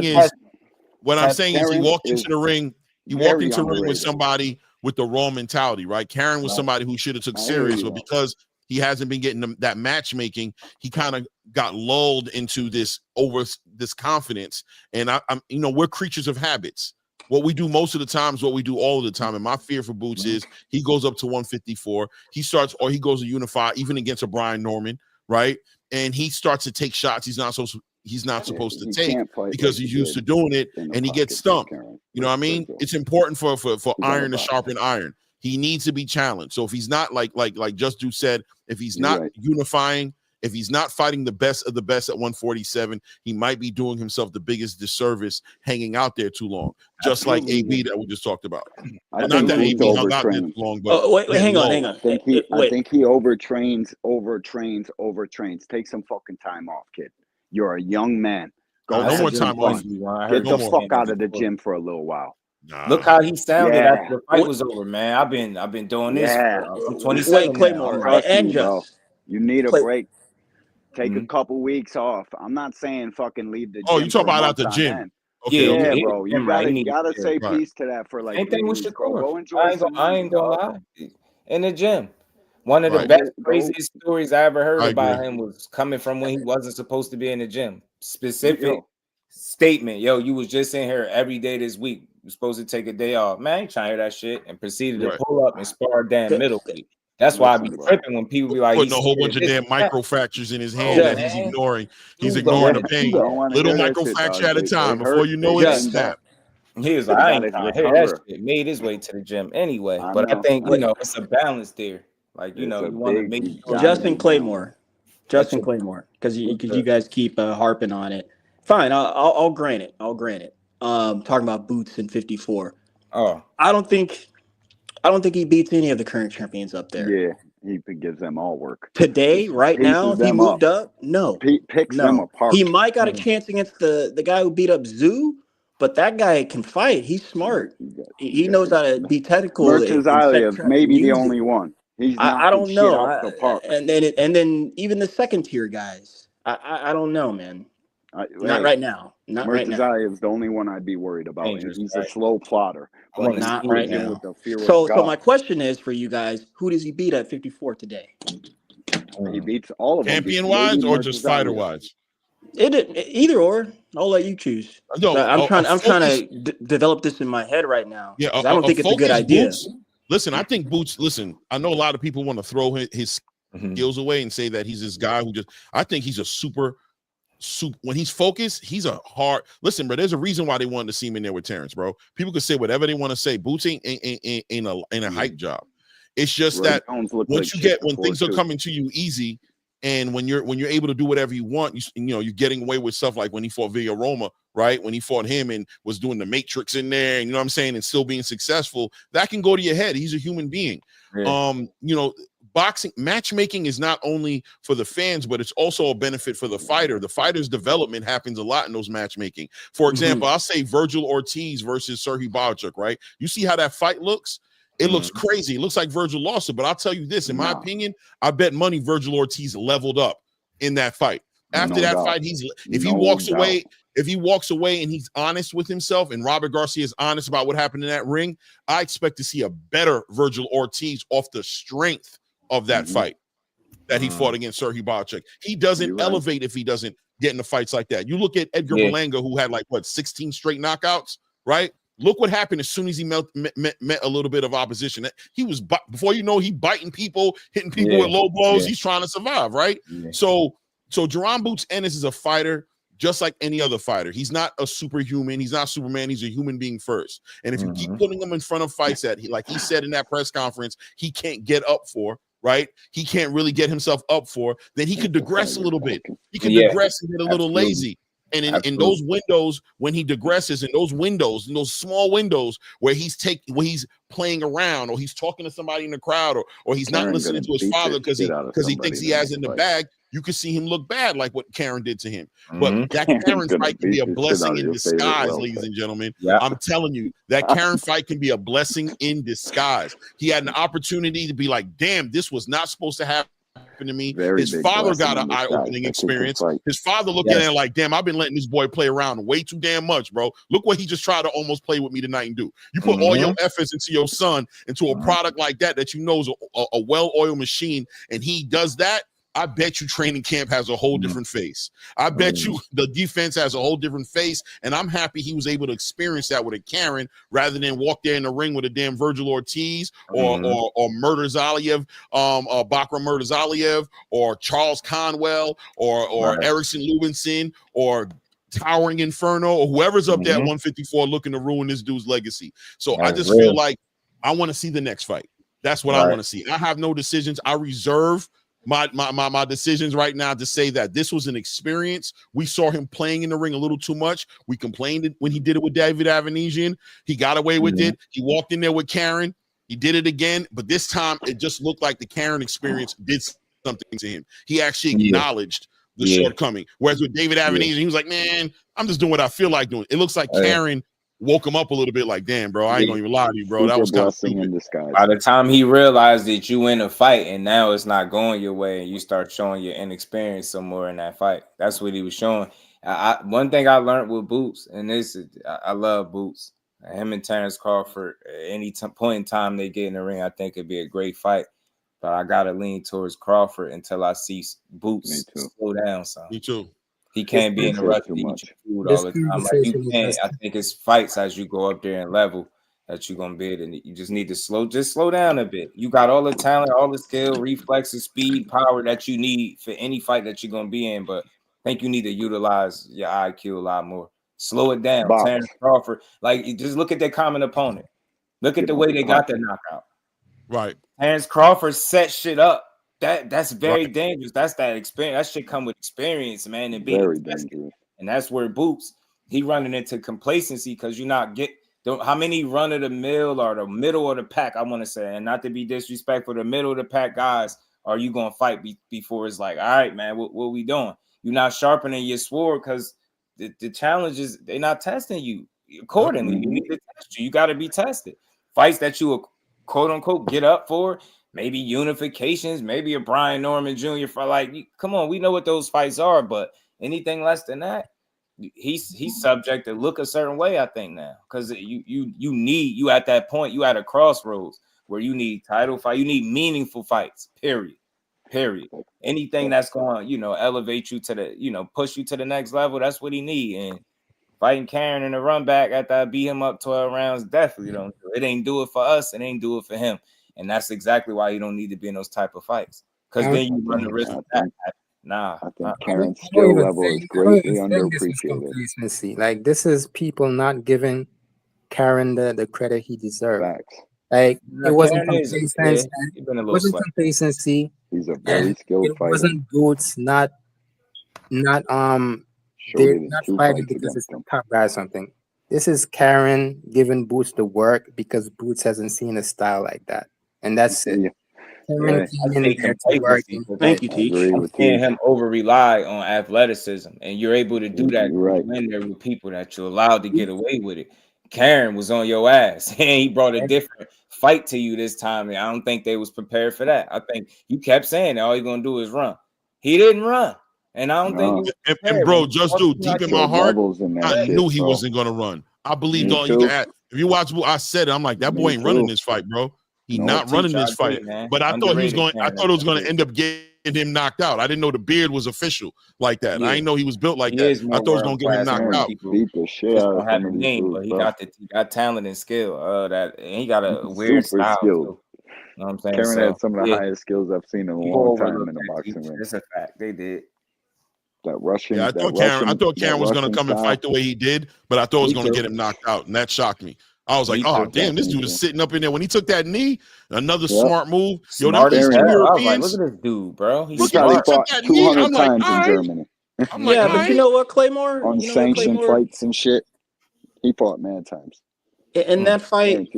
is he walked into the ring. He walked into the ring with somebody with the raw mentality, right? Karen was somebody who should have took serious, but because he hasn't been getting that matchmaking, he kind of got lulled into this confidence. And I'm we're creatures of habits. what we do most of the time is what we do all of the time. And my fear for Boots is he goes up to 154. He starts, or he goes to unify, even against a Brian Norman, right? And he starts to take shots he's not supposed to take because he's used to doing it, and he gets stumped. You know what I mean? It's important for iron to sharpen iron. He needs to be challenged. So if he's not like Just Dude said, if he's not unifying, if he's not fighting the best of the best at 147, he might be doing himself the biggest disservice hanging out there too long, just like AB that we just talked about. Not that AB hung out there too long, but wait, hang on. I think he overtrains. Take some fucking time off, kid. You're a young man. Go no more time off. Get the fuck out of the gym for a little while. Look how he sounded after the fight was over, man. I've been doing this for 27 Claymore, and just you need a break. Take a couple weeks off. I'm not saying fucking leave the gym. Oh, you talk about out the gym. Okay, bro. You gotta say peace to that for like. Same thing with Shakur. Go enjoy I ain't gonna lie. In the gym. One of the best, craziest stories I ever heard about him was coming from when he wasn't supposed to be in the gym. Specific statement. Yo, you was just in here every day this week. You're supposed to take a day off. Man, I ain't trying to hear that shit. And proceeded to pull up and spar damn middleweight. That's why I be tripping when people be like putting a whole bunch of damn microfractures in his hand that he's ignoring. He's ignoring the pain. Little microfracture at a time. Before you know it, snap. He was like, I ain't trying to hear that shit. Made his way to the gym anyway. But I think, it's a balance there. Like, you want to make Justin Claymore, because you guys keep harping on it. Fine, I'll grant it. Talking about Boots in 54. Oh, I don't think he beats any of the current champions up there. Yeah, he gives them all work today. Right now, if he moved up, no, picks them apart. He might got a chance against the guy who beat up Zoo. But that guy can fight. He's smart. He knows how to be technical. Mertens maybe the only one. He's I don't know. And then even the second tier guys. I don't know, man. Not right now. Not right now. Mertens is the only one I'd be worried about. He's a slow plotter. But not right now. So my question is for you guys: who does he beat at 54 today? He beats all of them. Champion wise or just fighter wise? Either or. I'll let you choose. No, I'm trying to develop this in my head right now. Yeah, I don't think it's a good idea. Boots, listen, I think Boots. Listen, I know a lot of people want to throw his skills away and say that he's this guy who just. I think he's a super. When he's focused, he's a hard. Listen, bro. There's a reason why they wanted to see him in there with Terrence, bro. People could say whatever they want to say. Boots ain't a hype job. It's just that once you get when things are coming to you easy. And when you're able to do whatever you want, you're getting away with stuff like when he fought Villaroma, right? When he fought him and was doing the Matrix in there, and you know what I'm saying, and still being successful, that can go to your head. He's a human being. Yeah. Boxing matchmaking is not only for the fans, but it's also a benefit for the fighter. The fighter's development happens a lot in those matchmaking. For example, I'll say Vergil Ortiz versus Serhiy Bohachuk, right? You see how that fight looks? It looks crazy. It looks like Vergil lost it, but I'll tell you this, in my opinion, I bet money Vergil Ortiz leveled up in that fight. After that fight, if he walks away and he's honest with himself and Robert Garcia is honest about what happened in that ring, I expect to see a better Vergil Ortiz off the strength of that fight that he fought against Serhiy Bohachuk. He doesn't elevate if he doesn't get into fights like that. You look at Edgar Berlanga, who had 16 straight knockouts, right? Look what happened as soon as he met a little bit of opposition. He was, before you know, he biting people, hitting people with low blows. He's trying to survive, right? So Jaron Boots Ennis is a fighter just like any other fighter. He's not a superhuman. He's not Superman. He's a human being first. And if you keep putting him in front of fights that, like he said in that press conference, he can't get up for, right? He can't really get himself up for, then he could digress a little bit. He could digress and get a little lazy. And in those windows, when he digresses, in those small windows where he's playing around, or he's talking to somebody in the crowd, or he's not listening to his father because he thinks he has in the bag, you could see him look bad, like what Karen did to him. But that Karen fight can be a blessing in disguise, ladies and gentlemen. I'm telling you, that Karen fight can be a blessing in disguise. He had an opportunity to be like, damn, this was not supposed to happen to me. His father got an eye-opening experience. His father looked at it like, damn, I've been letting this boy play around way too damn much, bro. Look what he just tried to almost play with me tonight and do. You put all your efforts into your son, into a product like that you know is a well-oiled machine, and he does that. I bet you training camp has a whole different face. I bet you the defense has a whole different face. And I'm happy he was able to experience that with a Karen rather than walk there in the ring with a damn Vergil Ortiz or Murtazaliev, Bakram Murtazaliev, or Charles Conwell, or Erickson Lubinson, or Towering Inferno, or whoever's up there at 154 looking to ruin this dude's legacy. So I just feel like I want to see the next fight. That's what I want to see. I have no decisions. I reserve my decisions right now to say that this was an experience. We saw him playing in the ring a little too much. We complained when he did it with David Avanesian. He got away with it. He walked in there with Karen. He did it again, but this time it just looked like the Karen experience did something to him. He actually acknowledged the shortcoming. Whereas with David Avanesian, he was like, man, I'm just doing what I feel like doing. It looks like Karen woke him up a little bit like, damn, bro, I ain't gonna even lie to you, bro. That was kind of stupid. In disguise. By the time he realized that you in a fight and now it's not going your way and you start showing your inexperience somewhere in that fight, that's what he was showing. One thing I learned with Boots, and this is, I love Boots. Him and Terrence Crawford, any point in time they get in the ring, I think it'd be a great fight. But I gotta lean towards Crawford until I see Boots slow down. Son. Me too. He can't be in a rush to eat your food all the time. Like you can't. I think it's fights as you go up there in level that you're gonna be able to. You just need to slow down a bit. You got all the talent, all the skill, reflexes, speed, power that you need for any fight that you're gonna be in. But I think you need to utilize your IQ a lot more. Slow it down. Terrence Crawford, like you just look at their common opponent. Look at the way they got their knockout. Right. Terrence Crawford set shit up. That's very dangerous. That's that experience. That shit come with experience, man, and being very dangerous. And that's where Boots he running into complacency because you're not how many run of the mill or the middle of the pack, I want to say, and not to be disrespectful, the middle of the pack guys are you gonna fight before it's like, all right, man, what we doing? You're not sharpening your sword because the challenge is they're not testing you accordingly. You need to test you. You got to be tested. Fights that you quote unquote get up for. Maybe unifications, maybe a Brian Norman Jr. for like, come on, we know what those fights are, but anything less than that, he's subject to look a certain way, I think now, because you at that point, you at a crossroads where you need title fight, you need meaningful fights, period. Anything that's going to, elevate you to the, push you to the next level, that's what he need. And fighting Karen in the run back after I beat him up 12 rounds, definitely don't do it. It ain't do it for us, it ain't do it for him. And that's exactly why you don't need to be in those type of fights. Because then you run the risk of that. I think Karen's skill level is greatly underappreciated. Like, this is people not giving Karen the credit he deserves. Like, it wasn't complacency. It wasn't complacency. He's a very skilled fighter. It wasn't Boots, not fighting because it's the top guy or something. This is Karen giving Boots the work because Boots hasn't seen a style like that. And that's it. Thank you, Teach. I'm seeing him over rely on athleticism, and you're able to do that when there with people that you're allowed to get away with it. Karen was on your ass, and he brought a different fight to you this time. And I don't think they was prepared for that. I think you kept saying that all you're gonna do is run. He didn't run, and I don't think. And bro, just do deep in my heart, I knew he wasn't gonna run. I believed all you could add. If you watch, I said it. I'm like, that boy ain't running this fight, bro. He's not running this fight. But I thought he was going. I thought it was going to end up getting him knocked out. I didn't know the beard was official like that. I didn't know he was built like that. I thought it was going to get him knocked out. Beat the shit out of him, but he got talent and skill. And he got a weird style. You know what I'm saying? Karen had some of the highest skills I've seen in a long time in the boxing ring. It's a fact. They did. That Russian. Yeah, I thought Karen was going to come and fight the way he did, but I thought it was going to get him knocked out, and that shocked me. I was like, oh, damn, this dude is sitting up in there. When he took that knee, another smart move. Yo, them Eastern Europeans. Look at this dude, bro. He's fought 200 times in Germany. Yeah, but you know what, Claymore? Unsanctioned fights and shit. He fought mad times. In that fight,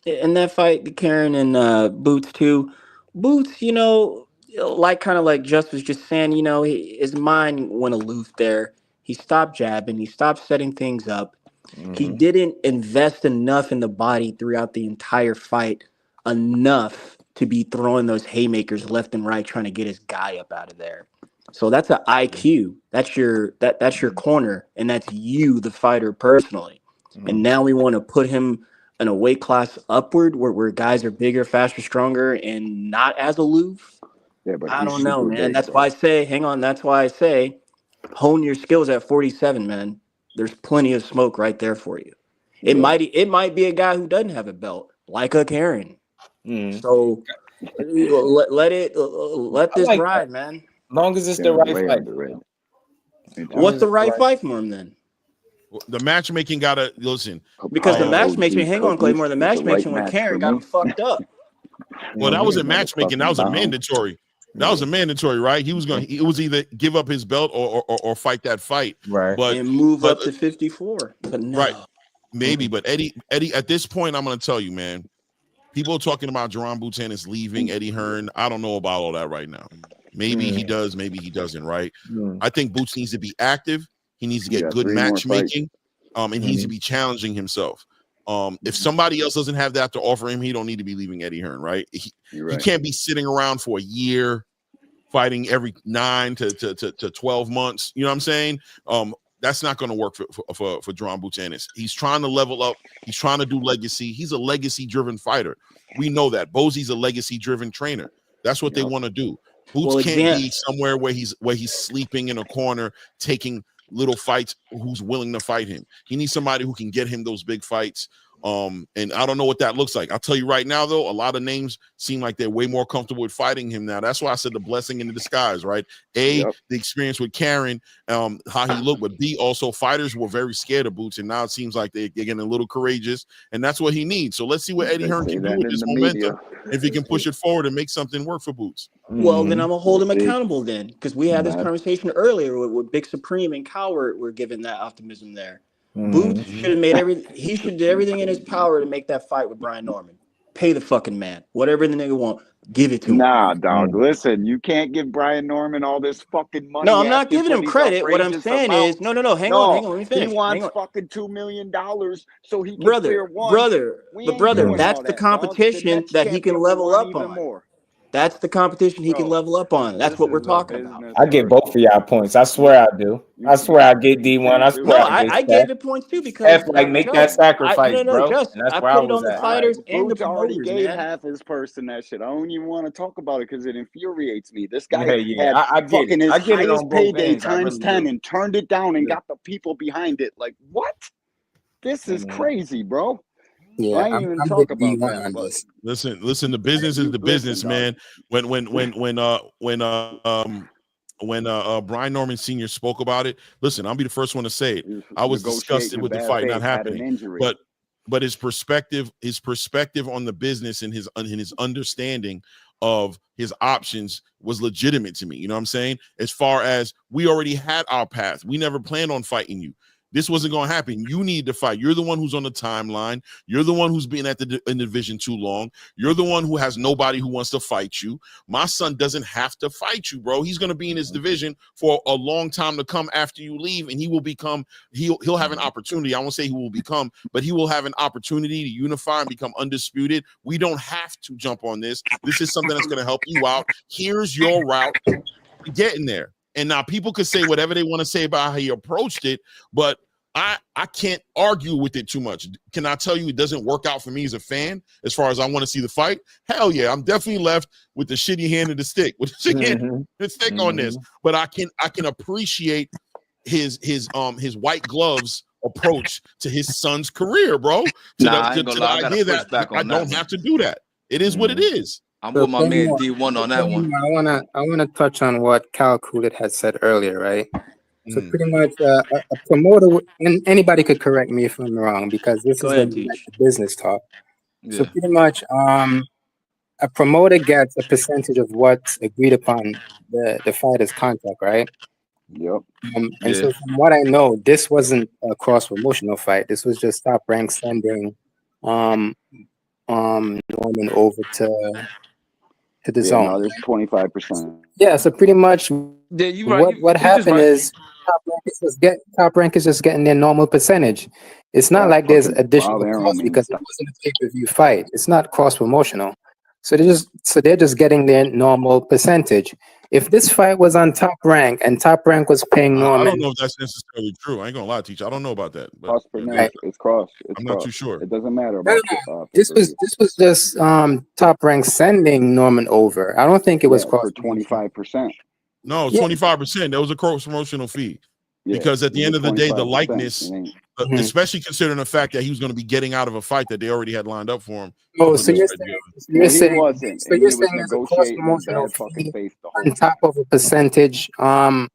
the Karen and Boots too. Boots, like Just was just saying, his mind went aloof there. He stopped jabbing. He stopped setting things up. He didn't invest enough in the body throughout the entire fight, enough to be throwing those haymakers left and right, trying to get his guy up out of there. So that's an IQ. That's your corner, and that's you, the fighter, personally. And now we want to put him in a weight class upward where guys are bigger, faster, stronger, and not as aloof. Yeah, but I he's don't know, super man. big. That's why I say, hang on. That's why I say, hone your skills at 47, man. There's plenty of smoke right there for you. It might be a guy who doesn't have a belt, like a Karen. So let this like ride, man. Long as it's the right fight. What's the right fight for him then? The matchmaking gotta listen. Because the matchmaking, hang on, Claymore, the matchmaking with Karen got him fucked up. Well, that wasn't matchmaking. That was a mandatory. That was a mandatory, right? He was going. It was either give up his belt or fight that fight, right? But and move up to 54. But no. Right, maybe. But Eddie, at this point, I'm going to tell you, man. People are talking about Jaron Buchanan leaving Eddie Hearn. I don't know about all that right now. Maybe he does. Maybe he doesn't. Right. I think Boots needs to be active. He needs to get good matchmaking. And he needs to be challenging himself. If somebody else doesn't have that to offer him, he don't need to be leaving Eddie Hearn, right? He can't be sitting around for a year fighting every 9 to 12 months. You know what I'm saying? That's not going to work for Jaron Buchanan. He's trying to level up. He's trying to do legacy. He's a legacy-driven fighter. We know that. Bosie's a legacy-driven trainer. That's what they want to do. Boots can't be somewhere where he's sleeping in a corner taking little fights, who's willing to fight him. He needs somebody who can get him those big fights. And I don't know what that looks like. I'll tell you right now, though, a lot of names seem like they're way more comfortable with fighting him now. That's why I said the blessing in the disguise, right? The experience with Karen, how he looked, but B, also fighters were very scared of Boots, and now it seems like they're getting a little courageous, and that's what he needs. So let's see what Eddie Hearn can do with this momentum, if he can push it forward and make something work for Boots. Well, then I'm going to hold him accountable then, because we had this conversation earlier with Big Supreme and Coward were given that optimism there. Boots should have made he should do everything in his power to make that fight with Brian Norman. Pay the fucking man. Whatever the nigga want, give it to him. Nah, dog. Listen, you can't give Brian Norman all this fucking money. No, I'm not giving him credit. What I'm saying is, no. Hang on. Let me finish. He wants fucking $2 million so he can brother, that's the competition that he can level up on. That's the competition he can level up on. That's what we're talking about. I get both of y'all points. I swear I do. I swear I get D1. I swear I gave it points too because make that sacrifice, bro. Just, I put it on the fighters and the promoters. Already gave half his person that shit. I don't even want to talk about it because it infuriates me. This guy had fucking his highest payday times 10 and turned it down and got the people behind it. Like what? This is crazy, bro. Yeah, I ain't even talk about that. But Listen. The business is the business, man. When Brian Norman Sr. spoke about it, listen, I'll be the first one to say it. I was disgusted with the fight not happening, but his perspective on the business and his understanding of his options was legitimate to me. You know what I'm saying? As far as we already had our path, we never planned on fighting you. This wasn't going to happen. You need to fight. You're the one who's on the timeline. You're the one who's been in the division too long. You're the one who has nobody who wants to fight you. My son doesn't have to fight you, bro. He's going to be in his division for a long time to come after you leave, and he'll have an opportunity. I won't say he will become, but he will have an opportunity to unify and become undisputed. We don't have to jump on this. This is something that's going to help you out. Here's your route to getting there. And now people could say whatever they want to say about how he approached it, but I can't argue with it too much. Can I tell you it doesn't work out for me as a fan as far as I want to see the fight? Hell yeah, I'm definitely left with the shitty hand and the stick, with the stick on this. But I can appreciate his white gloves approach to his son's career, bro. To the idea that I don't have to do that. It is what it is. I'm with my man D1 on that one. I wanna touch on what Cal Kulit had said earlier, right? So pretty much a promoter, and anybody could correct me if I'm wrong because this is a business talk. Yeah. So pretty much a promoter gets a percentage of what's agreed upon the fighter's contract, right? Yep. And so from what I know, this wasn't a cross-promotional fight. This was just Top Rank sending Norman over to the zone. No, there's 25%. Yeah, so pretty much what happened is Top Rank is just getting their normal percentage. It's not like there's additional cost because it wasn't a pay-per-view fight. It's not cross-promotional. So they're just getting their normal percentage. If this fight was on Top Rank and Top Rank was paying I don't Norman, know if that's necessarily true. I ain't gonna lie to you. I don't know about that. But Cross per name, it's cross. It's I'm cross. not too sure. It doesn't matter no, about no, this was just Top Rank sending Norman over. I don't think it was cross for 25%. No, 25%. That was a cross promotional fee. Because at the end of the day, the likeness, especially considering the fact that he was going to be getting out of a fight that they already had lined up for him. Oh, so you're saying there's a cross promotional fee on top of a percentage that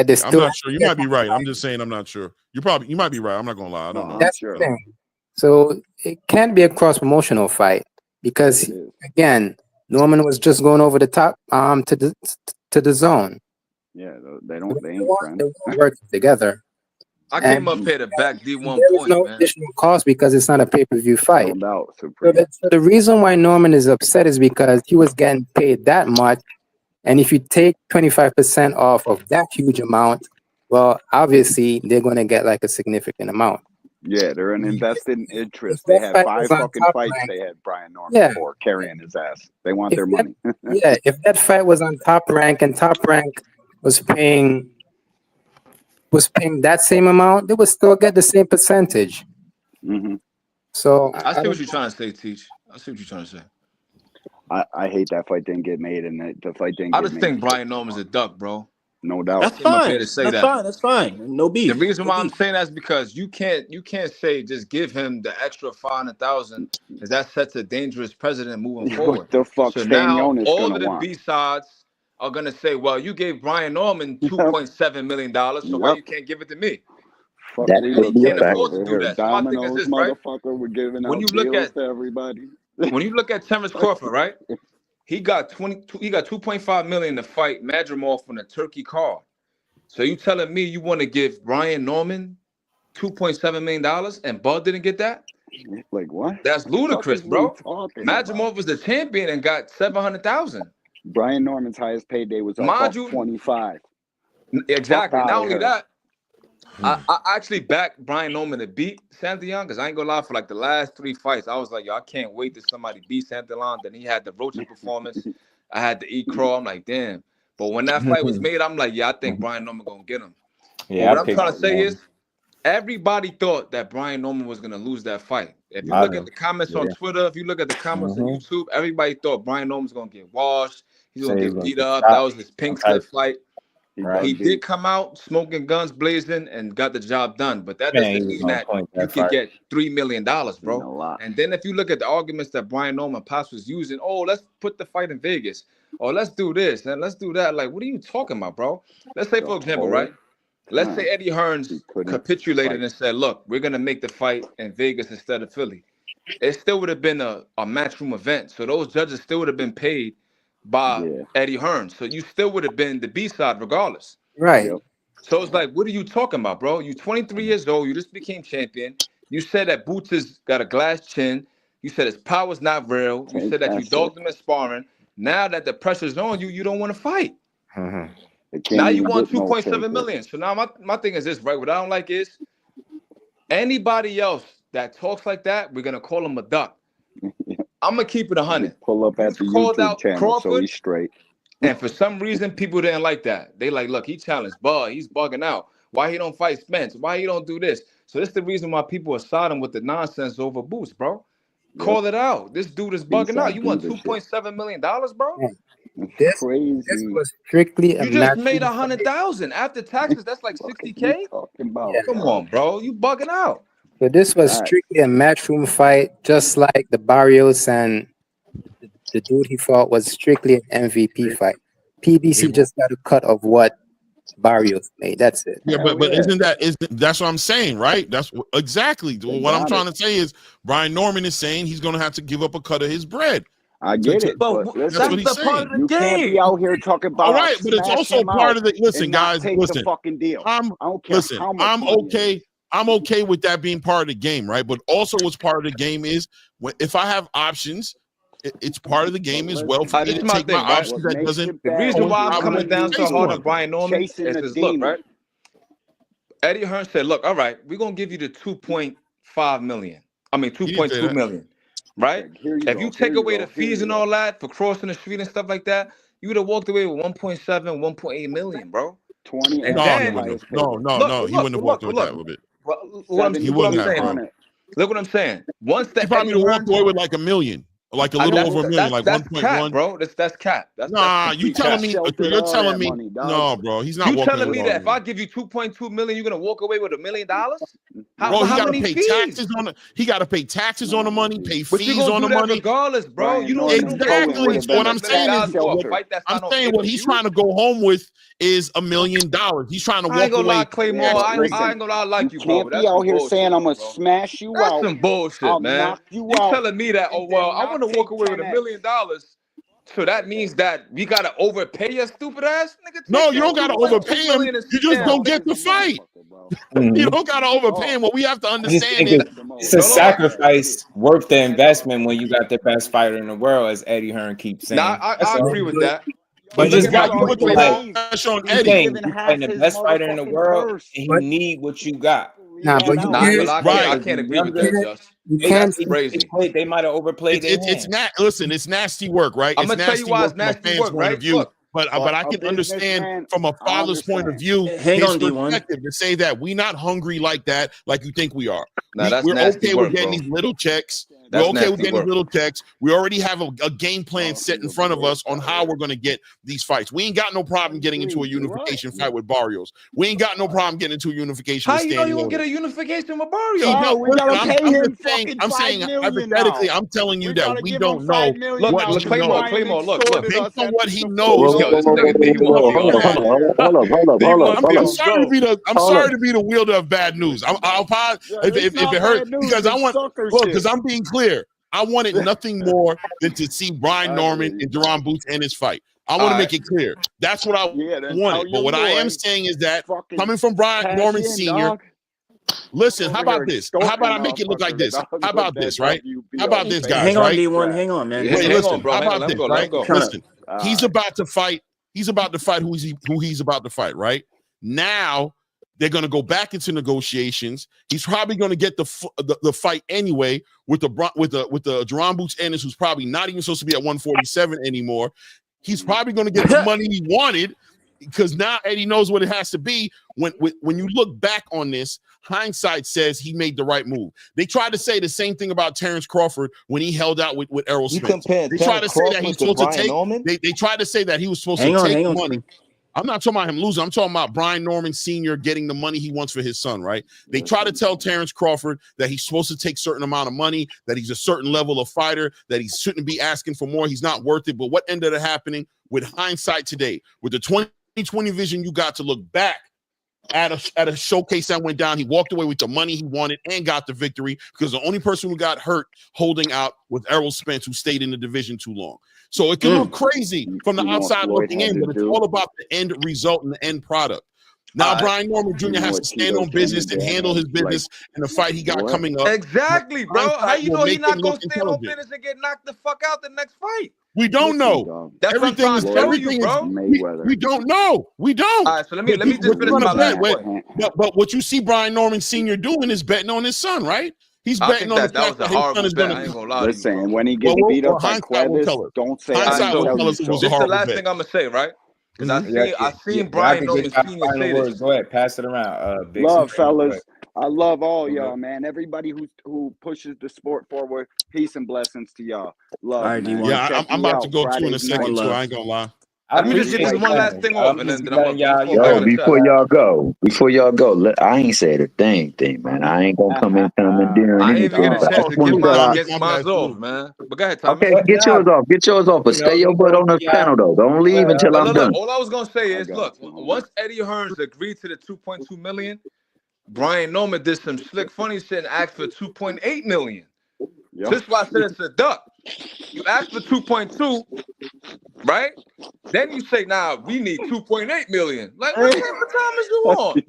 they still. I'm not sure. You might be right. I'm just saying I'm not sure. You might be right. I'm not gonna lie. I don't know. That's the thing. So it can't be a cross promotional fight because again, Norman was just going over the top to the zone. Yeah, they ain't friends. They won't work together. I came up here to back D1 There is point, no man. additional cost because it's not a pay-per-view fight. No doubt, So the reason why Norman is upset is because he was getting paid that much, and if you take 25% off of that huge amount, well, obviously they're going to get like a significant amount. Yeah, they're an invested interest. They had 5 fucking fights. They had Brian Norman for carrying his ass. They want their money. Yeah, if that fight was on Top Rank and Top Rank was paying that same amount, they would still get the same percentage. So I see what you're trying to say, Teach. I see what you're trying to say. I hate that fight didn't get made, and the fight didn't. I just think Brian Norman's a duck, bro. No doubt. That's fine. That's fine. No beef. The reason why I'm saying that is because you can't say just give him the extra 500,000 because that sets a dangerous precedent moving forward. What the fuck? So now Stanionis all gonna of the want? B-sides are gonna say, well, you gave Brian Norman $2.7 million, so why you can't give it to me? Fuck, That we could be a fact. afford to do that. So my thing is this, right? Motherfucker, we're giving out deals to everybody. When you look at Terrence Crawford, right? He got 2.5 million to fight Madrimov on a Turkey card. So you telling me you want to give Brian Norman $2.7 million and Bud didn't get that? Like what? That's ludicrous, bro. Madrimov was the champion and got 700,000. Brian Norman's highest payday was off 25. Exactly. Not only that, I actually backed Brian Norman to beat Santillon because I ain't gonna lie, for like the last 3 fights, I was like, yo, I can't wait till somebody beat Santillon. Then he had the Roach performance. I had the E-Crawl. I'm like, damn. But when that fight was made, I'm like, yeah, I think Brian Norman gonna get him. Yeah, what I'm trying to say is, everybody thought that Brian Norman was gonna lose that fight. If you look at the comments on Twitter, if you look at the comments on YouTube, everybody thought Brian Norman was gonna get washed. He's gonna get beat up. That was his pink slip fight. He did come out smoking guns blazing and got the job done, but that doesn't mean that you could get $3 million, bro. And then if you look at the arguments that Brian Norman Pops was using, oh, let's put the fight in Vegas, or let's do this and let's do that. Like, what are you talking about, bro? Let's say, for example, right? Let's say Eddie Hearns capitulated and said, look, we're gonna make the fight in Vegas instead of Philly. It still would have been a matchroom event, so those judges still would have been paid by Eddie Hearn. So you still would have been the B-side regardless. Right. So it's like, what are you talking about, bro? You 23 years old. You just became champion. You said that Boots has got a glass chin. You said his power's not real. You said that you dogged him in sparring. Now that the pressure's on you, you don't want to fight. Now you want 2.7 million. So now my thing is this, right? What I don't like is anybody else that talks like that, we're going to call him a duck. I'm gonna keep it 100. Pull up at the YouTube channel, Crawford, so he's straight. And for some reason, people didn't like that. They like, look, he challenged Bud. He's bugging out. Why he don't fight Spence? Why he don't do this? So this is the reason why people are siding with the nonsense over Boots, bro. Call it out. This dude is bugging out. You want $2.7 million, bro? This was strictly a you just made 100,000 after taxes. That's like 60K. Come on, bro. You bugging out. So this was strictly a matchroom fight, just like the Barrios and the dude he fought was strictly an MVP fight. PBC just got a cut of what Barrios made. That's it. Yeah, but that's what I'm saying, right? That's exactly what I'm trying to say is Brian Norman is saying he's going to have to give up a cut of his bread. I get it, but that's listen, what he's saying. You can't be out here talking about. All right, but it's also part of the. Listen, guys, listen. The fucking deal. I don't care how much I'm okay. I'm okay with that being part of the game, right? But also, what's part of the game is if I have options, it's part of the game as well for me to take my options. That doesn't. The reason why I'm coming down so hard on Brian Norman is this. Look, right? Eddie Hearn said, "Look, all right, we're gonna give you the 2.5 million. I mean, 2.2 million, right? If you take away the fees and all that for crossing the street and stuff like that, you would have walked away with 1.7, 1.8 million, bro. 20. And No, then no, he wouldn't have walked away with that with it. He wouldn't have, bro. Look what I'm saying. Once the he probably Eddie would have walked Hearn, away with like $1 million, like a little over $1 million, like that's 1.1. cap, bro. That's cap. Nah, you telling me? You're telling me? No, bro. He's not. You walking telling away me with that if I give you 2.2 million, you're gonna walk away with $1 million? Bro, he got to many pay fees? taxes on the. He got to pay taxes on the money, pay But you fees gonna on do the that money. regardless, bro. You don't Exactly. So what I'm saying is, I'm saying what he's trying to go home with is $1 million. He's trying to walk I ain't gonna away. lie, Claymore. I ain't gonna lie, I like you, bro. Can't be out here saying I'm gonna smash you That's out. some bullshit, I'll man. knock you You out. telling me that? Oh well, I want to walk away with $1 10x. million. So that means that we gotta overpay your stupid ass nigga. No, you don't gotta overpay him. You just don't get the fight. You don't gotta overpay him. What we have to I just understand think is it's a sacrifice worth the investment when you got the best fighter in the world, as Eddie Hearn keeps saying. Nah, I agree with that. But just just got you put the like pressure on he's Eddie. saying you fighting the best fighter in the world, and he need what you got. Nah, but you can't. I can't agree with that, Just. You can't. Crazy. They might have overplayed their It's not. Listen, it's nasty work, right? I'm It's gonna tell you nasty why work it's from a nasty fan's work, point right? of view. Look, but I can understand from a father's point of view Hang his on, D1. perspective to say that we not hungry like that, like you think we are. Nah, that's We're nasty okay work, with getting bro. these little checks. That's We're okay with nasty getting work. these little checks. We already have a game plan set in front of us on how we're going to get these fights. We ain't got no problem getting into a unification fight with Barrios. We ain't got no problem getting into a unification How with you know you Stanley won't get a Ortiz. unification with He Barrio? don't- we gotta listen, pay him I'm saying hypothetically, I'm telling you that we don't know Look, what he Claymore, knows. look. Based on what he knows. Yo, this nigga I'm sorry to be the wielder of bad news. I'll apologize if it hurts because I want because I'm being clear. I wanted nothing more than to see Brian Norman and Jaron Boots in his fight. I want to make it clear. That's what I wanted. But what I am saying is that coming from Brian Norman Sr., listen, how about this? How about I make it look like this? How about this, right? How about this, guys, Hang on, right? D1. Hang on, man. Wait, Hang listen. on, bro. How Hang on. about Let him this, go. Let right? him go. Listen, he's about to fight. He's about to fight who he's about to fight, right? Now they're going to go back into negotiations. He's probably going to get the fight anyway with the Jaron Boots Ennis, who's probably not even supposed to be at 147 anymore. He's probably going to get the money he wanted because now Eddie knows what it has to be. When you look back on this, hindsight says he made the right move. They tried to say the same thing about Terrence Crawford when he held out with Errol Spence. They tried to say that he's supposed to take. They tried to say that he was supposed to take money. I'm not talking about him losing. I'm talking about Brian Norman Sr. getting the money he wants for his son, right? They try to tell Terrence Crawford that he's supposed to take a certain amount of money, that he's a certain level of fighter, that he shouldn't be asking for more. He's not worth it. But what ended up happening with hindsight today, with the 2020 vision you got to look back at a showcase that went down, he walked away with the money he wanted and got the victory because the only person who got hurt holding out was Errol Spence, who stayed in the division too long. So it can look crazy from the outside looking in, but it's all about the end result and the end product. Now, Brian Norman Jr. has to stand on business and handle his business in the fight he got coming up. Exactly, bro. How you know he's not going to stand on intelligent. business and get knocked the fuck out the next fight? We don't know. That's Everything what I'm trying to tell you, bro. We don't know. We don't. All right, so let me just finish my last point. But what you see Brian Norman Sr. doing is betting on his son, right? He's betting on the fact that his son is going to. I ain't gonna lie. Listen, when he gets beat up by Cuevas, don't say hindsight will tell us it was a This is the horrible last bet. thing I'm gonna say, right? Because I seen I Brian can Norman get your Sr. final say words. this. Go ahead, pass it around. Big Love, C. fellas. I love all y'all, man. Everybody who pushes the sport forward. Peace and blessings to y'all. Love, man. Yeah, I'm about to go through in a Fridays second night. too. I ain't gonna lie. Let me just get this one last thing off, and then I'm gonna Yo, before y'all go, I ain't said a thing, man. I ain't gonna come in commandeering I ain't even anything. get a But I chance just to want get to mine off, man. But go ahead, Thomas. Okay, get yours off. Get yours off. But stay your butt on this panel, though. Don't leave until I'm done. All I was gonna say is, look, once Eddie Hearns agreed to the 2.2 million, Brian Norman did some slick, funny shit and asked for 2.8 million. Yep. This is why I said it's a duck. You ask for 2.2, right? Then you say, nah, we need 2.8 million. Like, what type of time is you on?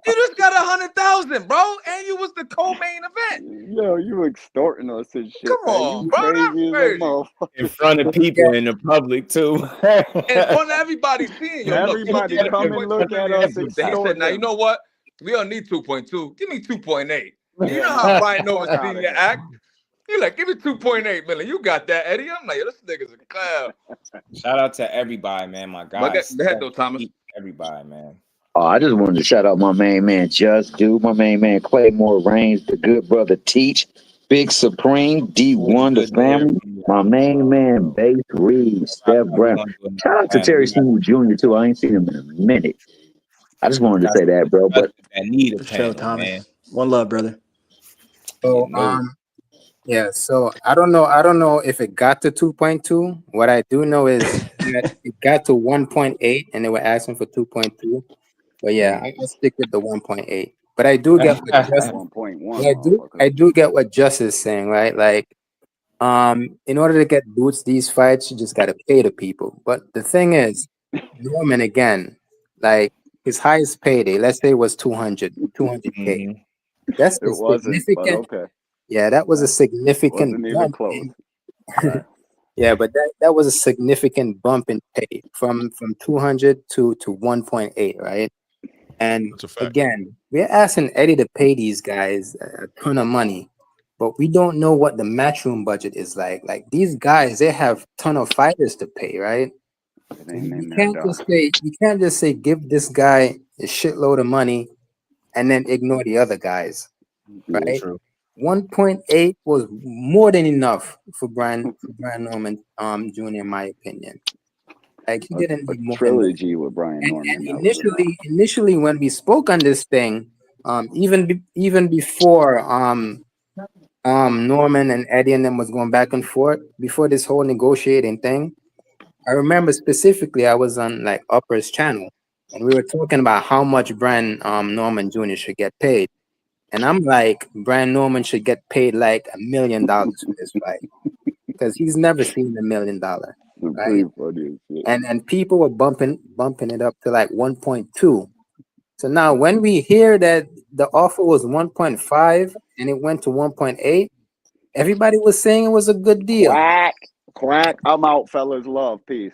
You just got 100,000, bro, and you was the co-main event. Yo, you extorting us and shit. Come on, bro, that's crazy. In front of people in the public too. In front of everybody seeing you. Everybody come and look at us and He said, now, you know what? We don't need 2.2. Give me 2.8. You know how Brian Norman Sr. act. He like, give me 2.8 million. You got that, Eddie? I'm like, this nigga's a clown. Shout out to everybody, man. My guys. Go ahead though, Thomas. Everybody, man. Oh, I just wanted to shout out my main man, Jusdu, my main man, Claymore Reigns, the good brother Teach, Big Supreme, D1, the family, my main man, Bass Reed, Steph Brown. Shout out to Terry Smooth Jr., too. I ain't seen him in a minute. I just wanted to say that, bro. But I need a For sure, panel, Thomas. man. One love, brother. So yeah, so I don't know if it got to 2.2. What I do know is that it got to 1.8 and they were asking for 2.2. But yeah, I'll stick with the 1.8. But I do get what Justice, 1.1. I do get what Justice is saying, right? Like, in order to get Boots these fights, you just gotta pay the people. But the thing is, Norman again, like his highest payday, let's say was 200K. That's a significant. Okay. Yeah, that was a significant Wasn't even bump. close. Yeah, but that was a significant bump in pay from 200 to 1.8, right? And again, we're asking Eddie to pay these guys a ton of money, but we don't know what the matchroom budget is like. Like these guys, they have ton of fighters to pay, right? So you can't just say give this guy a shitload of money and then ignore the other guys, right? 1.8 was more than enough for Brian Norman Jr. in my opinion. Like he didn't need more trilogy with Brian Norman. And initially when we spoke on this thing, even before Norman and Eddie and them was going back and forth, before this whole negotiating thing, I remember specifically I was on like Upper's channel and we were talking about how much Brian Norman Jr. should get paid. And I'm like, Brian Norman should get paid like $1 million for this fight because he's never seen $1 million, right? And people were bumping it up to like 1.2. So now when we hear that the offer was 1.5 and it went to 1.8, everybody was saying it was a good deal. Quack. I'm out, fellas. Love, peace.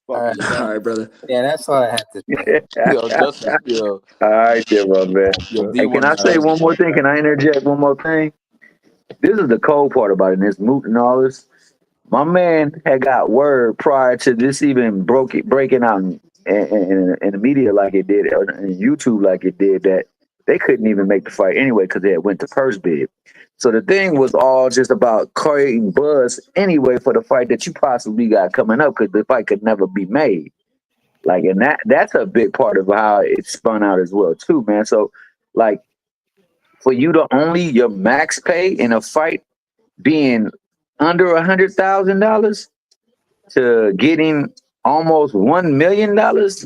All right, brother. Yeah, that's all I had to say. Yo, Justice, yo. All right, there, my man. Hey, can I say one more thing? Can I interject one more thing? This is the cold part about it. This moot and all this. My man had got word prior to this even breaking out in the media like it did, or in YouTube like it did, that they couldn't even make the fight anyway because they had went to purse bid. So the thing was all just about creating buzz anyway for the fight that you possibly got coming up because the fight could never be made. Like, and that's a big part of how it spun out as well too, man. So like for you to only your max pay in a fight being under $100,000 to getting almost $1 million,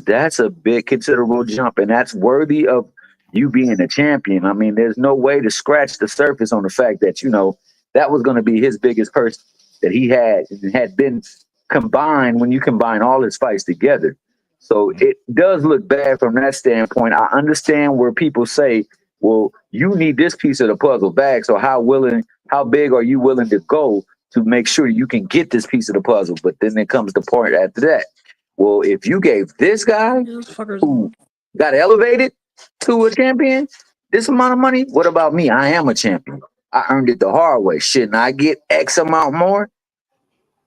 that's a big considerable jump, and that's worthy of you being a champion. I mean, there's no way to scratch the surface on the fact that, you know, that was going to be his biggest purse that he had been combined when you combine all his fights together. So it does look bad from that standpoint. I understand where people say, well, you need this piece of the puzzle back. So how big are you willing to go to make sure you can get this piece of the puzzle? But then there comes the point after that. Well, if you gave this guy who got elevated to a champion this amount of money, what about me? I am a champion. I earned it the hard way. Shouldn't I get X amount more?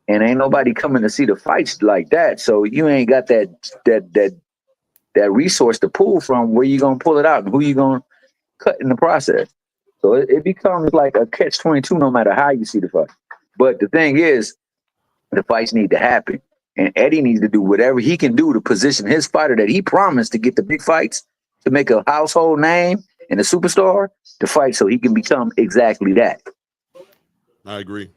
And ain't nobody coming to see the fights like that. So you ain't got that resource to pull from. Where you gonna pull it out and who you gonna cut in the process? So it becomes like a catch-22 no matter how you see the fight. But the thing is, the fights need to happen. And Eddie needs to do whatever he can do to position his fighter that he promised to get the big fights, to make a household name and a superstar, to fight so he can become exactly that. I agree.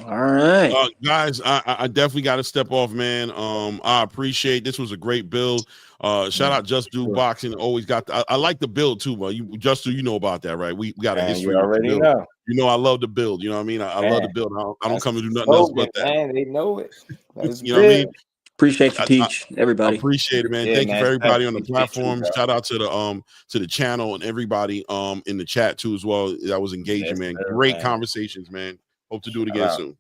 All right, guys, I definitely got to step off, man. I appreciate this. Was a great build. Shout out Jusdueboxing. Always got. I like the build too, but you know about that, right? We got a history. You already know. You know, I love the build. You know what I mean? I love the build. I don't come to do nothing else but that. Man, they know it. You know what I mean? Appreciate you, Teach, everybody. I appreciate it, man. Thank you for everybody on the platform. Shout out to the channel and everybody in the chat too as well. That was engaging, man. Great conversations, man. Hope to do it again soon.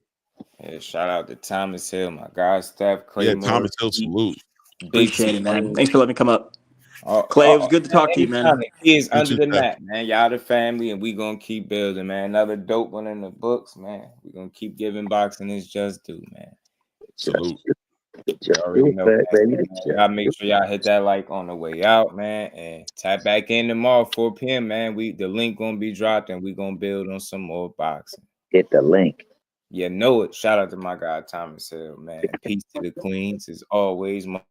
Yeah, shout out to Thomas Hill, my guy, Steph Claymore. Yeah, Thomas Hill, salute. Appreciate it, man. Thanks for letting me come up. Clay, it was good to talk to you, man. The kids You under too, the Clay. mat, man. Y'all the family, and we gonna keep building, man. Another dope one in the books, man. We gonna keep giving boxing its just due, man. Salute. You already know, man. Y'all make sure y'all hit that like on the way out, man, and tap back in tomorrow 4 p.m. man. The link gonna be dropped, and we gonna build on some more boxing. Hit the link. Yeah, know it. Shout out to my guy Thomas Hill, man. Peace to the Queens as always, my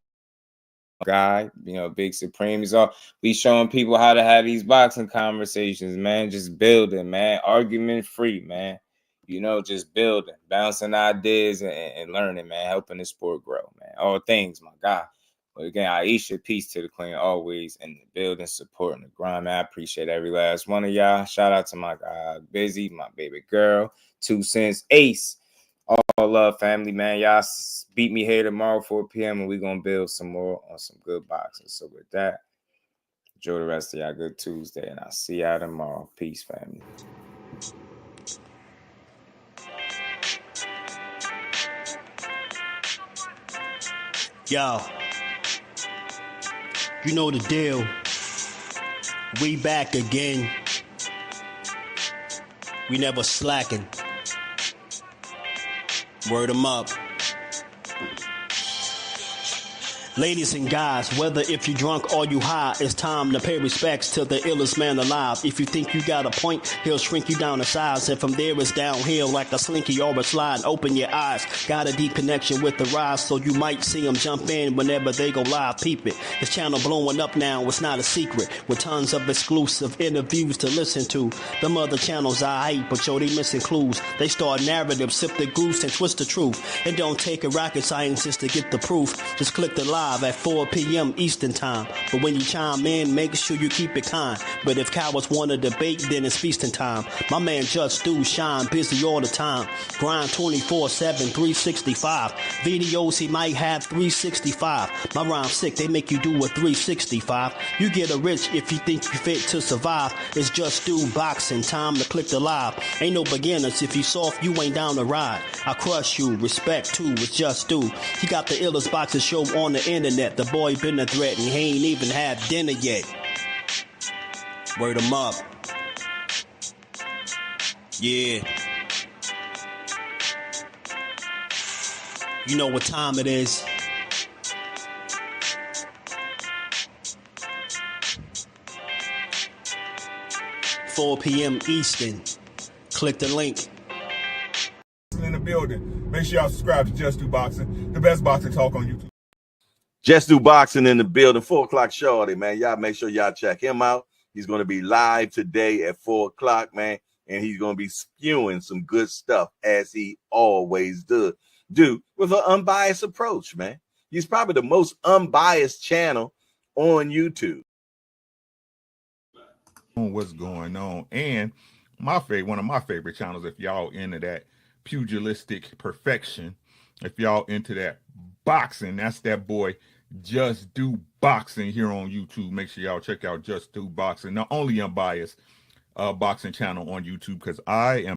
guy. You know, Big Supreme is all. We showing people how to have these boxing conversations, man. Just building, man. Argument free, man. You know, just building, bouncing ideas and learning, man. Helping the sport grow, man. All things, my guy. But again, Aisha, peace to the Queen always, and the building, supporting the grind, man. I appreciate every last one of y'all. Shout out to my guy Busy, my baby girl, 2 Cents, Ace. All love, family, man. Y'all beat me here tomorrow 4 p.m. and we're gonna build some more on some good boxing. So with that, enjoy the rest of y'all good Tuesday, and I'll see y'all tomorrow. Peace, family. Yo, you know the deal. We back again. We never slacking. Word 'em up. Ladies and guys, whether if you drunk or you high, it's time to pay respects to the illest man alive. If you think you got a point, he'll shrink you down to size. And from there it's downhill like a slinky or a slide. Open your eyes, got a deep connection with the rise, so you might see them jump in whenever they go live. Peep it, this channel blowing up now, it's not a secret. With tons of exclusive interviews to listen to. Them other channels I hate, but yo, they missing clues. They start narratives, sip the goose and twist the truth. It don't take a rocket scientist to get the proof. Just click the live at 4 p.m. Eastern time. But when you chime in, make sure you keep it kind. But if cowards want to debate, then it's feasting time. My man Jusdu shine, busy all the time. Grind 24/7, 365. Videos he might have 365. My rhyme sick, they make you do a 365. You get a rich if you think you fit to survive. It's Jusdueboxing, time to click the live. Ain't no beginners, if you soft, you ain't down to ride. I crush you, respect too, it's Jusdu. He got the illest boxing show on the internet. The boy been a threat and he ain't even had dinner yet. Word him up. Yeah. You know what time it is. $4 p.m. Eastern. Click the link. In the building. Make sure y'all subscribe to Jusdueboxing, the best boxing talk on YouTube. Jusdueboxing in the building, 4 o'clock shorty, man. Y'all make sure y'all check him out. He's going to be live today at 4 o'clock, man. And he's going to be spewing some good stuff as he always do with an unbiased approach, man. He's probably the most unbiased channel on YouTube. What's going on? And one of my favorite channels, if y'all into that pugilistic perfection, if y'all into that boxing, that's that boy Jusdueboxing here on YouTube. Make sure y'all check out Jusdueboxing, the only unbiased boxing channel on YouTube, because I am